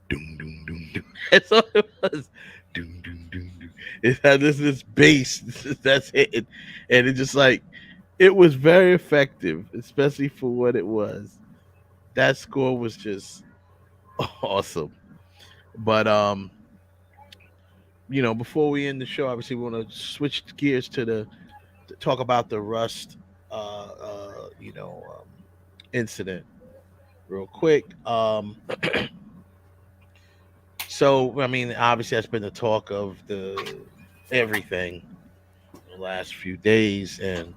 [SPEAKER 10] doom doom doom doom. That's all it was. Doom doom doom doom. It had this bass that's hitting, and it just like it was very effective, especially for what it was. That score was just awesome. But before we end the show, obviously we want to switch gears to talk about the Rust incident real quick. So I mean, obviously that's been the talk of everything the last few days, and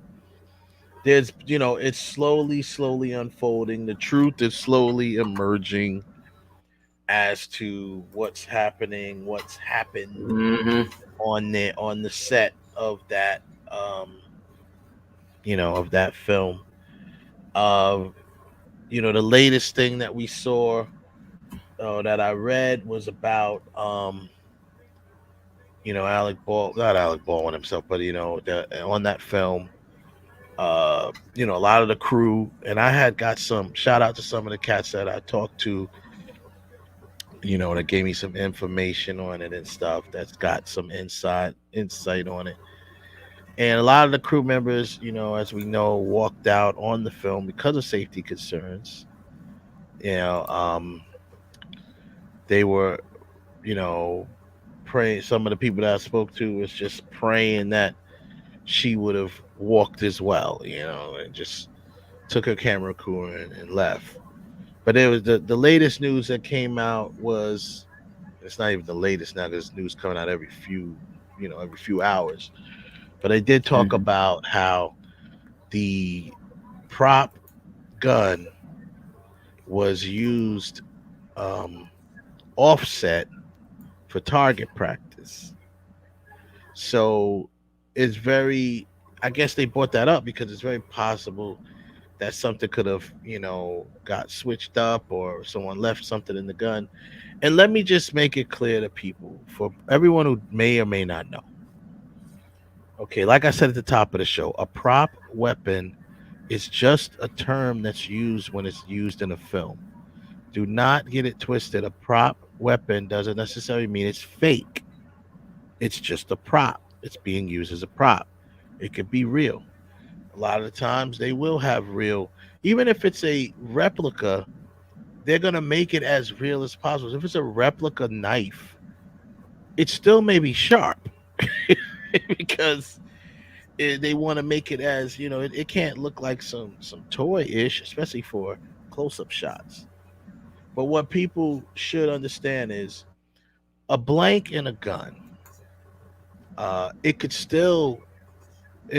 [SPEAKER 10] there's it's slowly unfolding. The truth is slowly emerging as to what's happening, what's happened on the set of that of that film. The latest thing that we saw that I read was about not Alec Baldwin himself, but on that film, a lot of the crew, and I had got some shout out to some of the cats that I talked to, that gave me some information on it and stuff, that's got some insight on it. And a lot of the crew members, as we know, walked out on the film because of safety concerns. They were, praying. Some of the people that I spoke to was just praying that she would have walked as well, and just took her camera crew and left. But it was the latest news that came out was, it's not even the latest now, there's news coming out every few hours. But they did talk about how the prop gun was used offset for target practice. So it's I guess they brought that up because it's very possible that something could have, got switched up or someone left something in the gun. And let me just make it clear to people, for everyone who may or may not know. Okay, like I said at the top of the show, a prop weapon is just a term that's used when it's used in a film. Do not get it twisted. A prop weapon doesn't necessarily mean it's fake. It's just a prop. It's being used as a prop. It could be real. A lot of the times they will have real, even if it's a replica, they're going to make it as real as possible. If it's a replica knife, it still may be sharp because they want to make it as, it can't look like some toy-ish, especially for close-up shots. But what people should understand is a blank in a gun, it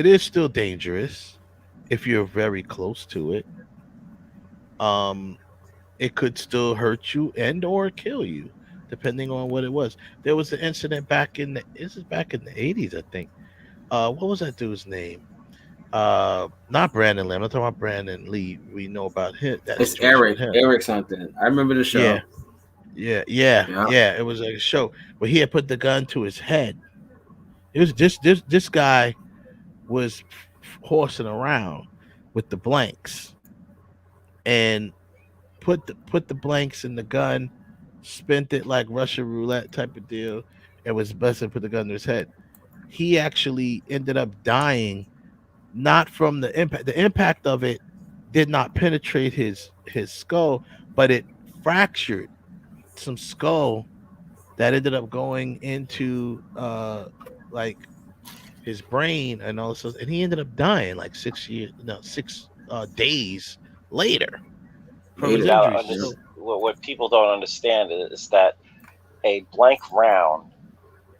[SPEAKER 10] is still dangerous if you're very close to it. It could still hurt you and or kill you, depending on what it was. There was an incident back in the 80s, I think. What was that dude's name? Not Brandon Lee. I'm not talking about Brandon Lee. We know about him.
[SPEAKER 11] It's Eric. Eric something. I remember the show.
[SPEAKER 10] Yeah. It was a show where he had put the gun to his head. It was this guy was horsing around with the blanks and put the blanks in the gun, spent it like Russian roulette type of deal, and was best to put the gun to his head. He actually ended up dying, not from the impact. The impact of it did not penetrate his skull, but it fractured some skull that ended up going into like his brain and all this, and he ended up dying like 6 days later from his injuries.
[SPEAKER 1] What people don't understand is that a blank round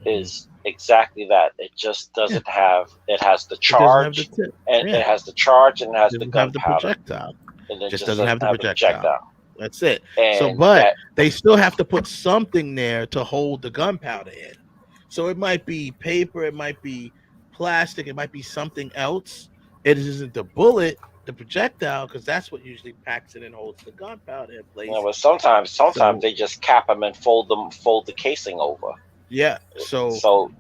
[SPEAKER 1] is exactly that. It just doesn't have. It has the charge, it has the charge, and it has the gunpowder.
[SPEAKER 10] Projectile.
[SPEAKER 1] And it
[SPEAKER 10] just doesn't have the projectile. That's it.
[SPEAKER 1] And
[SPEAKER 10] they still have to put something there to hold the gunpowder in. So it might be paper, it might be plastic, it might be something else. It isn't the bullet, the projectile, because that's what usually packs it and holds the gunpowder in place.
[SPEAKER 1] But sometimes they just cap them and fold the casing over.
[SPEAKER 10] Yeah. So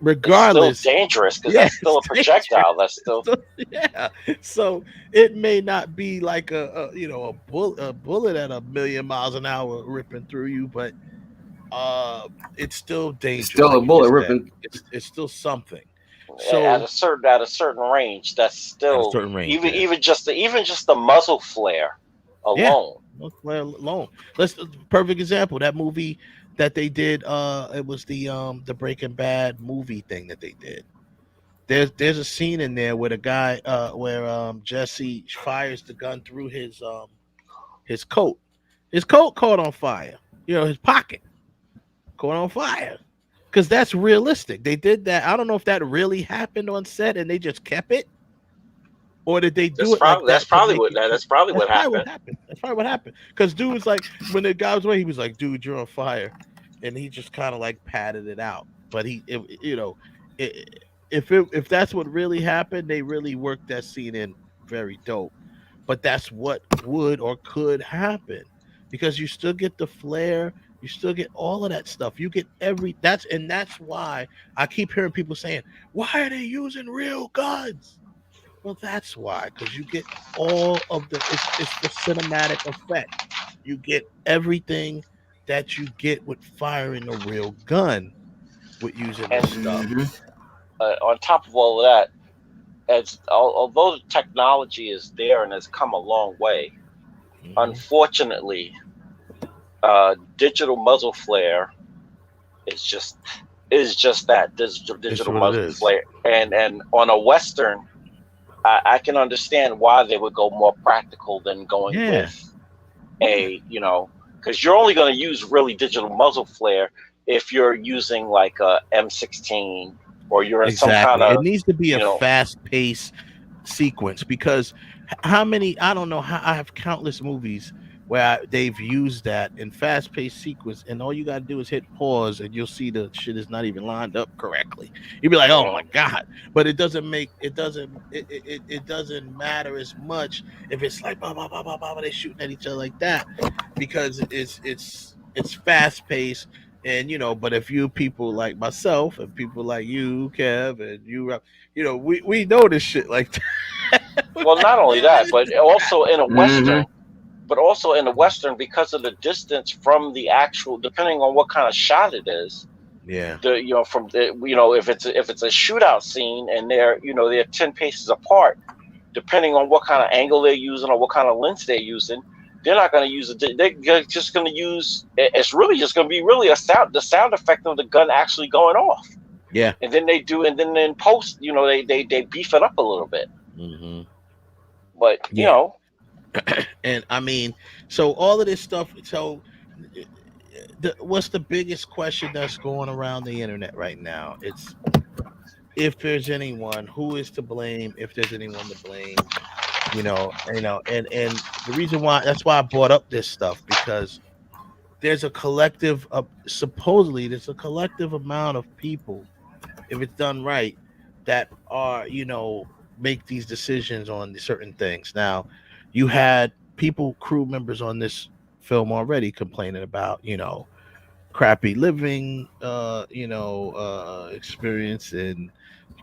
[SPEAKER 10] regardless,
[SPEAKER 1] it's still dangerous because that's still a projectile. That's still
[SPEAKER 10] So it may not be like a bullet at 1,000,000 miles an hour ripping through you, but it's still dangerous.
[SPEAKER 11] It's still a bullet ripping.
[SPEAKER 10] It's still something.
[SPEAKER 1] So at a certain range, that's still even just the muzzle flare alone.
[SPEAKER 10] Let's perfect example. That movie that they did, it was the Breaking Bad movie thing that they did. There's a scene in there where the guy where Jesse fires the gun through his coat. His coat caught on fire. His pocket caught on fire. Because that's realistic. They did that. I don't know if that really happened on set and they just kept it, or did they do it?
[SPEAKER 1] That's probably what happened.
[SPEAKER 10] That's probably what happened. Because dude was like, when the guy was away, he was like, "Dude, you're on fire," and he just kind of like patted it out. But if that's what really happened, they really worked that scene in very dope. But that's what would or could happen, because you still get the flare. You still get all of that stuff. You get that's why I keep hearing people saying, "Why are they using real guns?" Well, that's why, because you get all of it's the cinematic effect. You get everything that you get with firing a real gun with using this stuff.
[SPEAKER 1] On top of all of that, although the technology is there and has come a long way, unfortunately, digital muzzle flare is just that digital muzzle flare, and on a Western, I can understand why they would go more practical than going with because you're only going to use really digital muzzle flare if you're using like a M16 or you're in some kind of.
[SPEAKER 10] It needs to be a fast-paced sequence, because I have countless movies where they've used that in fast-paced sequence, and all you got to do is hit pause, and you'll see the shit is not even lined up correctly. You'll be like, "Oh my god!" But it doesn't matter as much if it's like blah blah blah blah blah, they shooting at each other like that, because it's fast-paced. And but if you people like myself and people like you, Kev, and you, we know this shit like that.
[SPEAKER 1] Well, not only that, but also in a Western. But also in the Western, because of the distance from the actual, depending on what kind of shot it is,
[SPEAKER 10] yeah,
[SPEAKER 1] from the, if it's a shootout scene and they're 10 paces apart, depending on what kind of angle they're using or what kind of lens they're using, they're not going to use it. They're just going to use. It's really just going to be really the sound effect of the gun actually going off.
[SPEAKER 10] Yeah,
[SPEAKER 1] and then in post, they beef it up a little bit.
[SPEAKER 10] Mm-hmm.
[SPEAKER 1] But
[SPEAKER 10] and I mean, so all of this stuff. So, what's the biggest question that's going around the internet right now? It's if there's anyone who is to blame, if there's anyone to blame, and the reason why that's why I brought up this stuff, because there's a collective supposedly there's a collective amount of people, if it's done right, that are make these decisions on certain things. Now, you had crew members on this film already complaining about crappy living experience and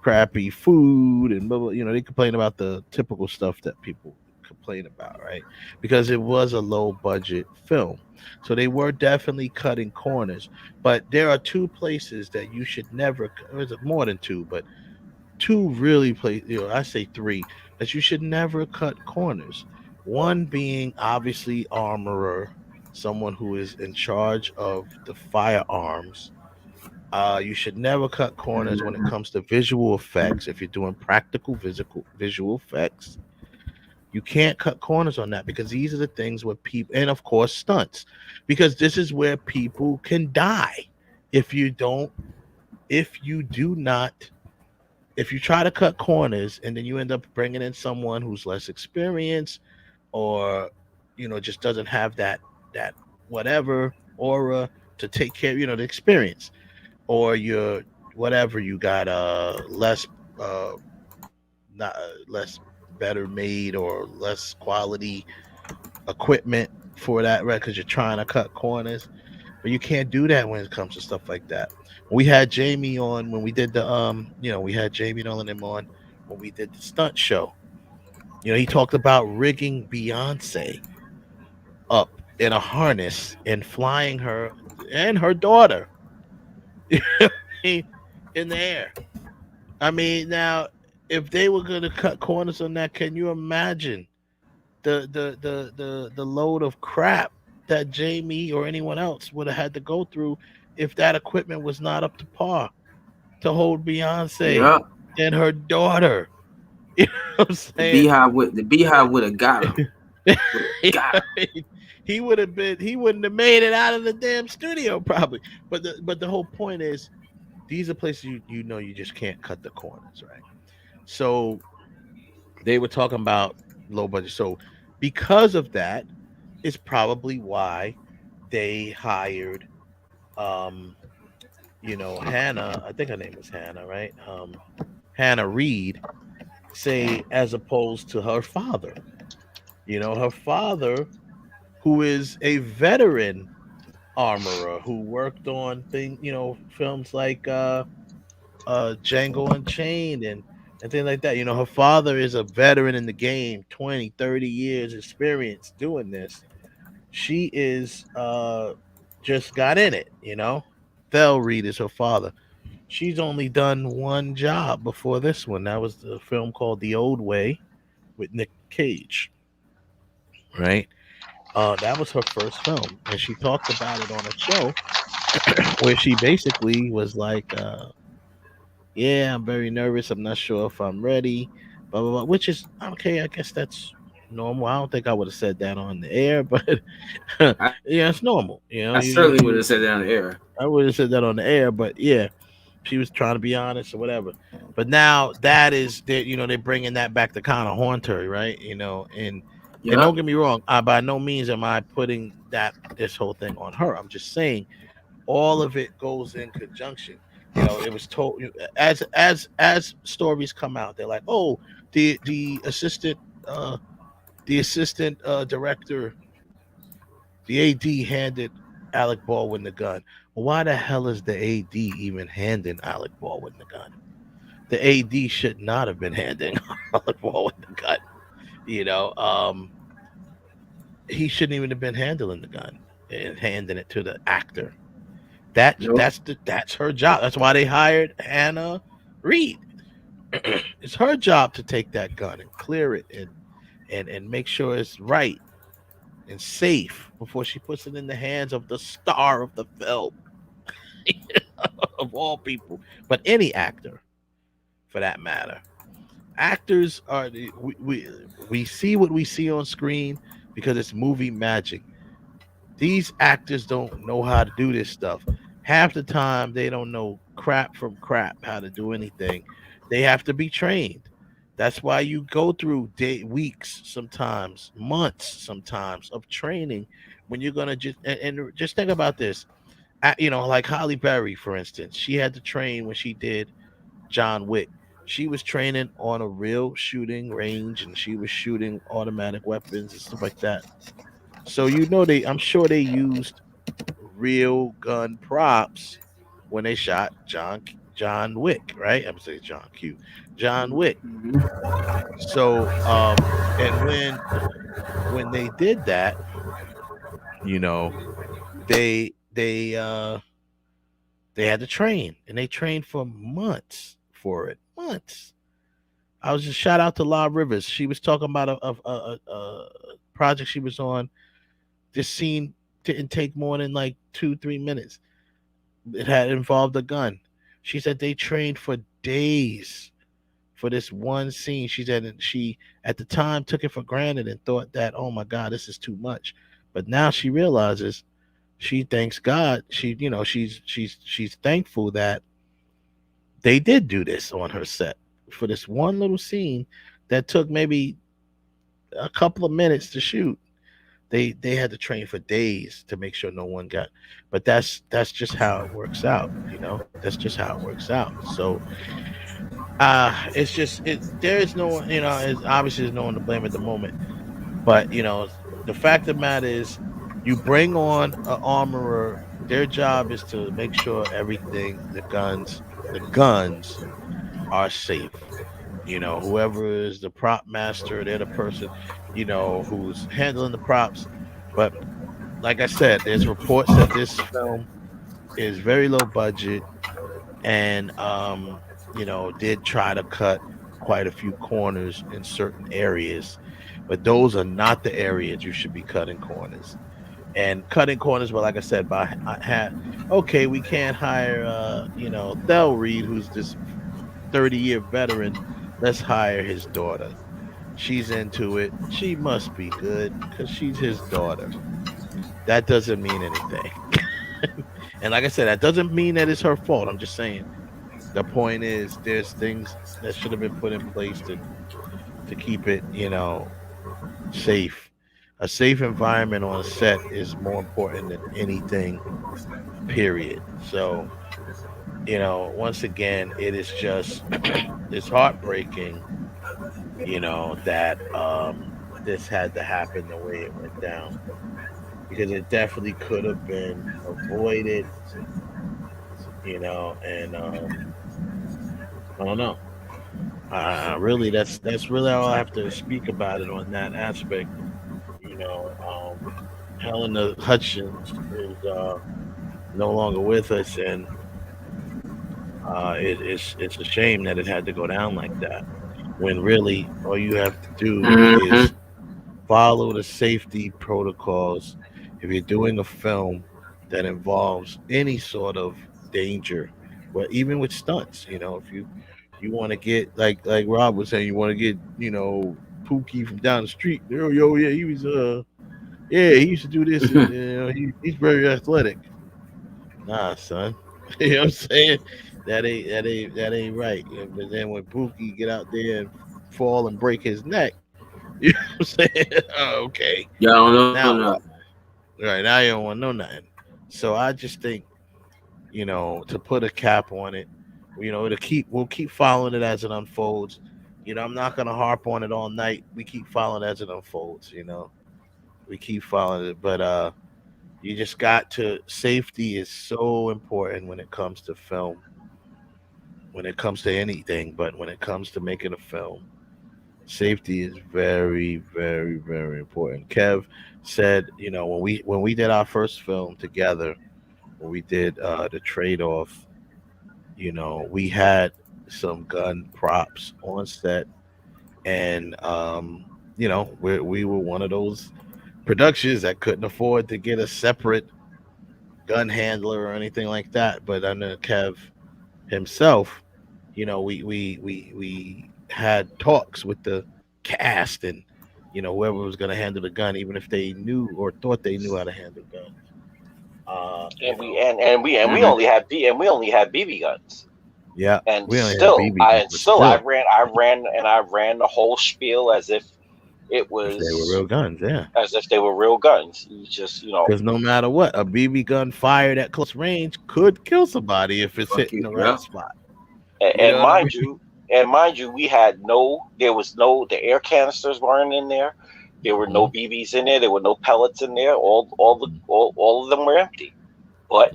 [SPEAKER 10] crappy food and blah, blah, they complain about the typical stuff that people complain about, right? Because it was a low budget film, so they were definitely cutting corners. But there are two places that you should never, there's more than two, but two really I say three, that you should never cut corners. One being obviously armorer, someone who is in charge of the firearms. You should never cut corners when it comes to visual effects. If you're doing practical visual effects, you can't cut corners on that, because these are the things where people, and of course stunts, because this is where people can die if you try to cut corners and then you end up bringing in someone who's less experienced, or just doesn't have that whatever aura to take care of the experience, or you got less better made or less quality equipment for that, right? Because you're trying to cut corners. But you can't do that when it comes to stuff like that. We had Jamie on when we did the we had Jamie Nolan him on when we did the stunt show. He talked about rigging Beyonce up in a harness and flying her and her daughter in the air. I mean, now if they were going to cut corners on that, can you imagine the load of crap that Jamie or anyone else would have had to go through if that equipment was not up to par to hold Beyonce and her daughter? You know what I'm saying?
[SPEAKER 11] The Beehive would have got him.
[SPEAKER 10] He wouldn't have made it out of the damn studio probably. But the whole point is, these are places you just can't cut the corners, right? So they were talking about low budget. So because of that, is probably why they hired Hannah, I think her name is Hannah, right? Hannah Reed, say, as opposed to her father. Her father, who is a veteran armorer who worked on films like Django Unchained and things like that. Her father is a veteran in the game, 20, 30 years experience doing this. She is just got in it, Thel Reed is her father. She's only done one job before this one. That was the film called The Old Way with Nick Cage. Right? That was her first film. And she talked about it on a show where she basically was like, yeah, I'm very nervous. I'm not sure if I'm ready. Blah, blah, blah, which is okay. I guess that's normal. I don't think I would have said that on the air, but yeah, it's normal.
[SPEAKER 11] I certainly would have said that on the air.
[SPEAKER 10] I would have said that on the air, but yeah, she was trying to be honest or whatever. But now that is, they're bringing that back to kind of haunt her, right? And And don't get me wrong, by no means am I putting this whole thing on her. I'm just saying all of it goes in conjunction. It was told as stories come out, they're like, oh, the assistant director, the AD handed Alec Baldwin the gun. Well, why the hell is the AD even handing Alec Baldwin the gun? The AD should not have been handing Alec Baldwin the gun. He shouldn't even have been handling the gun and handing it to the actor. That's her job. That's why they hired Hannah Reed. It's her job to take that gun and clear it and make sure it's right and safe before she puts it in the hands of the star of the film. Of all people, but any actor for that matter. Actors are we see what we see on screen because it's movie magic. These actors don't know how to do this stuff. Half the time they don't know crap from crap how to do anything. They have to be trained. That's why you go through weeks, sometimes months, sometimes of training when you're gonna and just think about this. Like Halle Berry, for instance, she had to train when she did John Wick. She was training on a real shooting range and she was shooting automatic weapons and stuff like that. So I'm sure they used real gun props when they shot John Wick, right? I'm saying John Wick. So and when they did that, they had to train, and they trained for months for it. Months. I was just shout out to La Rivers. She was talking about a project she was on. This scene didn't take more than like 2-3 minutes. It had involved a gun. She said they trained for days for this one scene. She said she at the time took it for granted and thought that, oh my God, this is too much. But now she realizes, she thanks God. She's thankful that they did do this on her set for this one little scene that took maybe a couple of minutes to shoot. They had to train for days to make sure no one got. But that's just how it works out. That's just how it works out. So it's just there is no one. It's obviously there's no one to blame at the moment. But the fact of the matter is, you bring on an armorer. Their job is to make sure everything, the guns are safe. Whoever is the prop master, they're the person, who's handling the props. But like I said, there's reports that this film is very low budget and, did try to cut quite a few corners in certain areas. But those are not the areas you should be cutting corners. And cutting corners, well, like I said, okay, we can't hire, Thel Reed, who's this 30-year veteran. Let's hire his daughter. She's into it. She must be good because she's his daughter. That doesn't mean anything. And like I said, that doesn't mean that it's her fault. I'm just saying the point is there's things that should have been put in place to keep it, safe. A safe environment on a set is more important than anything, period. So, once again, it is just it's heartbreaking, that this had to happen the way it went down, because it definitely could have been avoided, and I don't know. Really, that's really all I have to speak about it on that aspect. Helena Hutchins is no longer with us, and it's a shame that it had to go down like that. When really all you have to do is follow the safety protocols. If you're doing a film that involves any sort of danger, but even with stunts, if you want to get like Rob was saying, you want to get Pookie from down the street. Yeah, he was he used to do this. He's very athletic. Nah, son. You know what I'm saying? That ain't right. But then when Pookie get out there and fall and break his neck, You know what I'm saying? Okay.
[SPEAKER 11] Yeah, I don't know
[SPEAKER 10] Now
[SPEAKER 11] nothing.
[SPEAKER 10] right now you don't want to know nothing. So I just think, to put a cap on it, we'll keep following it as it unfolds. I'm not gonna harp on it all night. We keep following it as it unfolds. We keep following it, but you just got to. Safety is so important when it comes to film, when it comes to anything, but when it comes to making a film, safety is very, very, very important. Kev said, when we did our first film together, when we did the trade off, we had some gun props on set, and we were one of those productions that couldn't afford to get a separate gun handler or anything like that. But I know Kev himself, we had talks with the cast and whoever was going to handle the gun, even if they knew or thought they knew how to handle guns.
[SPEAKER 1] We only had BB guns.
[SPEAKER 10] Yeah,
[SPEAKER 1] and
[SPEAKER 10] we only had
[SPEAKER 1] still,
[SPEAKER 10] BB guns, but
[SPEAKER 1] I ran the whole spiel as if it was
[SPEAKER 10] they were real guns. Yeah,
[SPEAKER 1] as if they were real guns. You just
[SPEAKER 10] because no matter what, a BB gun fired at close range could kill somebody if it's hitting the right spot.
[SPEAKER 1] And mind you, the air canisters weren't in there. There were no BBs in there. There were no pellets in there. All of them were empty. But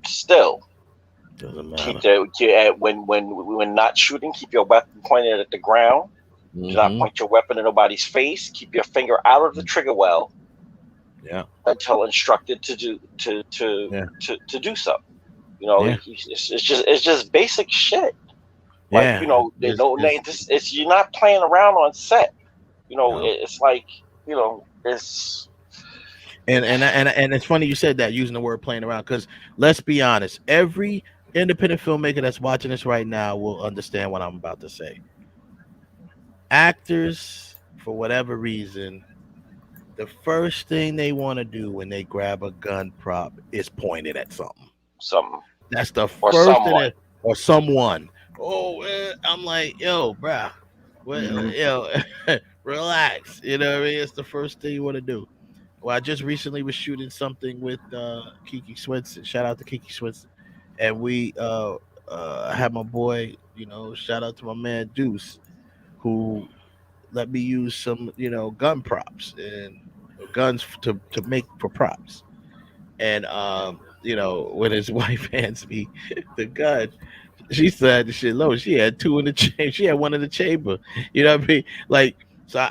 [SPEAKER 1] still,
[SPEAKER 10] doesn't
[SPEAKER 1] matter. When not shooting, keep your weapon pointed at the ground. Do not point your weapon in nobody's face. Keep your finger out of the trigger well.
[SPEAKER 10] Yeah.
[SPEAKER 1] Until instructed to do so. It's just basic shit. Like, you're not playing around on set. It's like, it's.
[SPEAKER 10] And it's funny you said that, using the word playing around, because let's be honest, every independent filmmaker that's watching this right now will understand what I'm about to say. Actors, for whatever reason, the first thing they want to do when they grab a gun prop is point it at something. That's the first thing. Or someone. I'm like, yo, bro, relax. You know what I mean? It's the first thing you want to do. Well, I just recently was shooting something with Kiki Swinson. Shout out to Kiki Swinson. And we had my boy, shout out to my man Deuce, who let me use some, gun props and guns to make for props. And, when his wife hands me the gun, she said the shit low. She had two in the chamber. She had one in the chamber. You know what I mean? Like, so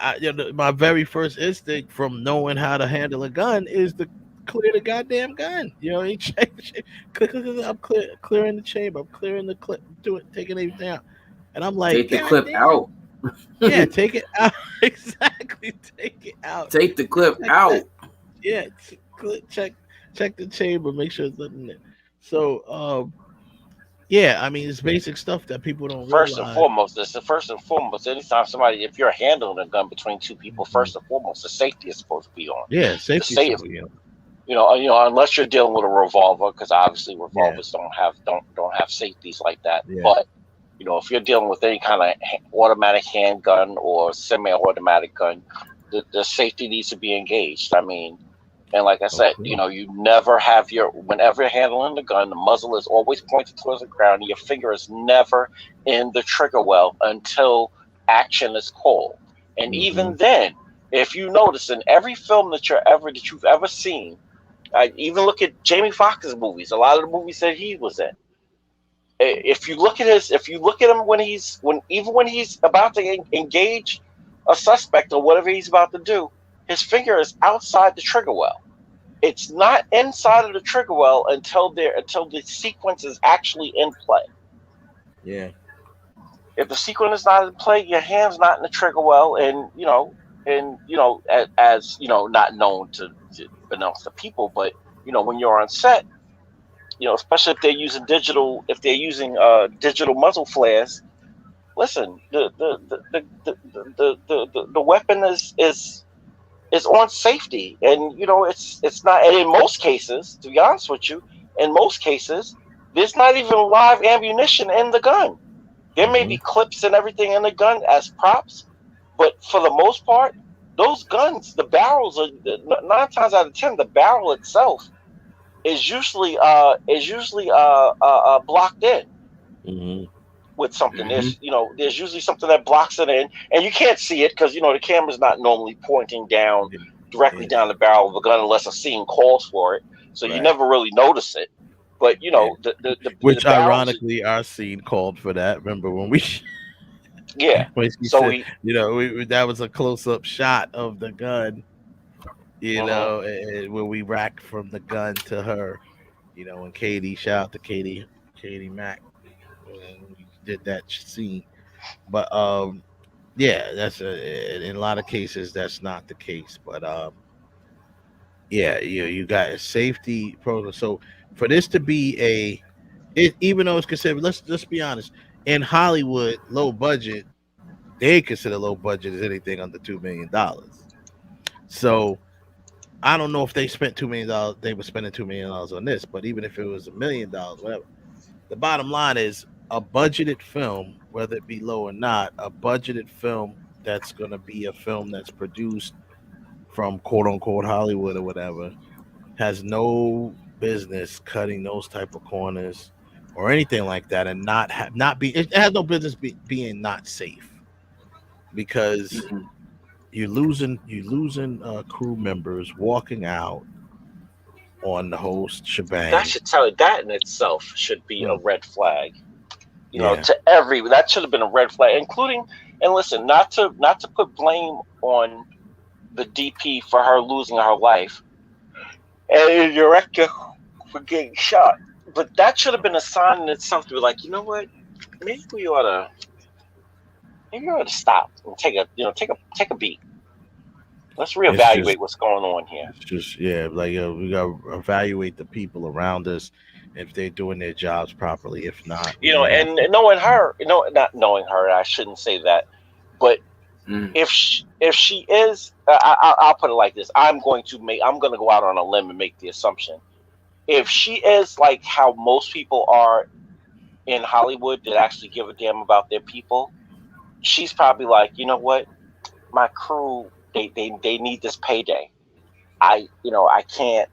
[SPEAKER 10] my very first instinct from knowing how to handle a gun is to clear the goddamn gun. I'm clearing the chamber. I'm clearing the clip. Taking everything out. And I'm like,
[SPEAKER 11] take the clip out.
[SPEAKER 10] Yeah, take it out. Exactly. Take it out.
[SPEAKER 11] Take the clip out.
[SPEAKER 10] Yeah. Check the chamber. Make sure it's nothing there. So, yeah, I mean, it's basic stuff that people don't realize.
[SPEAKER 1] First and foremost, anytime if you're handling a gun between two people, first and foremost, the safety is supposed to be on.
[SPEAKER 10] Yeah, safety.
[SPEAKER 1] Unless you're dealing with a revolver, because obviously revolvers don't have safeties like that. Yeah. But if you're dealing with any kind of automatic handgun or semi-automatic gun, the safety needs to be engaged. I mean, and like I said, you never have whenever you're handling the gun, the muzzle is always pointed towards the ground. And your finger is never in the trigger well until action is called. And even then, if you notice in every film that you've ever seen, even look at Jamie Foxx's movies, a lot of the movies that he was in. If you look at him when he's about to engage a suspect or whatever he's about to do, his finger is outside the trigger well. It's not inside of the trigger well until the sequence is actually in play.
[SPEAKER 10] Yeah.
[SPEAKER 1] If the sequence is not in play, your hand's not in the trigger well, and as not known to announce to people, but when you're on set, especially if they're using digital muzzle flares. Listen, the weapon is on safety, and it's not. And in most cases, to be honest with you, there's not even live ammunition in the gun. There may be clips and everything in the gun as props, but for the most part, those guns, the barrels are 9 times out of 10, the barrel itself is usually blocked in with something. There's there's usually something that blocks it in, and you can't see it because the camera's not normally pointing down directly down the barrel of a gun unless a scene calls for it. So you never really notice it. But
[SPEAKER 10] which
[SPEAKER 1] the barrels,
[SPEAKER 10] ironically our scene called for that. Remember when we when she
[SPEAKER 1] so
[SPEAKER 10] said, that was a close-up shot of the gun, and when we racked from the gun to her, when Katie, shout out to Katie Mack, when we did that scene. But that's in a lot of cases that's not the case. But you got a safety protocol. So for this to be even though it's considered, let's be honest, in Hollywood, low budget, they consider low budget as anything under $2 million. So I don't know if they spent $2 million, they were spending $2 million on this, but even if it was $1 million, whatever, the bottom line is a budgeted film, whether it be low or not, a budgeted film that's going to be a film that's produced from quote unquote Hollywood or whatever, has no business cutting those type of corners or anything like that, and it has no business being not safe, because you're losing crew members walking out on the whole shebang.
[SPEAKER 1] that should tell you, that in itself should be a red flag. That should have been a red flag, including, and listen, not to put blame on the DP for her losing her life and the director for getting shot, but that should have been a sign in itself to be like, you know what, maybe we ought to stop and take a beat. Let's reevaluate what's going on here.
[SPEAKER 10] It's just we gotta evaluate the people around us if they're doing their jobs properly. If not,
[SPEAKER 1] and knowing her, not knowing her, I shouldn't say that, but if she is, I'll put it like this: I'm going to go out on a limb and make the assumption, if she is like how most people are in Hollywood that actually give a damn about their people, she's probably like, you know what, my crew, they need this payday. I can't,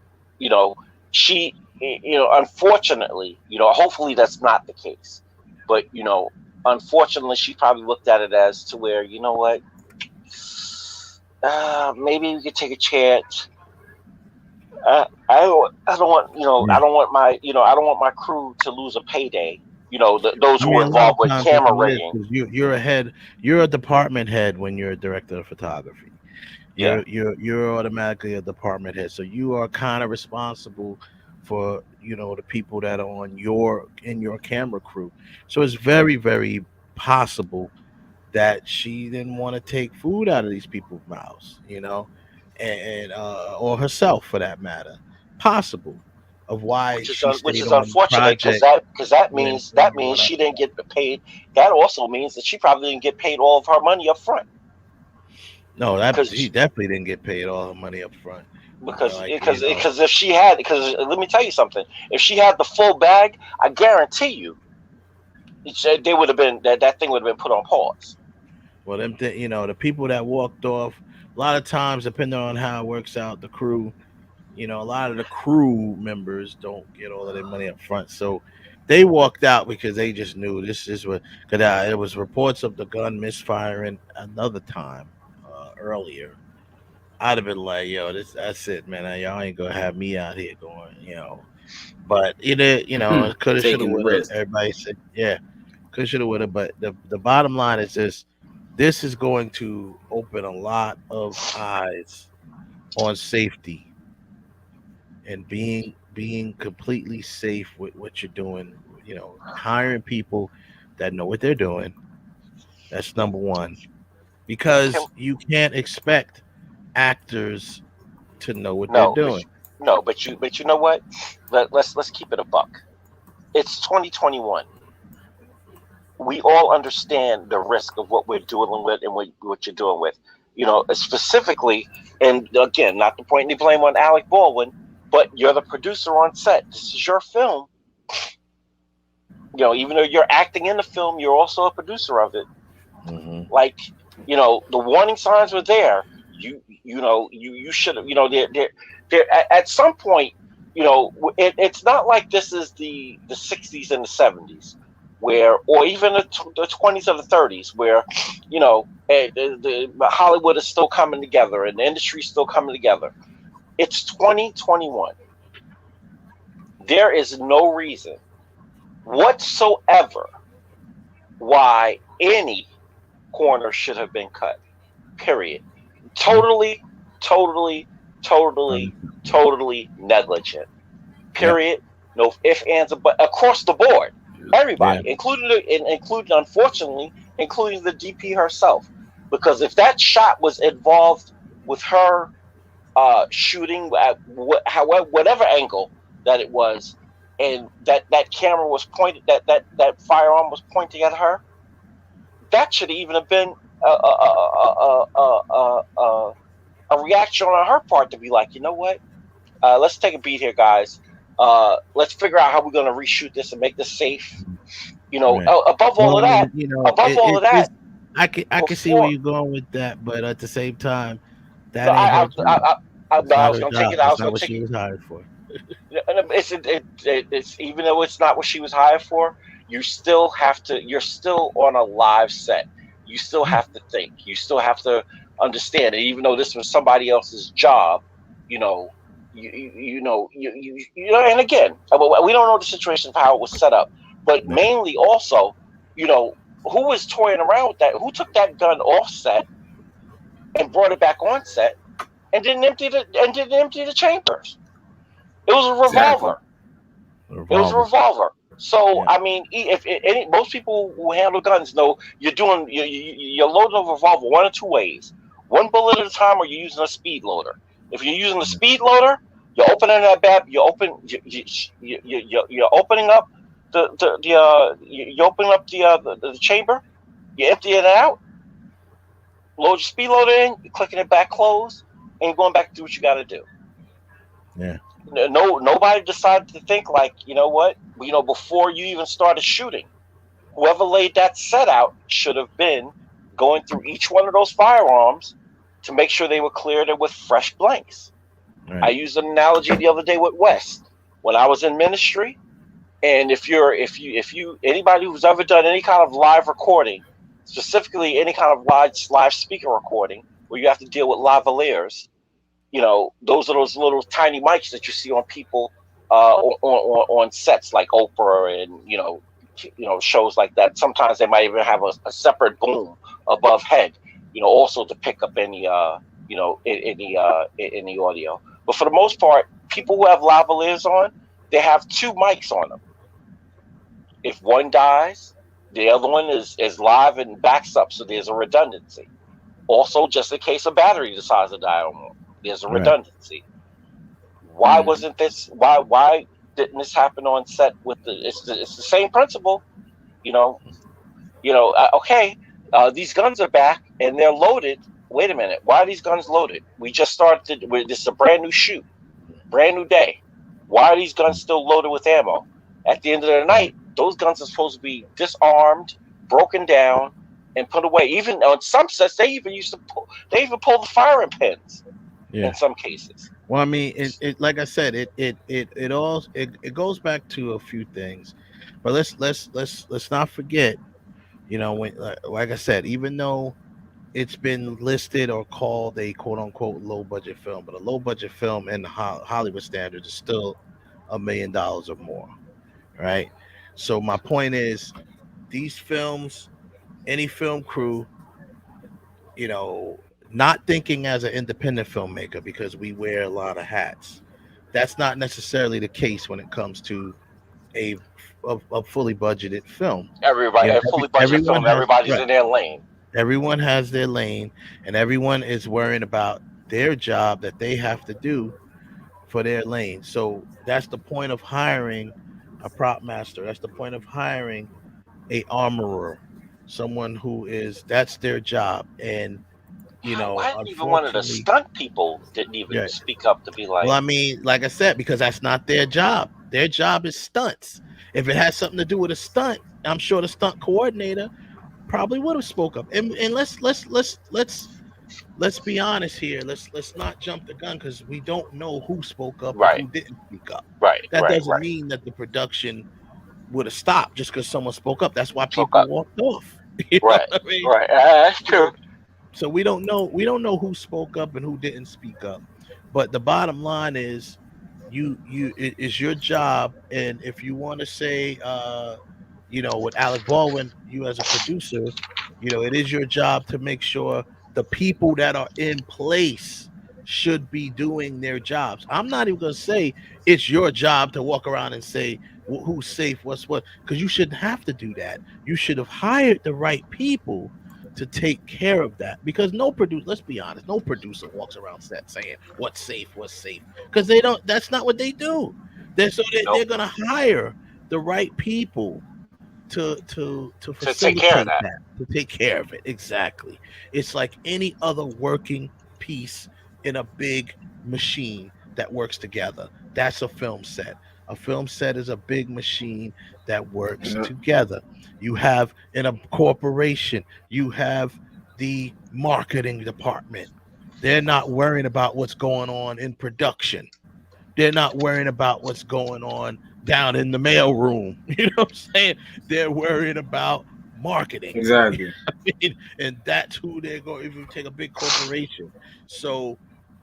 [SPEAKER 1] she, unfortunately, hopefully that's not the case, but unfortunately she probably looked at it as to where, you know what, maybe we could take a chance. I don't want my crew to lose a payday. Those who are involved with camera rigging.
[SPEAKER 10] You're a department head when you're a director of photography. You're automatically a department head, so you are kind of responsible for the people that are in your camera crew. So it's very, very possible that she didn't want to take food out of these people's mouths, and or herself for that matter. Possible of why, which is
[SPEAKER 1] unfortunate, because that means she didn't get paid. That also means that she probably didn't get paid all of her money up front.
[SPEAKER 10] No, she definitely didn't get paid all her money up front.
[SPEAKER 1] Because if she had, let me tell you something, if she had the full bag, I guarantee you, they would have been that thing would have been put on pause.
[SPEAKER 10] Well, the people that walked off, a lot of times, depending on how it works out, the crew, a lot of the crew members don't get all of their money up front, so they walked out because they just knew this is what. Because it was reports of the gun misfiring another time earlier. I'd have been like, yo, that's it, man. Y'all ain't gonna have me out here going, But it could have, should have, would have. Everybody said, yeah, could, should have, would have. But the bottom line is this is going to open a lot of eyes on safety and being completely safe with what you're doing. Hiring people that know what they're doing. That's number one, because you can't expect actors to know what they're doing.
[SPEAKER 1] But you know what? Let's keep it a buck. It's 2021. We all understand the risk of what we're dealing with and what you're dealing with. Specifically, and again, not to point any blame on Alec Baldwin, but you're the producer on set. This is your film. Even though you're acting in the film, you're also a producer of it.
[SPEAKER 10] Mm-hmm.
[SPEAKER 1] The warning signs were there. you should have, there at some point, it's not like this is the 60s and the 70s where, or even the 20s or the 30s where, the Hollywood is still coming together and the industry is still coming together. It's 2021. There is no reason whatsoever why any corner should have been cut. Period. Totally negligent. Period. No ifs, ands, but across the board, everybody, including unfortunately, including the DP herself, because if that shot was involved with her shooting at whatever angle that it was, and that camera was pointed, that firearm was pointing at her, that should even have been a reaction on her part to be like, you know what? Let's take a beat here, guys. Let's figure out how we're going to reshoot this and make this safe. Above all of that,
[SPEAKER 10] I can see where you're going with that, but at the same time, that
[SPEAKER 1] I
[SPEAKER 10] ain't her.
[SPEAKER 1] I was going to take it. I was going to
[SPEAKER 10] take it. She was hired for.
[SPEAKER 1] It's even though it's not what she was hired for, you still have to. You're still on a live set. You still have to think. You still have to understand it. Even though this was somebody else's job, And again, we don't know the situation of how it was set up, but mainly also, who was toying around with that? Who took that gun off set and brought it back on set and didn't empty the chambers? It was a revolver. Exactly. It was a revolver. So I mean, if most people who handle guns know you're loading a revolver one of two ways: one bullet at a time, or you're using a speed loader. If you're using a speed loader, you're opening that bad. You're opening up the chamber. You're emptying it out. Load your speed loader in. You're clicking it back closed, and you're going back to do what you got to do.
[SPEAKER 10] Yeah.
[SPEAKER 1] Nobody decided to think like, you know what? Before you even started shooting, whoever laid that set out should have been going through each one of those firearms to make sure they were cleared with fresh blanks. Right. I used an analogy the other day with Wes when I was in ministry, and if anybody who's ever done any kind of live recording, specifically any kind of live speaker recording where you have to deal with lavaliers, those are those little tiny mics that you see on people on sets like Oprah and shows like that. Sometimes they might even have a separate boom above head, also to pick up any any audio. But for the most part, people who have lavaliers on, they have two mics on them. If one dies, the other one is live and backs up, so there's a redundancy. Also, just in case a battery decides to die on them, there's a redundancy. Why wasn't this? Why didn't this happen on set with it's the same principle, okay, these guns are back and they're loaded. Wait a minute, why are these guns loaded? We just started. This is a brand new shoot, brand new day. Why are these guns still loaded with ammo? At the end of the night, those guns are supposed to be disarmed, broken down, and put away. Even on some sets, they even pull the firing pins. Yeah. In some cases.
[SPEAKER 10] Well, I mean, it like I said, it goes back to a few things, but let's not forget, when like I said, even though it's been listed or called a quote unquote low budget film, but a low budget film in the Hollywood standards is still $1 million or more, right? So my point is, these films, any film crew, not thinking as an independent filmmaker, because we wear a lot of hats. That's not necessarily the case when it comes to a fully budgeted film.
[SPEAKER 1] Everybody's in their lane.
[SPEAKER 10] Everyone has their lane, and everyone is worrying about their job that they have to do for their lane. So that's the point of hiring a prop master. That's the point of hiring a armorer, someone who that's their job. And
[SPEAKER 1] why didn't even one of the stunt people didn't even speak up to be like?
[SPEAKER 10] Well, I mean, like I said, because that's not their job. Their job is stunts. If it has something to do with a stunt, I'm sure the stunt coordinator probably would have spoke up. And let's let's be honest here. Let's not jump the gun because we don't know who spoke up
[SPEAKER 1] Right.
[SPEAKER 10] and who didn't speak up.
[SPEAKER 1] Right.
[SPEAKER 10] That
[SPEAKER 1] right.
[SPEAKER 10] doesn't
[SPEAKER 1] Right.
[SPEAKER 10] mean that the production would have stopped just because someone spoke up. That's why
[SPEAKER 1] Spoke
[SPEAKER 10] people
[SPEAKER 1] up.
[SPEAKER 10] walked off. You know
[SPEAKER 1] Right.
[SPEAKER 10] what I mean?
[SPEAKER 1] Right. That's true.
[SPEAKER 10] So we don't know who spoke up and who didn't speak up. But the bottom line is it is your job. And if you want to say with Alec Baldwin, you as a producer, it is your job to make sure the people that are in place should be doing their jobs. I'm not even going to say it's your job to walk around and say who's safe, what's what, because you shouldn't have to do that. You should have hired the right people to take care of that, because let's be honest, no producer walks around set saying what's safe, because they don't. That's not what they do. They're going to hire the right people to facilitate
[SPEAKER 1] take care of
[SPEAKER 10] that, to take care of it. Exactly. It's like any other working piece in a big machine that works together. That's a film set. A film set is a big machine that works together. You have in a corporation, you have the marketing department. They're not worrying about what's going on in production. They're not worrying about what's going on down in the mail room. You know what I'm saying? They're worrying about marketing.
[SPEAKER 11] Exactly.
[SPEAKER 10] And that's who they're going. If you take a big corporation, so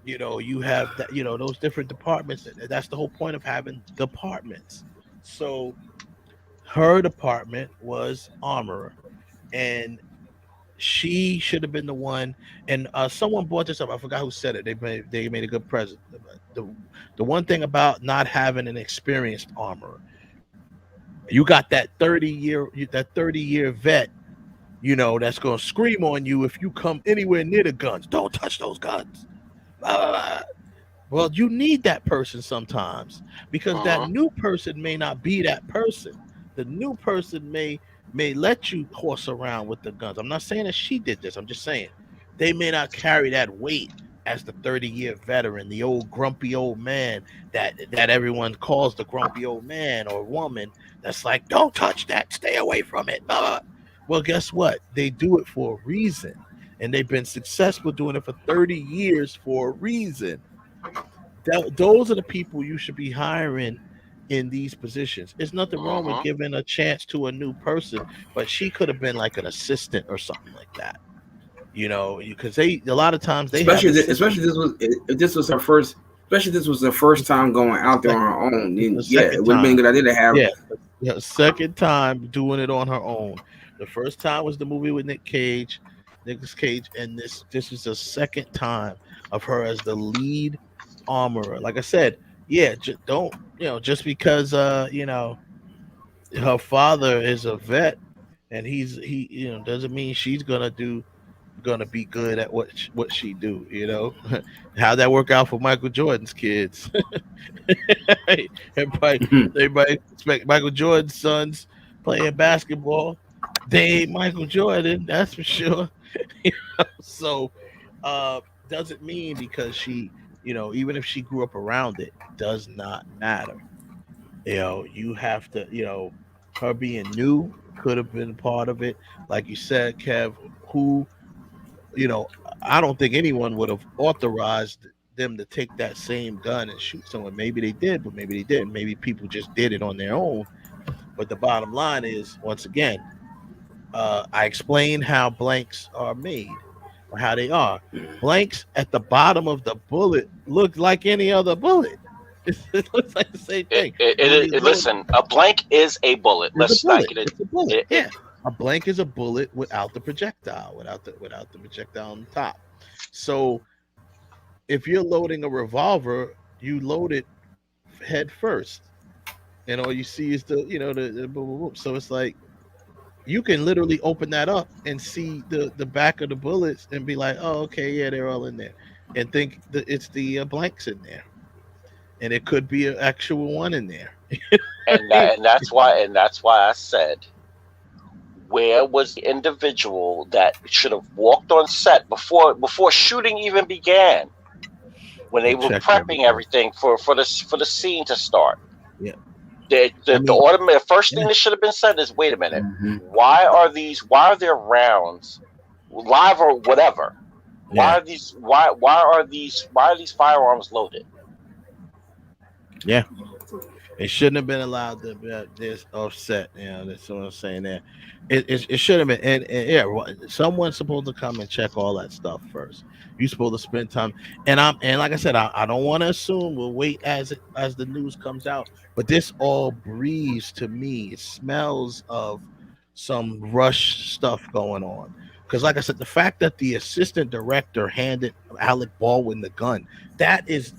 [SPEAKER 10] you have that. Those different departments. That's the whole point of having departments. So her department was armorer, and she should have been the one. And someone brought this up. I forgot who said it. They made a good present. The one thing about not having an experienced armorer, you got that 30-year vet, that's gonna scream on you if you come anywhere near the guns. Don't touch those guns. Well, you need that person sometimes, because that new person may not be that person. The new person may let you horse around with the guns. I'm not saying that she did this. I'm just saying they may not carry that weight as the 30-year veteran, the old grumpy old man that everyone calls the grumpy old man or woman. That's like, don't touch that, stay away from it. Well, guess what? They do it for a reason, and they've been successful doing it for 30 years for a reason. Those are the people you should be hiring in these positions. There's nothing wrong with giving a chance to a new person, but she could have been like an assistant or something like that. Because a lot of times they
[SPEAKER 11] especially this was her first. Especially this was the first time going out there on her own. Then, it would have been a good idea to have.
[SPEAKER 10] Yeah, second time doing it on her own. The first time was the movie with Nicolas Cage, and this is the second time of her as the lead armorer. Like I said, just because her father is a vet and he doesn't mean she's gonna be good at what she do. How'd that work out for Michael Jordan's kids? everybody expect Michael Jordan's sons playing basketball. They ain't Michael Jordan, that's for sure. So doesn't mean because she even if she grew up around it, does not matter. You have to, her being new could have been part of it. Like you said, Kev, who, I don't think anyone would have authorized them to take that same gun and shoot someone. Maybe they did, but maybe they didn't. Maybe people just did it on their own. But the bottom line is, once again, I explained how blanks are made, or how they are. Blanks at the bottom of the bullet look like any other bullet. It looks like the same thing.
[SPEAKER 1] Listen, a blank is a bullet.
[SPEAKER 10] Let's not get it. It's a bullet. Yeah. A blank is a bullet without the projectile, without the projectile on the top. So if you're loading a revolver, you load it head first, and all you see is the boom, boom, boom. So it's like you can literally open that up and see the back of the bullets and be like, oh, okay, yeah, they're all in there, and think that it's the blanks in there, and it could be an actual one in there.
[SPEAKER 1] and that's why I said, where was the individual that should have walked on set before shooting even began, when they were prepping everything for the scene to start?
[SPEAKER 10] Yeah.
[SPEAKER 1] The first thing that should have been said is, wait a minute, why are there rounds, live or whatever, Why are these firearms loaded?
[SPEAKER 10] Yeah. It shouldn't have been allowed to be this offset. That's what I'm saying there. It should have been. And yeah, someone's supposed to come and check all that stuff first. You're supposed to spend time. And like I said, I don't want to assume. We'll wait as the news comes out. But this all breathes to me. It smells of some rush stuff going on. Because, like I said, the fact that the assistant director handed Alec Baldwin the gun, that is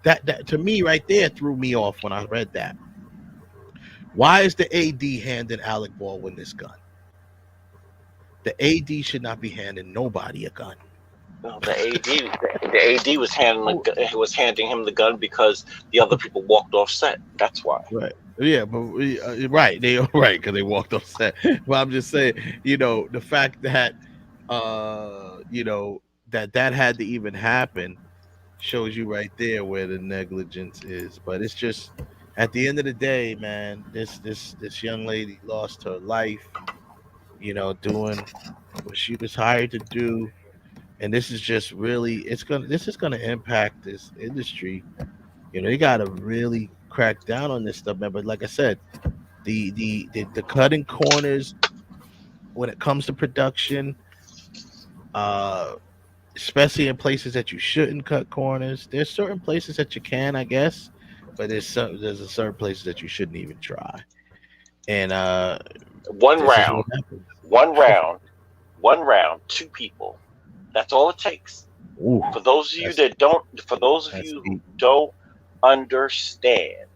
[SPEAKER 10] that to me right there threw me off when I read that. Why is the AD handing Alec Baldwin this gun? The AD should not be handing nobody a gun.
[SPEAKER 1] No, the AD was handing him the gun because the other people walked off set. That's why.
[SPEAKER 10] Right. Yeah, but right, they right because they walked off set. But I'm just saying, the fact that that had to even happen shows you right there where the negligence is. But it's just at the end of the day, man, this young lady lost her life, doing what she was hired to do. And this is just really this is gonna impact this industry. They gotta really crack down on this stuff, man. But like I said, the cutting corners when it comes to production, especially in places that you shouldn't cut corners. There's certain places that you can, I guess, but there's a certain places that you shouldn't even try. And
[SPEAKER 1] one round, two people. That's all it takes.
[SPEAKER 10] Ooh,
[SPEAKER 1] for those of you who don't understand,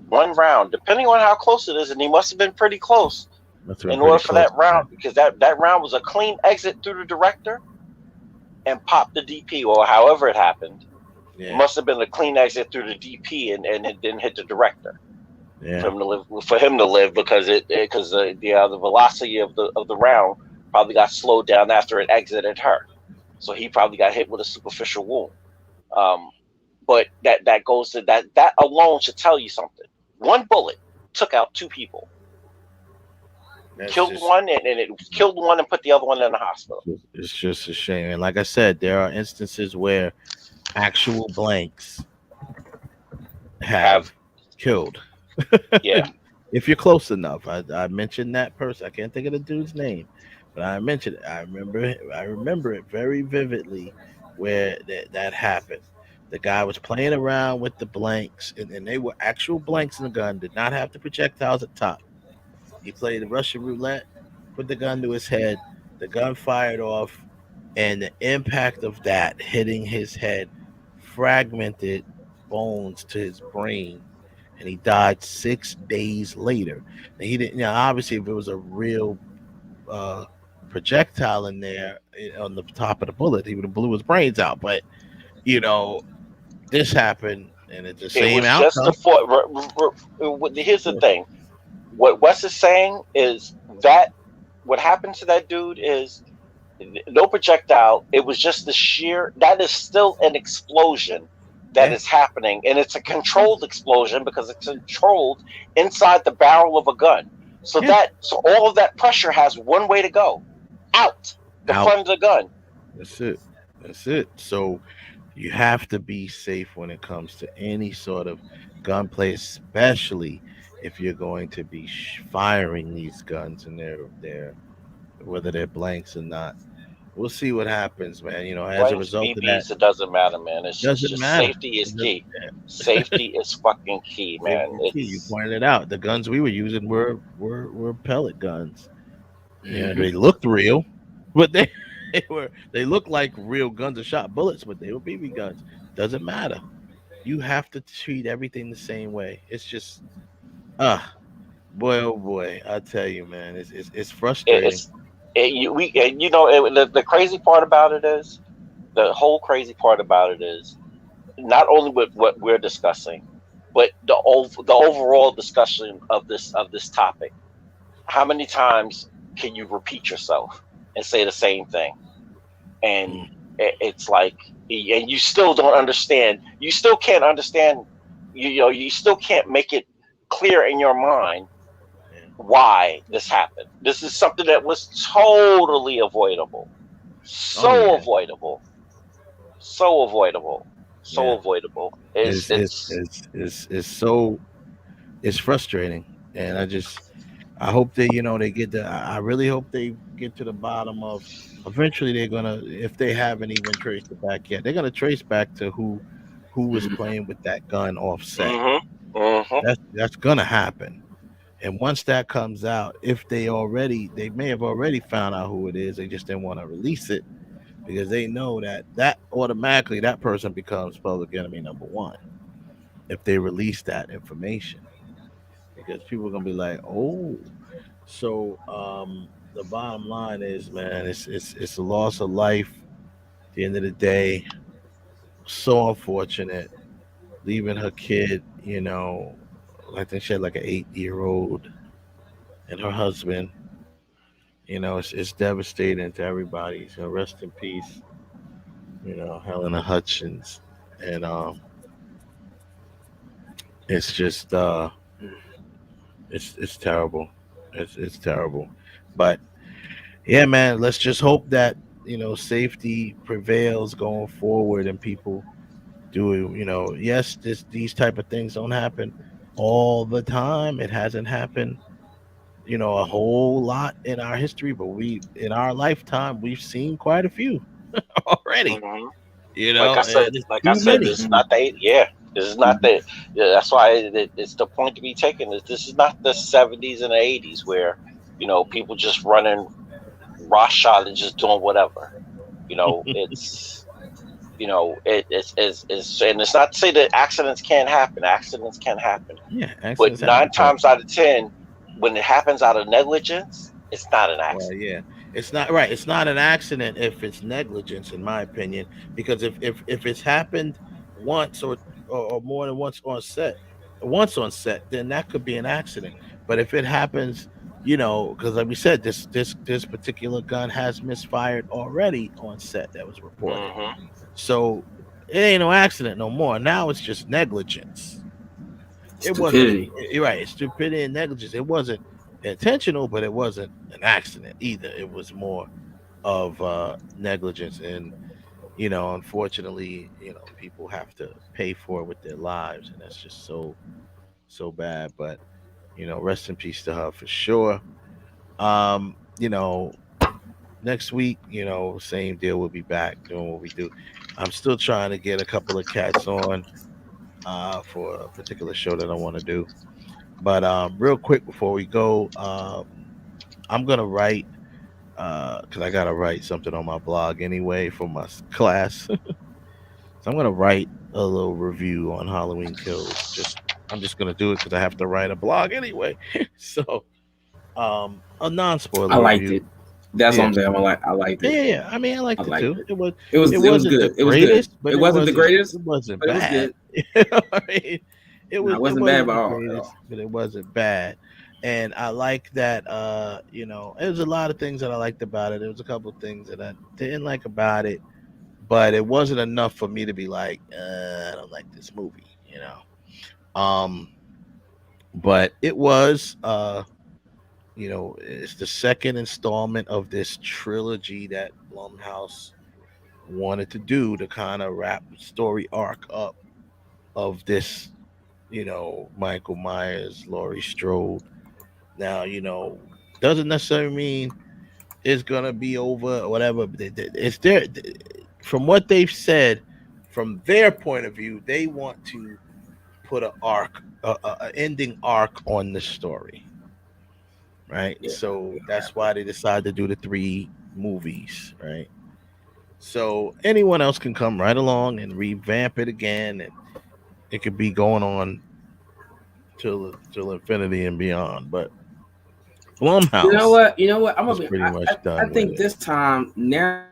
[SPEAKER 1] one round, depending on how close it is, and he must have been pretty close. In order for that round, because that round was a clean exit through the director and popped the DP, or however it happened. Yeah. It must have been a clean exit through the DP and it didn't hit the director. Yeah. For him to live because the velocity of the round probably got slowed down after it exited her, so he probably got hit with a superficial wound. But that goes to that alone should tell you something. One bullet took out two people. Killed one and put the other one in the hospital.
[SPEAKER 10] It's just a shame. And like I said, there are instances where actual blanks have killed.
[SPEAKER 1] Yeah.
[SPEAKER 10] If you're close enough. I mentioned that person. I can't think of the dude's name, but I mentioned it. I remember it very vividly where that happened. The guy was playing around with the blanks, and they were actual blanks in the gun, did not have the projectiles at top. He played the Russian roulette, put the gun to his head, the gun fired off, and the impact of that hitting his head fragmented bones to his brain, and he died 6 days later. And he didn't, obviously, if it was a real projectile in there on the top of the bullet, he would have blew his brains out. But, this happened, and it's the same outcome.
[SPEAKER 1] Here's the thing. What Wes is saying is that what happened to that dude is no projectile. It was just that is still an explosion that is happening. And it's a controlled explosion because it's controlled inside the barrel of a gun. So all of that pressure has one way to go, out the front of the gun.
[SPEAKER 10] That's it. So you have to be safe when it comes to any sort of gunplay, especially if you're going to be firing these guns and they're whether they're blanks or not. We'll see what happens, man. As a result of that,
[SPEAKER 1] it doesn't matter, man. It's just safety is key. Safety is fucking key, man.
[SPEAKER 10] You pointed it out. The guns we were using were pellet guns. Yeah, they looked real, but they looked like real guns that shot bullets, but they were BB guns. Doesn't matter. You have to treat everything the same way. It's just boy, oh boy, I tell you, man, it's frustrating.
[SPEAKER 1] The crazy part about it is, the whole crazy part about it is, not only with what we're discussing, but the overall discussion of this topic. How many times can you repeat yourself and say the same thing? And it's like, and you still don't understand. You still can't understand. You still can't make it clear in your mind why this happened. This is something that was totally avoidable. So
[SPEAKER 10] yeah.
[SPEAKER 1] avoidable. So avoidable. So
[SPEAKER 10] Yeah.
[SPEAKER 1] avoidable.
[SPEAKER 10] It's so it's frustrating, and I hope they they get the I really hope they get to the bottom of. Eventually, they're gonna, if they haven't even traced it back yet, they're gonna trace back to who was playing with that gun offset. That's gonna happen. And once that comes out, if they may have already found out who it is, they just didn't want to release it because they know that automatically that person becomes public enemy number one if they release that information, because people are gonna be like, oh, so the bottom line is, man, it's a loss of life. At the end of the day, so unfortunate. Leaving her kid, I think she had like an 8-year-old and her husband. It's devastating to everybody. So rest in peace, Helena Hutchins. And it's just it's terrible. It's terrible. But yeah, man, let's just hope that, safety prevails going forward and people do, yes, these type of things don't happen all the time. It hasn't happened, a whole lot in our history, but in our lifetime, we've seen quite a few already. And it's
[SPEAKER 1] Like I
[SPEAKER 10] too
[SPEAKER 1] said,
[SPEAKER 10] many.
[SPEAKER 1] this is not the yeah. This is not the. Yeah, that's why it's the point to be taken. This is not the '70s and the '80s where people just running roughshod and just doing whatever. It's and it's not to say that accidents can't happen. Accidents can happen,
[SPEAKER 10] Yeah,
[SPEAKER 1] but
[SPEAKER 10] accidents
[SPEAKER 1] nine
[SPEAKER 10] happen. But
[SPEAKER 1] times out of 10, when it happens out of negligence, it's not an
[SPEAKER 10] well,
[SPEAKER 1] accident.
[SPEAKER 10] yeah, it's not right. It's not an accident if it's negligence, in my opinion, because if it's happened once or more than once on set, then that could be an accident. But if it happens, because like we said, this particular gun has misfired already on set that was reported, so it ain't no accident no more. Now it's just negligence. It wasn't.
[SPEAKER 11] Stupidity.
[SPEAKER 10] You're right. It's stupidity and negligence. It wasn't intentional, but it wasn't an accident either. It was more of negligence, and unfortunately, people have to pay for it with their lives, and that's just so bad. But rest in peace to her for sure. Um, you know, Next week, same deal. We'll be back doing what we do. I'm still trying to get a couple of cats on for a particular show that I want to do. But real quick before we go, I'm gonna write because I gotta write something on my blog anyway for my class. So I'm gonna write a little review on Halloween Kills. I'm just gonna do it because I have to write a blog anyway. So a non-spoiler
[SPEAKER 11] I liked
[SPEAKER 10] review.
[SPEAKER 11] it. That's what
[SPEAKER 10] Yeah.
[SPEAKER 11] I'm saying. I liked it.
[SPEAKER 10] Yeah. I mean, I liked it too.
[SPEAKER 11] It was
[SPEAKER 10] Wasn't
[SPEAKER 11] good.
[SPEAKER 10] the
[SPEAKER 11] It was good.
[SPEAKER 10] greatest, but
[SPEAKER 11] It wasn't the greatest,
[SPEAKER 10] it wasn't
[SPEAKER 11] but it was
[SPEAKER 10] bad.
[SPEAKER 11] good.
[SPEAKER 10] I mean,
[SPEAKER 11] No, it
[SPEAKER 10] it
[SPEAKER 11] wasn't bad
[SPEAKER 10] wasn't
[SPEAKER 11] at
[SPEAKER 10] the
[SPEAKER 11] all.
[SPEAKER 10] greatest, but it wasn't bad. And I like that. There was a lot of things that I liked about it. There was a couple of things that I didn't like about it, but it wasn't enough for me to be like, I don't like this movie. But it was, it's the second installment of this trilogy that Blumhouse wanted to do to kind of wrap the story arc up of this, Michael Myers, Laurie Strode. Now, doesn't necessarily mean it's gonna be over or whatever. But it's there. From what they've said, from their point of view, they want to put a ending arc on the story, right?
[SPEAKER 11] Yeah.
[SPEAKER 10] So that's why they decided to do the 3 movies, right? So anyone else can come right along and revamp it again, and it could be going on till infinity and beyond. But Blumhouse,
[SPEAKER 11] You know what? I'm
[SPEAKER 10] is
[SPEAKER 11] gonna be.
[SPEAKER 10] pretty much
[SPEAKER 11] I
[SPEAKER 10] done
[SPEAKER 11] think
[SPEAKER 10] with it.
[SPEAKER 11] this time now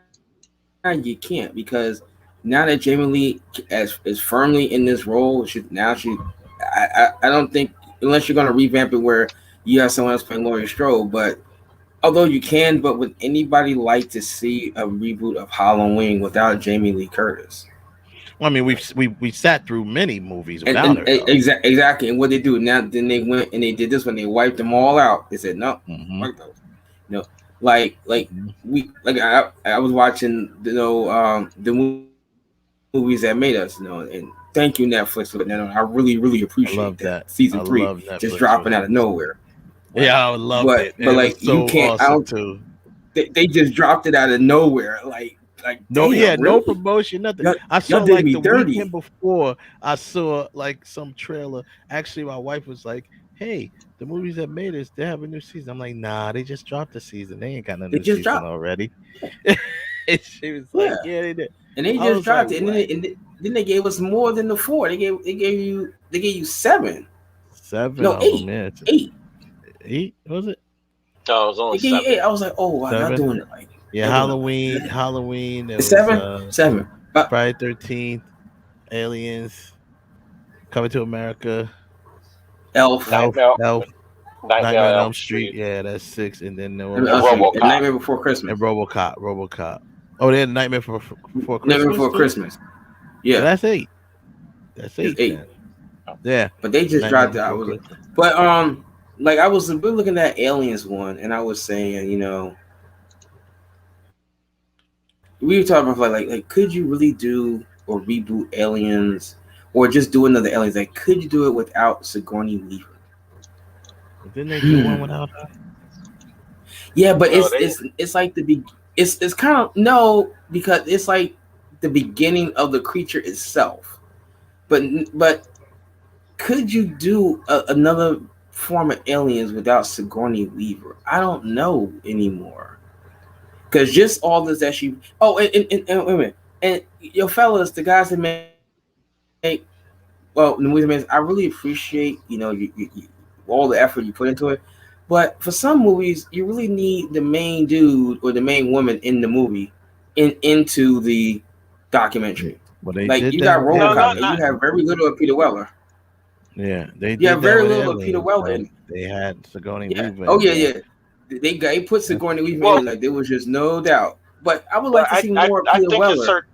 [SPEAKER 11] you can't, because now that Jamie Lee is firmly in this role, I don't think, unless you're gonna revamp it where you have someone else playing Laurie Strode, but although you can, but would anybody like to see a reboot of Halloween without Jamie Lee Curtis?
[SPEAKER 10] I mean, we sat through many movies without her.
[SPEAKER 11] Exactly. And what they do now, then they went and they did this when they wiped them all out. They said no, fuck those. Like I was watching the movies that made us, and thank you Netflix for that. I really
[SPEAKER 10] I
[SPEAKER 11] appreciate
[SPEAKER 10] love
[SPEAKER 11] that.
[SPEAKER 10] that. I
[SPEAKER 11] Season 3
[SPEAKER 10] love
[SPEAKER 11] just
[SPEAKER 10] Netflix for
[SPEAKER 11] dropping out of
[SPEAKER 10] doing so.
[SPEAKER 11] nowhere.
[SPEAKER 10] Yeah, I loved it.
[SPEAKER 11] But
[SPEAKER 10] It was
[SPEAKER 11] like you
[SPEAKER 10] so
[SPEAKER 11] can't. I
[SPEAKER 10] awesome
[SPEAKER 11] don't.
[SPEAKER 10] too.
[SPEAKER 11] They just dropped it out of nowhere. Like
[SPEAKER 10] No,
[SPEAKER 11] damn,
[SPEAKER 10] yeah, no
[SPEAKER 11] really?
[SPEAKER 10] promotion, nothing.
[SPEAKER 11] Y'all,
[SPEAKER 10] I
[SPEAKER 11] y'all
[SPEAKER 10] saw
[SPEAKER 11] did
[SPEAKER 10] like
[SPEAKER 11] me
[SPEAKER 10] the
[SPEAKER 11] dirty.
[SPEAKER 10] weekend before. I saw like some trailer. Actually, my wife was like, "Hey, the movies that made us, they have a new season." I'm like, "Nah, they just dropped the season. They ain't got no
[SPEAKER 11] They
[SPEAKER 10] new
[SPEAKER 11] just
[SPEAKER 10] season
[SPEAKER 11] dropped.
[SPEAKER 10] already." And she was like,
[SPEAKER 11] Yeah,
[SPEAKER 10] "Yeah, they did."
[SPEAKER 11] and they
[SPEAKER 10] I
[SPEAKER 11] just
[SPEAKER 10] was like,
[SPEAKER 11] dropped it, and
[SPEAKER 10] "What?
[SPEAKER 11] then they gave us more than the 4. They gave you 7.
[SPEAKER 10] 7
[SPEAKER 11] No,
[SPEAKER 10] of them?
[SPEAKER 11] 8.
[SPEAKER 10] Yeah, it's
[SPEAKER 11] 8.
[SPEAKER 10] 8 was it?
[SPEAKER 1] No, it was
[SPEAKER 11] They
[SPEAKER 1] only
[SPEAKER 11] gave you
[SPEAKER 1] 7.
[SPEAKER 11] 8. I was like, oh wow, y'all
[SPEAKER 10] 7?
[SPEAKER 11] doing it like
[SPEAKER 10] Yeah,
[SPEAKER 11] y'all doing it like
[SPEAKER 10] Halloween.
[SPEAKER 11] good.
[SPEAKER 10] Halloween. It
[SPEAKER 11] It's
[SPEAKER 10] was
[SPEAKER 11] 7. 7.
[SPEAKER 10] Friday 13th, Aliens, Coming to America,
[SPEAKER 11] Elf.
[SPEAKER 10] Elf,
[SPEAKER 1] Nightmare
[SPEAKER 10] Nightmare
[SPEAKER 1] on
[SPEAKER 10] on
[SPEAKER 1] Elm
[SPEAKER 10] Elm Street.
[SPEAKER 1] Street,
[SPEAKER 10] Yeah, that's 6. And then
[SPEAKER 11] I mean,
[SPEAKER 1] and
[SPEAKER 10] what was it?
[SPEAKER 11] and
[SPEAKER 1] RoboCop.
[SPEAKER 11] Nightmare Before Christmas.
[SPEAKER 10] And RoboCop. Oh, they had Nightmare Before
[SPEAKER 11] Nightmare
[SPEAKER 10] Christmas
[SPEAKER 11] Before
[SPEAKER 10] too.
[SPEAKER 11] Christmas.
[SPEAKER 10] So
[SPEAKER 11] Yeah,
[SPEAKER 10] that's 8. That's
[SPEAKER 11] it's
[SPEAKER 10] 8
[SPEAKER 11] 8.
[SPEAKER 10] then. Yeah,
[SPEAKER 11] But they just
[SPEAKER 10] Nightmare
[SPEAKER 11] dropped it.
[SPEAKER 10] Before Christmas.
[SPEAKER 11] But like I was looking at Aliens one, and I was saying, we were talking about like could you really do or reboot Aliens, or just do another Aliens? Like, could you do it without Sigourney Weaver?
[SPEAKER 10] Didn't they do one without her?
[SPEAKER 11] Yeah, but
[SPEAKER 1] No,
[SPEAKER 11] it's like it's kind of no, because it's like the beginning of the creature itself. But could you do another form of Aliens without Sigourney Weaver? I don't know anymore. Because just all this that she. Oh, and wait a minute. And your fellas, the guys that make. Well, the movie, I really appreciate, all the effort you put into it. But for some movies, you really need the main dude or the main woman in the movie into the documentary.
[SPEAKER 10] Well, they
[SPEAKER 11] Like,
[SPEAKER 10] did
[SPEAKER 11] you
[SPEAKER 10] that
[SPEAKER 11] got
[SPEAKER 10] with
[SPEAKER 11] RoboCop,
[SPEAKER 10] Aliens.
[SPEAKER 11] and you have very little of Peter Weller.
[SPEAKER 10] Yeah, they
[SPEAKER 11] You
[SPEAKER 10] did
[SPEAKER 11] have
[SPEAKER 10] that
[SPEAKER 11] very
[SPEAKER 10] with
[SPEAKER 11] little of Peter
[SPEAKER 10] Aliens.
[SPEAKER 11] Weller in it.
[SPEAKER 10] They had Sigourney
[SPEAKER 11] Yeah.
[SPEAKER 10] Weaver
[SPEAKER 11] Oh
[SPEAKER 10] in
[SPEAKER 11] yeah,
[SPEAKER 10] there.
[SPEAKER 11] yeah. They put Sigourney Weaver
[SPEAKER 1] well,
[SPEAKER 11] in, like, there was just no doubt. But I would
[SPEAKER 1] well,
[SPEAKER 11] like to see
[SPEAKER 1] I,
[SPEAKER 11] more of
[SPEAKER 1] I
[SPEAKER 11] Peter
[SPEAKER 1] think in
[SPEAKER 11] Weller.
[SPEAKER 1] certain,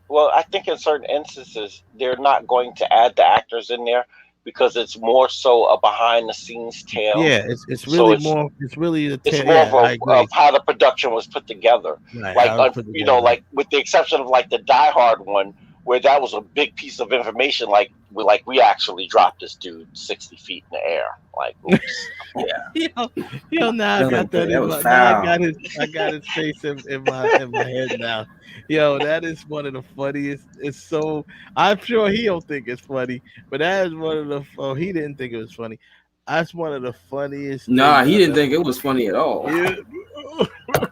[SPEAKER 1] well, I think in certain instances they're not going to add the actors in there because it's more so a behind the scenes tale.
[SPEAKER 10] Yeah, it's
[SPEAKER 1] So
[SPEAKER 10] really more. It's really the
[SPEAKER 1] it's
[SPEAKER 10] tale.
[SPEAKER 1] more
[SPEAKER 10] Yeah, I
[SPEAKER 1] of
[SPEAKER 10] agree.
[SPEAKER 1] how the production was put together.
[SPEAKER 10] Right,
[SPEAKER 1] Like,
[SPEAKER 10] how it's put together.
[SPEAKER 1] like with the exception of like the Die Hard one, where that was a big piece of information. Like we actually dropped this dude 60 feet in the air. Like, oops.
[SPEAKER 10] Now I got that in
[SPEAKER 11] was
[SPEAKER 10] my. Now
[SPEAKER 11] foul.
[SPEAKER 10] I got his face in my head now. That is one of the funniest. It's so. I'm sure he don't think it's funny, but that is one of the. Oh, he didn't think it was funny. That's one of the funniest
[SPEAKER 11] Nah,
[SPEAKER 10] things
[SPEAKER 11] he
[SPEAKER 10] I've
[SPEAKER 11] didn't
[SPEAKER 10] ever.
[SPEAKER 11] think it was funny at all.
[SPEAKER 10] Yeah.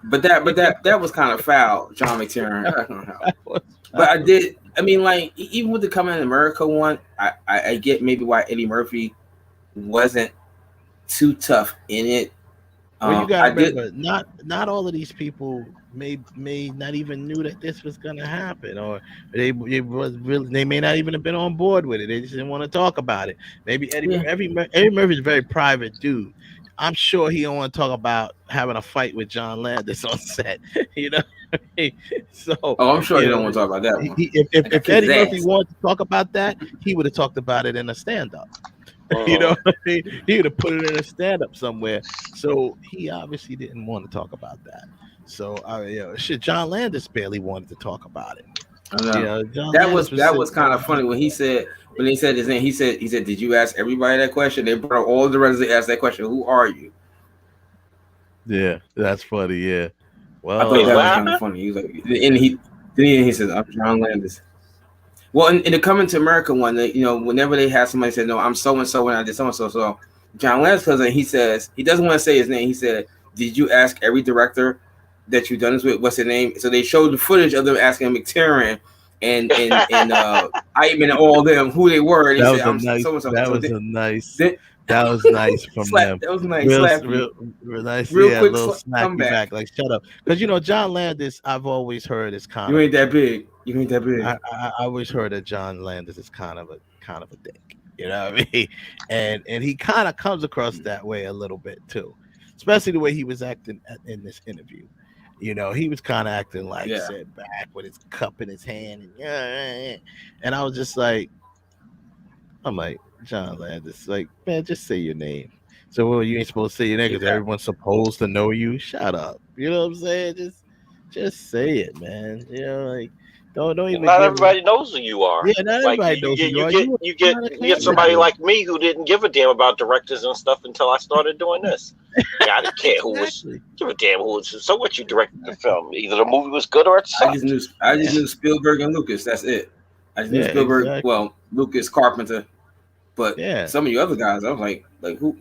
[SPEAKER 11] But that was kind of foul, John McTiernan. But I did. I mean, like, even with the Coming to America one, I get maybe why Eddie Murphy wasn't too tough in it.
[SPEAKER 10] Well, you gotta
[SPEAKER 11] I did.
[SPEAKER 10] remember, not all of these people may not even knew that this was gonna happen, or they may not even have been on board with it. They just didn't want to talk about it. Maybe Eddie Murphy's a very private dude. I'm sure he don't want to talk about having a fight with John Landis on set. So.
[SPEAKER 11] Oh, I'm sure he don't want to talk about that one.
[SPEAKER 10] If Eddie Murphy wanted to talk about that, he would have talked about it in a stand-up. You know what I mean? He would have put it in a stand-up somewhere. So he obviously didn't want to talk about that. So John Landis barely wanted to talk about it.
[SPEAKER 11] That was kind of funny when they said his name. He said, "Did you ask everybody that question?" They brought all the residents asked that question. Who are you?
[SPEAKER 10] Yeah, that's funny. Yeah. Well,
[SPEAKER 11] I thought that was kind of funny. He was like, and he says, "I'm John Landis." Well, in the Coming to America one, whenever they have somebody say, "No, I'm so and so, and I did so and so," so John Landis cousin, he says he doesn't want to say his name. He said, "Did you ask every director that you've done this with what's their name?" So they showed the footage of them asking McTiernan and Eichmann and all them who they were. And he said, "I'm so and so."
[SPEAKER 10] That was nice. That was nice from them.
[SPEAKER 11] That was nice.
[SPEAKER 10] Real nice.
[SPEAKER 11] Real quick
[SPEAKER 10] little snacky back. Like, shut up. Because John Landis, I've always heard is kind
[SPEAKER 11] you
[SPEAKER 10] of.
[SPEAKER 11] Ain't that big. You ain't that big.
[SPEAKER 10] I always heard that John Landis is kind of a dick. You know what I mean? And he kind of comes across that way a little bit too, especially the way he was acting in this interview. He was kind of acting like set back with his cup in his hand, and I was just like, I'm like, John Landis, like, man, just say your name. So well, you ain't supposed to say your name because
[SPEAKER 11] Yeah.
[SPEAKER 10] everyone's supposed to know you. Shut up. You know what I'm saying? Just say it, man. You know, like don't even.
[SPEAKER 1] Not
[SPEAKER 10] give
[SPEAKER 1] everybody knows who you are.
[SPEAKER 10] Yeah, not
[SPEAKER 1] Like
[SPEAKER 10] everybody knows who you are.
[SPEAKER 1] you get somebody like me who didn't give a damn about directors and stuff until I started doing this. Yeah, I didn't care who was. Give a damn who was. So what? You directed the film. Either the movie was good or it sucked.
[SPEAKER 11] I just knew Spielberg and Lucas. That's it. I just knew Spielberg.
[SPEAKER 10] Exactly.
[SPEAKER 11] Well, Lucas, Carpenter, but some of you other guys, I was like who?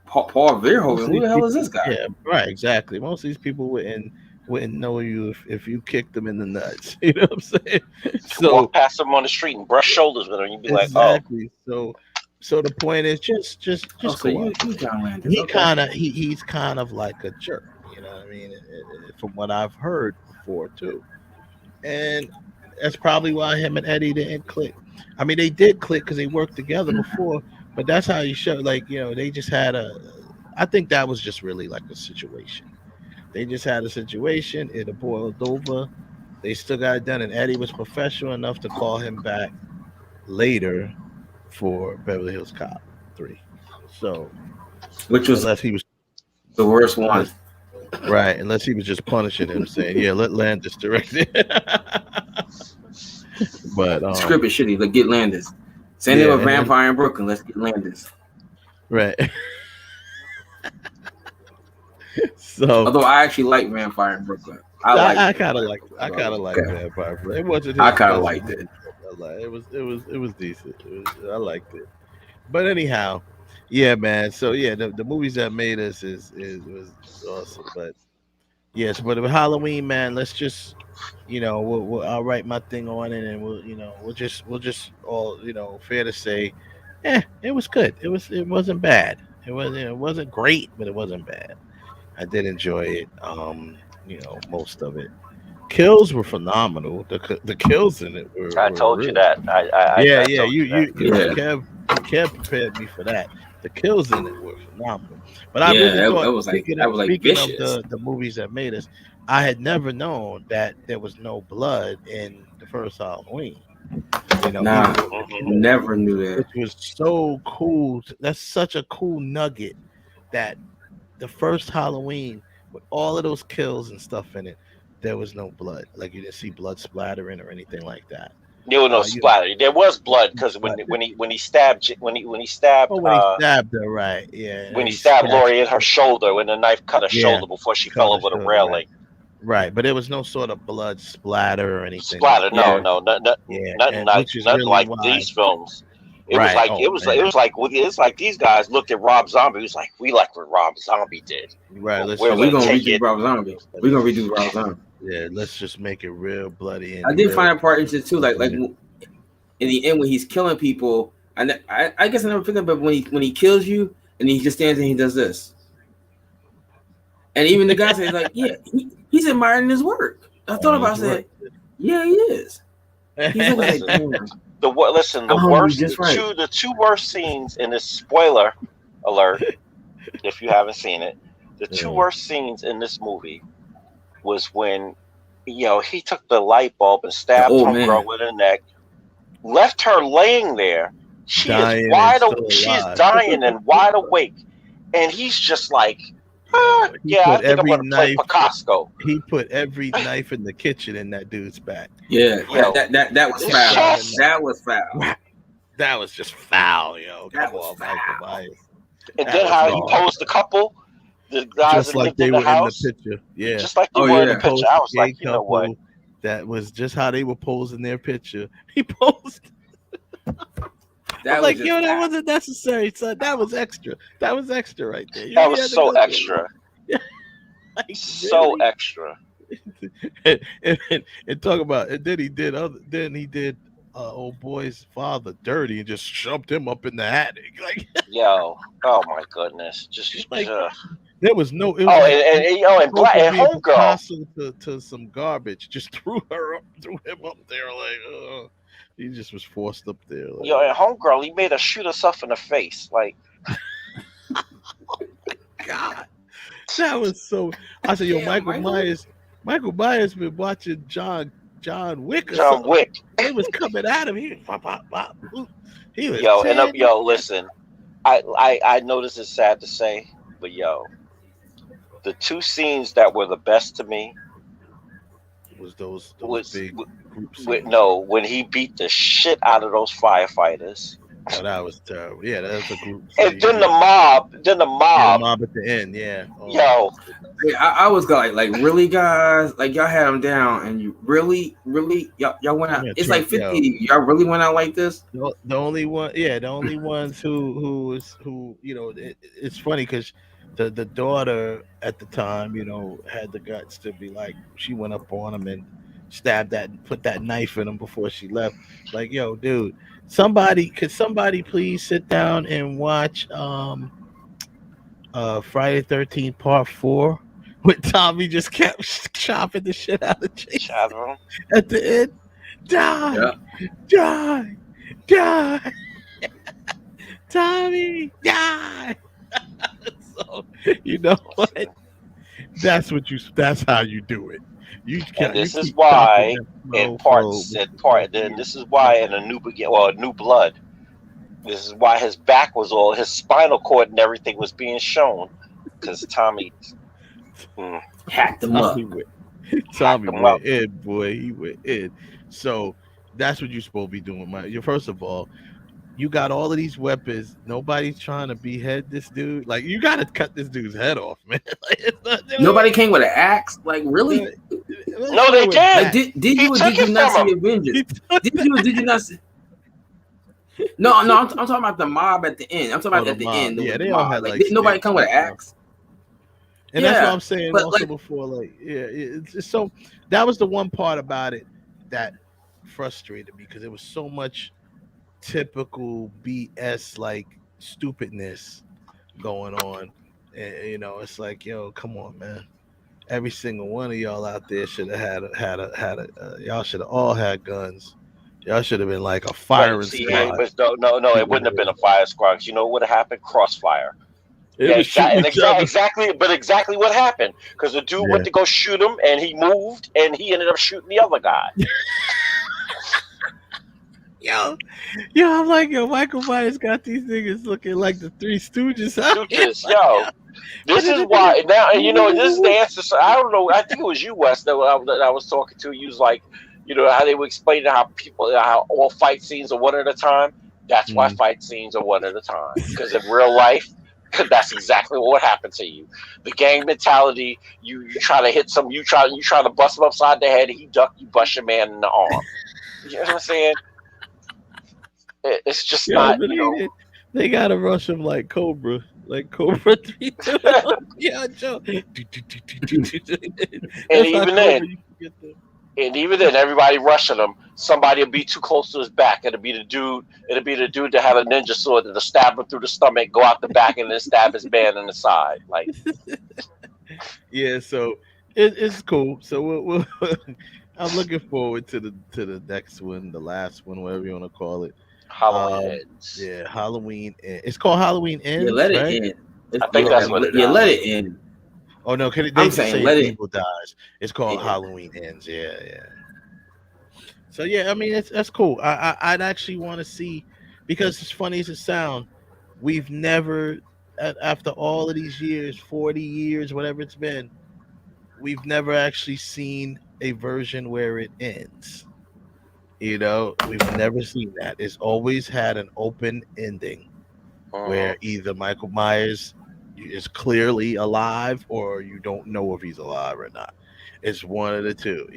[SPEAKER 11] Paul Verhoeven. Who the hell is this guy?
[SPEAKER 10] Yeah, right. Exactly. Most of these people wouldn't know you if you kicked them in the nuts. You know what I'm saying? So
[SPEAKER 1] walk past them on the street and brush shoulders with them, you'd be
[SPEAKER 10] exactly. So the point is just
[SPEAKER 11] so
[SPEAKER 10] go
[SPEAKER 11] you
[SPEAKER 10] up.
[SPEAKER 11] John Landis.
[SPEAKER 10] He's kind of like a jerk. You know what I mean? From what I've heard before too, and that's probably why him and Eddie didn't click. I mean, they did click because they worked together before, but that's how you show. Like, you know, they just had I think that was just really like a situation. They just had a situation. It boiled over. They still got it done, and Eddie was professional enough to call him back later for Beverly Hills Cop 3. So,
[SPEAKER 11] which was
[SPEAKER 10] unless he was
[SPEAKER 11] the worst one,
[SPEAKER 10] right? Unless he was just punishing him, saying, "Yeah, let Landis direct it." But
[SPEAKER 11] script is shitty. Like, get Landis. Same thing with Vampire in Brooklyn. Let's get Landis.
[SPEAKER 10] Right. So,
[SPEAKER 11] although I actually like Vampire in Brooklyn,
[SPEAKER 10] I kind of like Vampire. It wasn't.
[SPEAKER 11] I kind of liked it.
[SPEAKER 10] It was decent. I liked it. But anyhow, yeah, man. So yeah, the movies that made us was awesome. But yes, but with Halloween, man, let's just, you know, I'll write my thing on it, and we'll just all, you know, fair to say, it was good. It wasn't bad. It wasn't great, but it wasn't bad. I did enjoy it. You know, most of it. Kills were phenomenal. The kills in it were.
[SPEAKER 1] I told
[SPEAKER 10] really,
[SPEAKER 1] you that.
[SPEAKER 10] Kev prepared me for that. The kills in it were phenomenal. But I
[SPEAKER 11] really
[SPEAKER 10] thought,
[SPEAKER 11] that was like
[SPEAKER 10] of the movies that made us, I had never known that there was no blood in the first Halloween. You know,
[SPEAKER 11] never knew that.
[SPEAKER 10] Which was so cool. That's such a cool nugget that the first Halloween with all of those kills and stuff in it, there was no blood. Like, you didn't see blood splattering or anything like that.
[SPEAKER 1] There was no splatter. There was blood because when he stabbed her,
[SPEAKER 10] right? Yeah.
[SPEAKER 1] When he stabbed Lori in her shoulder, when the knife cut her shoulder before she fell over the railing.
[SPEAKER 10] Right, but there was no sort of blood splatter or anything.
[SPEAKER 1] Nothing like these films. It was like these guys looked at Rob Zombie. It was like, we like what Rob Zombie did.
[SPEAKER 10] Right.
[SPEAKER 11] We're gonna redo Rob Zombie. We're gonna redo Rob Zombie.
[SPEAKER 10] Yeah, let's just make it real bloody. And
[SPEAKER 11] I did find that part interesting too. Like in the end when he's killing people, I guess I never picked up, but when he kills you and he just stands and he does this, and even the guy says like, yeah, he's admiring his work. I thought about saying, yeah, he is. He's like,
[SPEAKER 1] the two worst scenes in this, spoiler alert, if you haven't seen it, the two worst scenes in this movie was when, you know, he took the light bulb and stabbed homegirl with her neck, left her laying there. She's dying and wide awake, and he's just like, I think I'm gonna play Picasso.
[SPEAKER 10] He put every knife in the kitchen in that dude's back.
[SPEAKER 11] Yeah, that was foul. That was foul.
[SPEAKER 10] That was just foul, yo. Come on, Michael Myers.
[SPEAKER 1] And then how he posed the couple, the guys
[SPEAKER 10] just like they were in the picture. Yeah,
[SPEAKER 1] just like they were in the picture. I was like, you know what?
[SPEAKER 10] That was just how they were posing their picture. He posed.
[SPEAKER 11] That
[SPEAKER 10] like, yo, that wasn't necessary, son. That was extra. That was extra right there.
[SPEAKER 1] That was so extra.
[SPEAKER 10] Like,
[SPEAKER 1] so extra.
[SPEAKER 10] And talk about, and then he did old boy's father dirty and just shoved him up in the attic. Like,
[SPEAKER 1] yo, oh my goodness, just like
[SPEAKER 10] there was no.
[SPEAKER 1] And homegirl
[SPEAKER 10] to some garbage, just threw him up there like. He just was forced up there. Like,
[SPEAKER 1] yo, and homegirl, he made her shoot herself in the face. Like,
[SPEAKER 10] oh my God, that was so. I said, yo, Michael Myers been watching John Wick.
[SPEAKER 1] John Wick.
[SPEAKER 10] He was coming at him. He was.
[SPEAKER 1] Listen. I know this is sad to say, but yo, the two scenes that were the best to me
[SPEAKER 10] Was those
[SPEAKER 1] was
[SPEAKER 10] big group
[SPEAKER 1] with
[SPEAKER 10] scenes?
[SPEAKER 1] no when he beat the shit out of those firefighters,
[SPEAKER 10] Oh, that was terrible. Yeah, that's a group
[SPEAKER 1] and
[SPEAKER 10] scene.
[SPEAKER 1] then the
[SPEAKER 10] Yeah, the
[SPEAKER 1] mob,
[SPEAKER 10] mob at the end. Yeah. Oh my
[SPEAKER 1] yo,
[SPEAKER 10] goodness.
[SPEAKER 11] Yeah, I was like, really, guys? Like, y'all had them down, and you really, y'all went out.
[SPEAKER 10] Yeah,
[SPEAKER 11] It's like
[SPEAKER 10] yo,
[SPEAKER 11] 50. Y'all really went out like this?
[SPEAKER 10] the only one, yeah, the only ones who it's funny because the daughter at the time, had the guts to be like, she went up on him and stabbed that, put that knife in him before she left. Like, yo, dude, could somebody please sit down and watch Friday 13th Part 4 when Tommy just kept chopping the shit out of Jason
[SPEAKER 1] Shadow.
[SPEAKER 10] at the end. Die, die, die, Tommy, die. So you know what? That's how you do it.
[SPEAKER 1] And this is
[SPEAKER 10] keep chopping
[SPEAKER 1] why
[SPEAKER 10] that
[SPEAKER 1] in
[SPEAKER 10] slow
[SPEAKER 1] part
[SPEAKER 10] flow.
[SPEAKER 1] said part. Then this is why in a new blood. This is why his back was all his spinal cord and everything was being shown because Tommy
[SPEAKER 11] hacked him up.
[SPEAKER 10] Tommy went in, boy. He went in. So that's what you're supposed to be doing. First of all, you got all of these weapons. Nobody's trying to behead this dude. Like, you got to cut this dude's head off, man.
[SPEAKER 11] Nobody came with an axe. Like, really?
[SPEAKER 1] No, they did.
[SPEAKER 11] Like, did you or did you not see Avengers? Did you or did you not see? No, I'm talking about the mob at the end. I'm talking about at the end.
[SPEAKER 10] Yeah, they
[SPEAKER 11] the
[SPEAKER 10] all
[SPEAKER 11] mob.
[SPEAKER 10] had
[SPEAKER 11] like,
[SPEAKER 10] like
[SPEAKER 11] did nobody come with an axe.
[SPEAKER 10] And
[SPEAKER 11] Yeah,
[SPEAKER 10] that's what I'm saying
[SPEAKER 11] but,
[SPEAKER 10] also
[SPEAKER 11] like,
[SPEAKER 10] before. Like, yeah, it's so that was the one part about it that frustrated me because it was so much typical BS like stupidness going on. And, it's like, yo, come on, man. Every single one of y'all out there should have had a y'all should have all had guns. Y'all should have been like a firing squad.
[SPEAKER 1] But no, it wouldn't have been a fire squad. 'Cause you know what would have happened? Crossfire.
[SPEAKER 10] It was shooting each other.
[SPEAKER 1] Exactly what happened. Because the dude went to go shoot him, and he moved, and he ended up shooting the other guy.
[SPEAKER 10] Yo, I'm like, Michael Myers got these niggas looking like the Three Stooges.
[SPEAKER 1] Yo. This is why now, and this is the answer. So I don't know. I think it was you, Wes, that I was talking to. You was like, how they were explaining how all fight scenes are one at a time. That's why fight scenes are one at a time. Because in real life, that's exactly what happened to you. The gang mentality. You try to hit you try to bust him upside the head. He duck. You bust your man in the arm. You know what I'm saying? It's just not.
[SPEAKER 10] They gotta rush him like Cobra 3. Yeah, Joe.
[SPEAKER 1] And even then, everybody rushing him. Somebody will be too close to his back. It'll be the dude that had a ninja sword that'll stab him through the stomach, go out the back, and then stab his man in the side. Like,
[SPEAKER 10] yeah. So it's cool. So I'm looking forward to the next one, the last one, whatever you want to call it.
[SPEAKER 1] Halloween Ends.
[SPEAKER 10] Yeah, Halloween Ends. It's called Halloween Ends.
[SPEAKER 11] Yeah, let
[SPEAKER 10] right?
[SPEAKER 11] it end.
[SPEAKER 1] I think that's what it is.
[SPEAKER 11] Yeah, let it end.
[SPEAKER 10] Oh no, they
[SPEAKER 11] I'm
[SPEAKER 10] just
[SPEAKER 11] saying,
[SPEAKER 10] say
[SPEAKER 11] let it.
[SPEAKER 10] Evil dies. It's called Halloween Ends. Yeah. So yeah, I mean that's cool. I'd actually want to see, because as funny as it sounds, we've never, after all of these years, 40 years, whatever it's been, we've never actually seen a version where it ends. We've never seen that. It's always had an open ending where either Michael Myers is clearly alive or you don't know if he's alive or not. It's one of the two,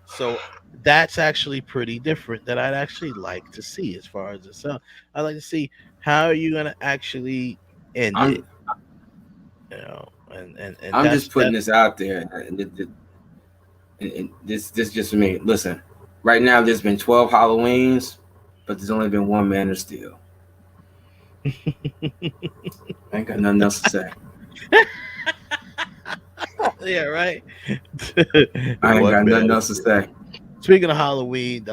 [SPEAKER 10] So that's actually pretty different that I'd actually like to see as far as itself. I'd like to see how are you going to actually end it. And
[SPEAKER 11] I'm just putting this out there. And this just for me. Listen, right now there's been 12 Halloweens, but there's only been one Man of Steel. I ain't got nothing else to say.
[SPEAKER 10] Yeah, right.
[SPEAKER 11] I ain't got nothing else to say.
[SPEAKER 10] Speaking of Halloween,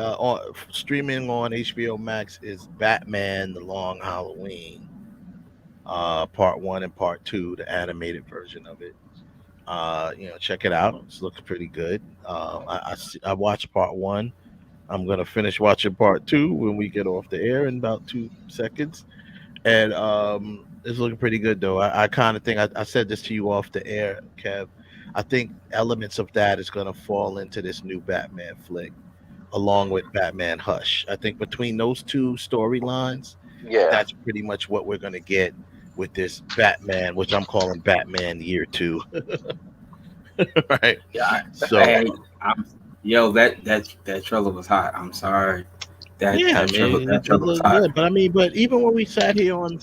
[SPEAKER 10] streaming on HBO Max is Batman: The Long Halloween, Part 1 and Part 2, the animated version of it. Check it out. It looks pretty good. I watched Part 1. I'm gonna finish watching Part 2 when we get off the air in about 2 seconds. And it's looking pretty good though. I kind of think I said this to you off the air, Kev. I think elements of that is going to fall into this new Batman flick, along with Batman Hush. I think between those two storylines, that's pretty much what we're going to get with this Batman, which I'm calling Batman Year 2. Right?
[SPEAKER 11] Yeah.
[SPEAKER 10] So,
[SPEAKER 11] that trailer was hot. I'm sorry. That trailer was hot.
[SPEAKER 10] good. But even when we sat here on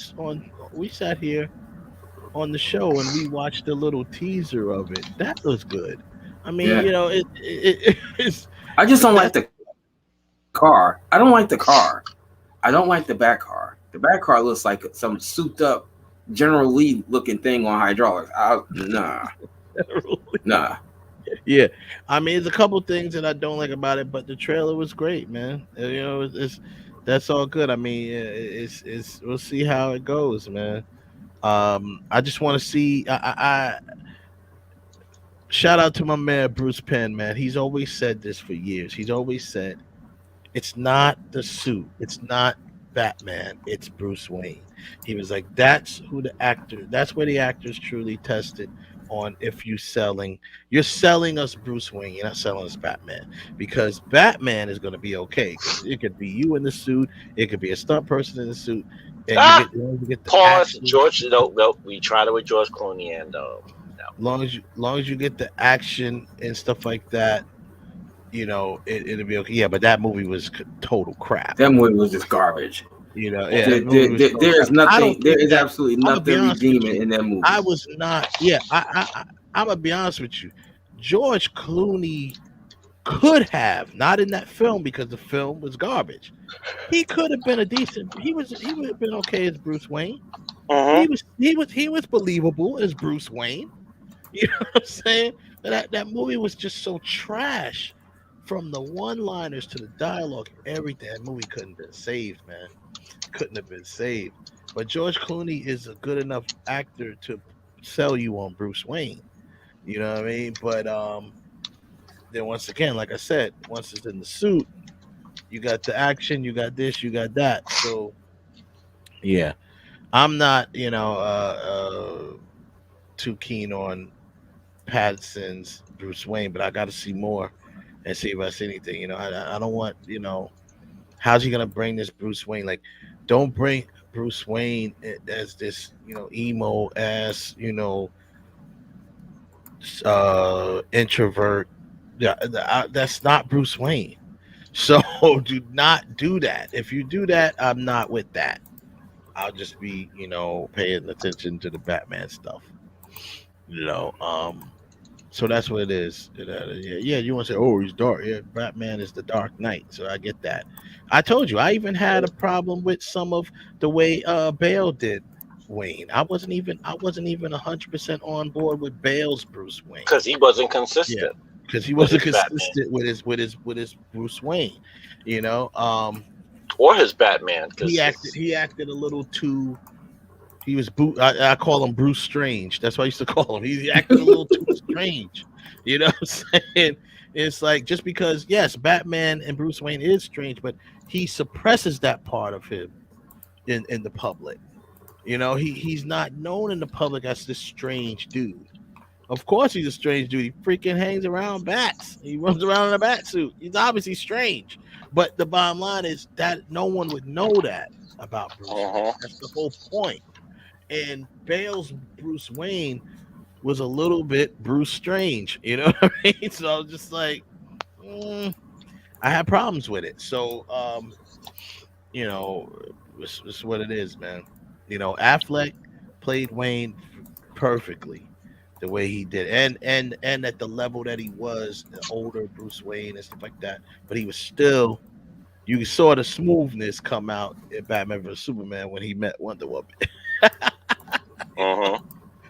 [SPEAKER 10] the show and we watched a little teaser of it, that was good. I mean, it's.
[SPEAKER 11] I just don't like the car. I don't like the car. I don't like the back car. The back car looks like some souped up General Lee looking thing on hydraulics. Nah.
[SPEAKER 10] Yeah, I mean, there's a couple things that I don't like about it, but the trailer was great, man. That's all good. I mean, it's we'll see how it goes, man. I just want to see. I shout out to my man Bruce Penn, man. He's always said this for years. He's always said it's not the suit, it's not Batman, it's Bruce Wayne. He was like, that's where the actors truly tested on if you're selling us Bruce Wayne, you're not selling us Batman, because Batman is going to be okay. It could be you in the suit, it could be a stunt person in the suit, and you get the
[SPEAKER 1] pause.
[SPEAKER 10] action.
[SPEAKER 1] George, no, we tried it with George Clooney, and no.
[SPEAKER 10] Long as you get the action and stuff like that, it'll be okay. Yeah, but that movie was total crap.
[SPEAKER 11] That movie was just garbage.
[SPEAKER 10] Yeah,
[SPEAKER 11] there is nothing. There is absolutely nothing redeeming in that movie.
[SPEAKER 10] I was not. Yeah, I'm gonna be honest with you. George Clooney could have, not in that film because the film was garbage. He could have been a decent. He would have been okay as Bruce Wayne. He was believable as Bruce Wayne. You know what I'm saying? But that movie was just so trash, from the one-liners to the dialogue, everything. That movie couldn't have been saved, man. Couldn't have been saved. But George Clooney is a good enough actor to sell you on Bruce Wayne. You know what I mean? But then once again, like I said, once it's in the suit, you got the action, you got this, you got that. So yeah, I'm not, too keen on Pattinson's Bruce Wayne, but I got to see more and see if I see anything. I don't want, how's he gonna bring this Bruce Wayne? Like, don't bring Bruce Wayne as this, emo ass, introvert. Yeah, that's not Bruce Wayne. So do not do that. If you do that, I'm not with that. I'll just be, paying attention to the Batman stuff. So that's what it is. Yeah, you want to say, oh, he's dark. Yeah, Batman is the Dark Knight. So I get that. I told you, I even had a problem with some of the way Bale did Wayne. I wasn't even 100% on board with Bale's Bruce Wayne
[SPEAKER 1] because he wasn't consistent.
[SPEAKER 10] Yeah, because he wasn't consistent with his Bruce Wayne,
[SPEAKER 1] or his Batman.
[SPEAKER 10] He acted a little too. He was I call him Bruce Strange. That's what I used to call him. He acted a little too strange. You know what I'm saying? It's like, just because, yes, Batman and Bruce Wayne is strange, but he suppresses that part of him in the public. He's not known in the public as this strange dude. Of course he's a strange dude. He freaking hangs around bats. He runs around in a bat suit. He's obviously strange. But the bottom line is that no one would know that about Bruce. That's the whole point. And Bale's Bruce Wayne was a little bit Bruce Strange, you know what I mean? So I was just like, I had problems with it. So, it's what it is, man. Affleck played Wayne perfectly the way he did, and at the level that he was, the older Bruce Wayne and stuff like that. But he was still, you saw the smoothness come out in Batman vs Superman when he met Wonder Woman.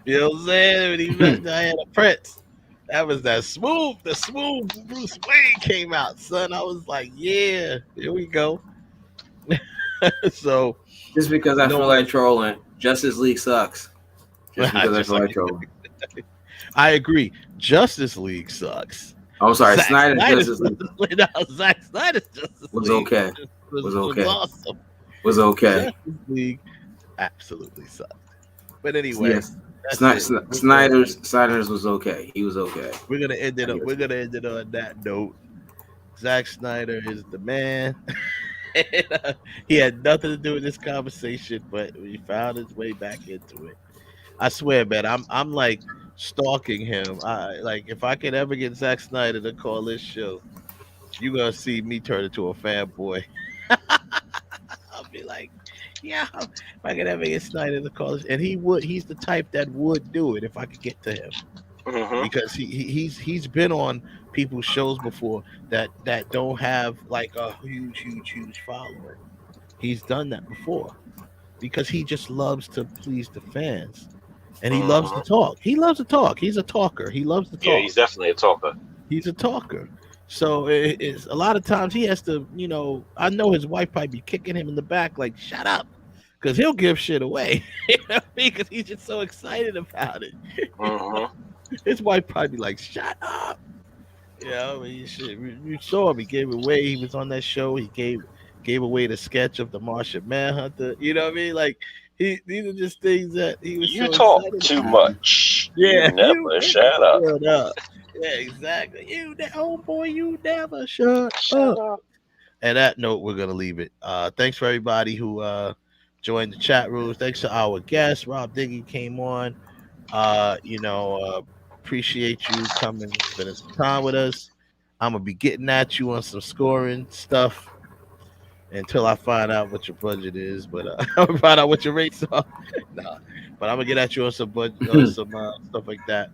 [SPEAKER 10] You know what I'm saying? When he met Diana Prince, that was the smooth Bruce Wayne came out, son. I was like, yeah, here we go. So
[SPEAKER 11] just because I feel like trolling, Justice League sucks. Just because I feel like trolling.
[SPEAKER 10] I agree. Justice League sucks.
[SPEAKER 11] I'm sorry, Snyder's Justice League.
[SPEAKER 10] Zack Snyder's Justice
[SPEAKER 11] was
[SPEAKER 10] League
[SPEAKER 11] okay.
[SPEAKER 10] was okay.
[SPEAKER 11] Awesome. Was okay.
[SPEAKER 10] Justice League, absolutely sucked. But anyway,
[SPEAKER 11] Yes.
[SPEAKER 10] that's it.
[SPEAKER 11] Snyder's was okay. He was okay.
[SPEAKER 10] We're gonna end it on that note. Zack Snyder is the man. And, he had nothing to do with this conversation, but he found his way back into it. I swear, man, I'm like stalking him. Like if I could ever get Zack Snyder to call this show, you're gonna see me turn into a fanboy. I'll be like, yeah, if I could ever get Snyder to call this, and he's the type that would do it if I could get to him. Because he's been on people's shows before that don't have like a huge following. He's done that before because he just loves to please the fans, and he loves to talk. He loves to talk. He's a talker. He loves to talk.
[SPEAKER 1] Yeah, he's definitely a talker.
[SPEAKER 10] He's a talker. So it's a lot of times he has to, I know his wife probably be kicking him in the back like, shut up, because he'll give shit away. Because he's just so excited about it. His wife probably be like, shut up. You saw him. He gave away. He was on that show. He gave away the sketch of the Martian Manhunter. You know what I mean? Like, these are just things that he was.
[SPEAKER 1] You
[SPEAKER 10] so
[SPEAKER 1] talk
[SPEAKER 10] excited
[SPEAKER 1] too
[SPEAKER 10] about.
[SPEAKER 1] much.
[SPEAKER 10] Yeah,
[SPEAKER 1] you never shut up.
[SPEAKER 10] Yeah, exactly. You never shut up. And that note, we're gonna leave it. Thanks for everybody who joined the chat rooms. Thanks to our guest, Rob Diggy, came on. Appreciate you coming, spending some time with us. I'm gonna be getting at you on some scoring stuff until I find out what your budget is, but I'm gonna find out what your rates are. Nah, but I'm gonna get at you on some budget, some stuff like that.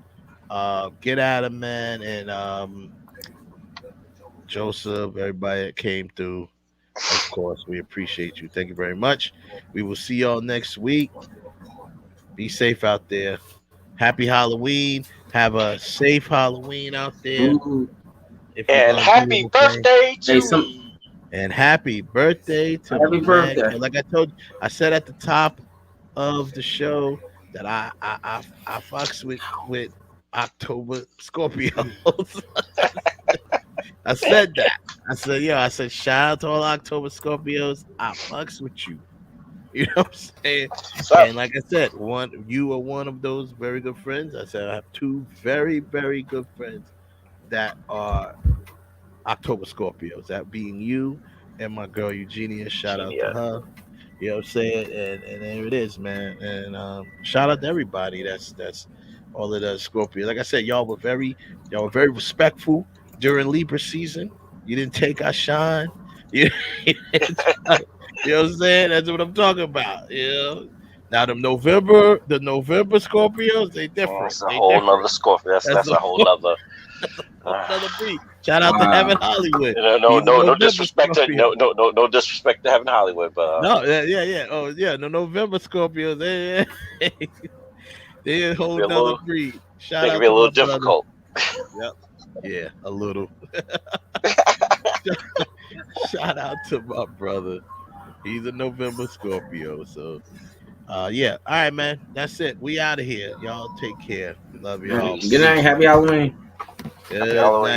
[SPEAKER 10] Get at him, man, and Joseph, everybody that came through. Of course, we appreciate you. Thank you very much. We will see y'all next week. Be safe out there. Happy Halloween. Have a safe Halloween out there.
[SPEAKER 1] And happy birthday to me.
[SPEAKER 10] And happy birthday to me. Happy birthday. And like I told you, I said at the top of the show that I fucks with October Scorpios. I said that. I said shout out to all October Scorpios. I fucks with you. You know what I'm saying? And like I said, you are one of those very good friends. I said I have two very, very good friends that are October Scorpios. That being you and my girl Eugenia. Shout out to her. You know what I'm saying? And there it is, man. And shout out to everybody that's all of the Scorpios. Like I said, y'all were very respectful during Libra season. You didn't take our shine. You know what I'm saying? That's what I'm talking about. Now the November Scorpios, they different.
[SPEAKER 1] That's a whole nother Scorpio. That's a whole nother.
[SPEAKER 10] Another breed. Shout out to Heaven Hollywood.
[SPEAKER 1] No disrespect to no disrespect to Heaven Hollywood, but
[SPEAKER 10] no November Scorpios. They're a whole nother breed. Shout out.
[SPEAKER 1] Be a little difficult.
[SPEAKER 10] Yep. Yeah, a little. Shout out to my brother. He's a November Scorpio. So, all right, man. That's it. We out of here. Y'all take care. Love y'all.
[SPEAKER 11] Good night. Happy Halloween.
[SPEAKER 10] Good night.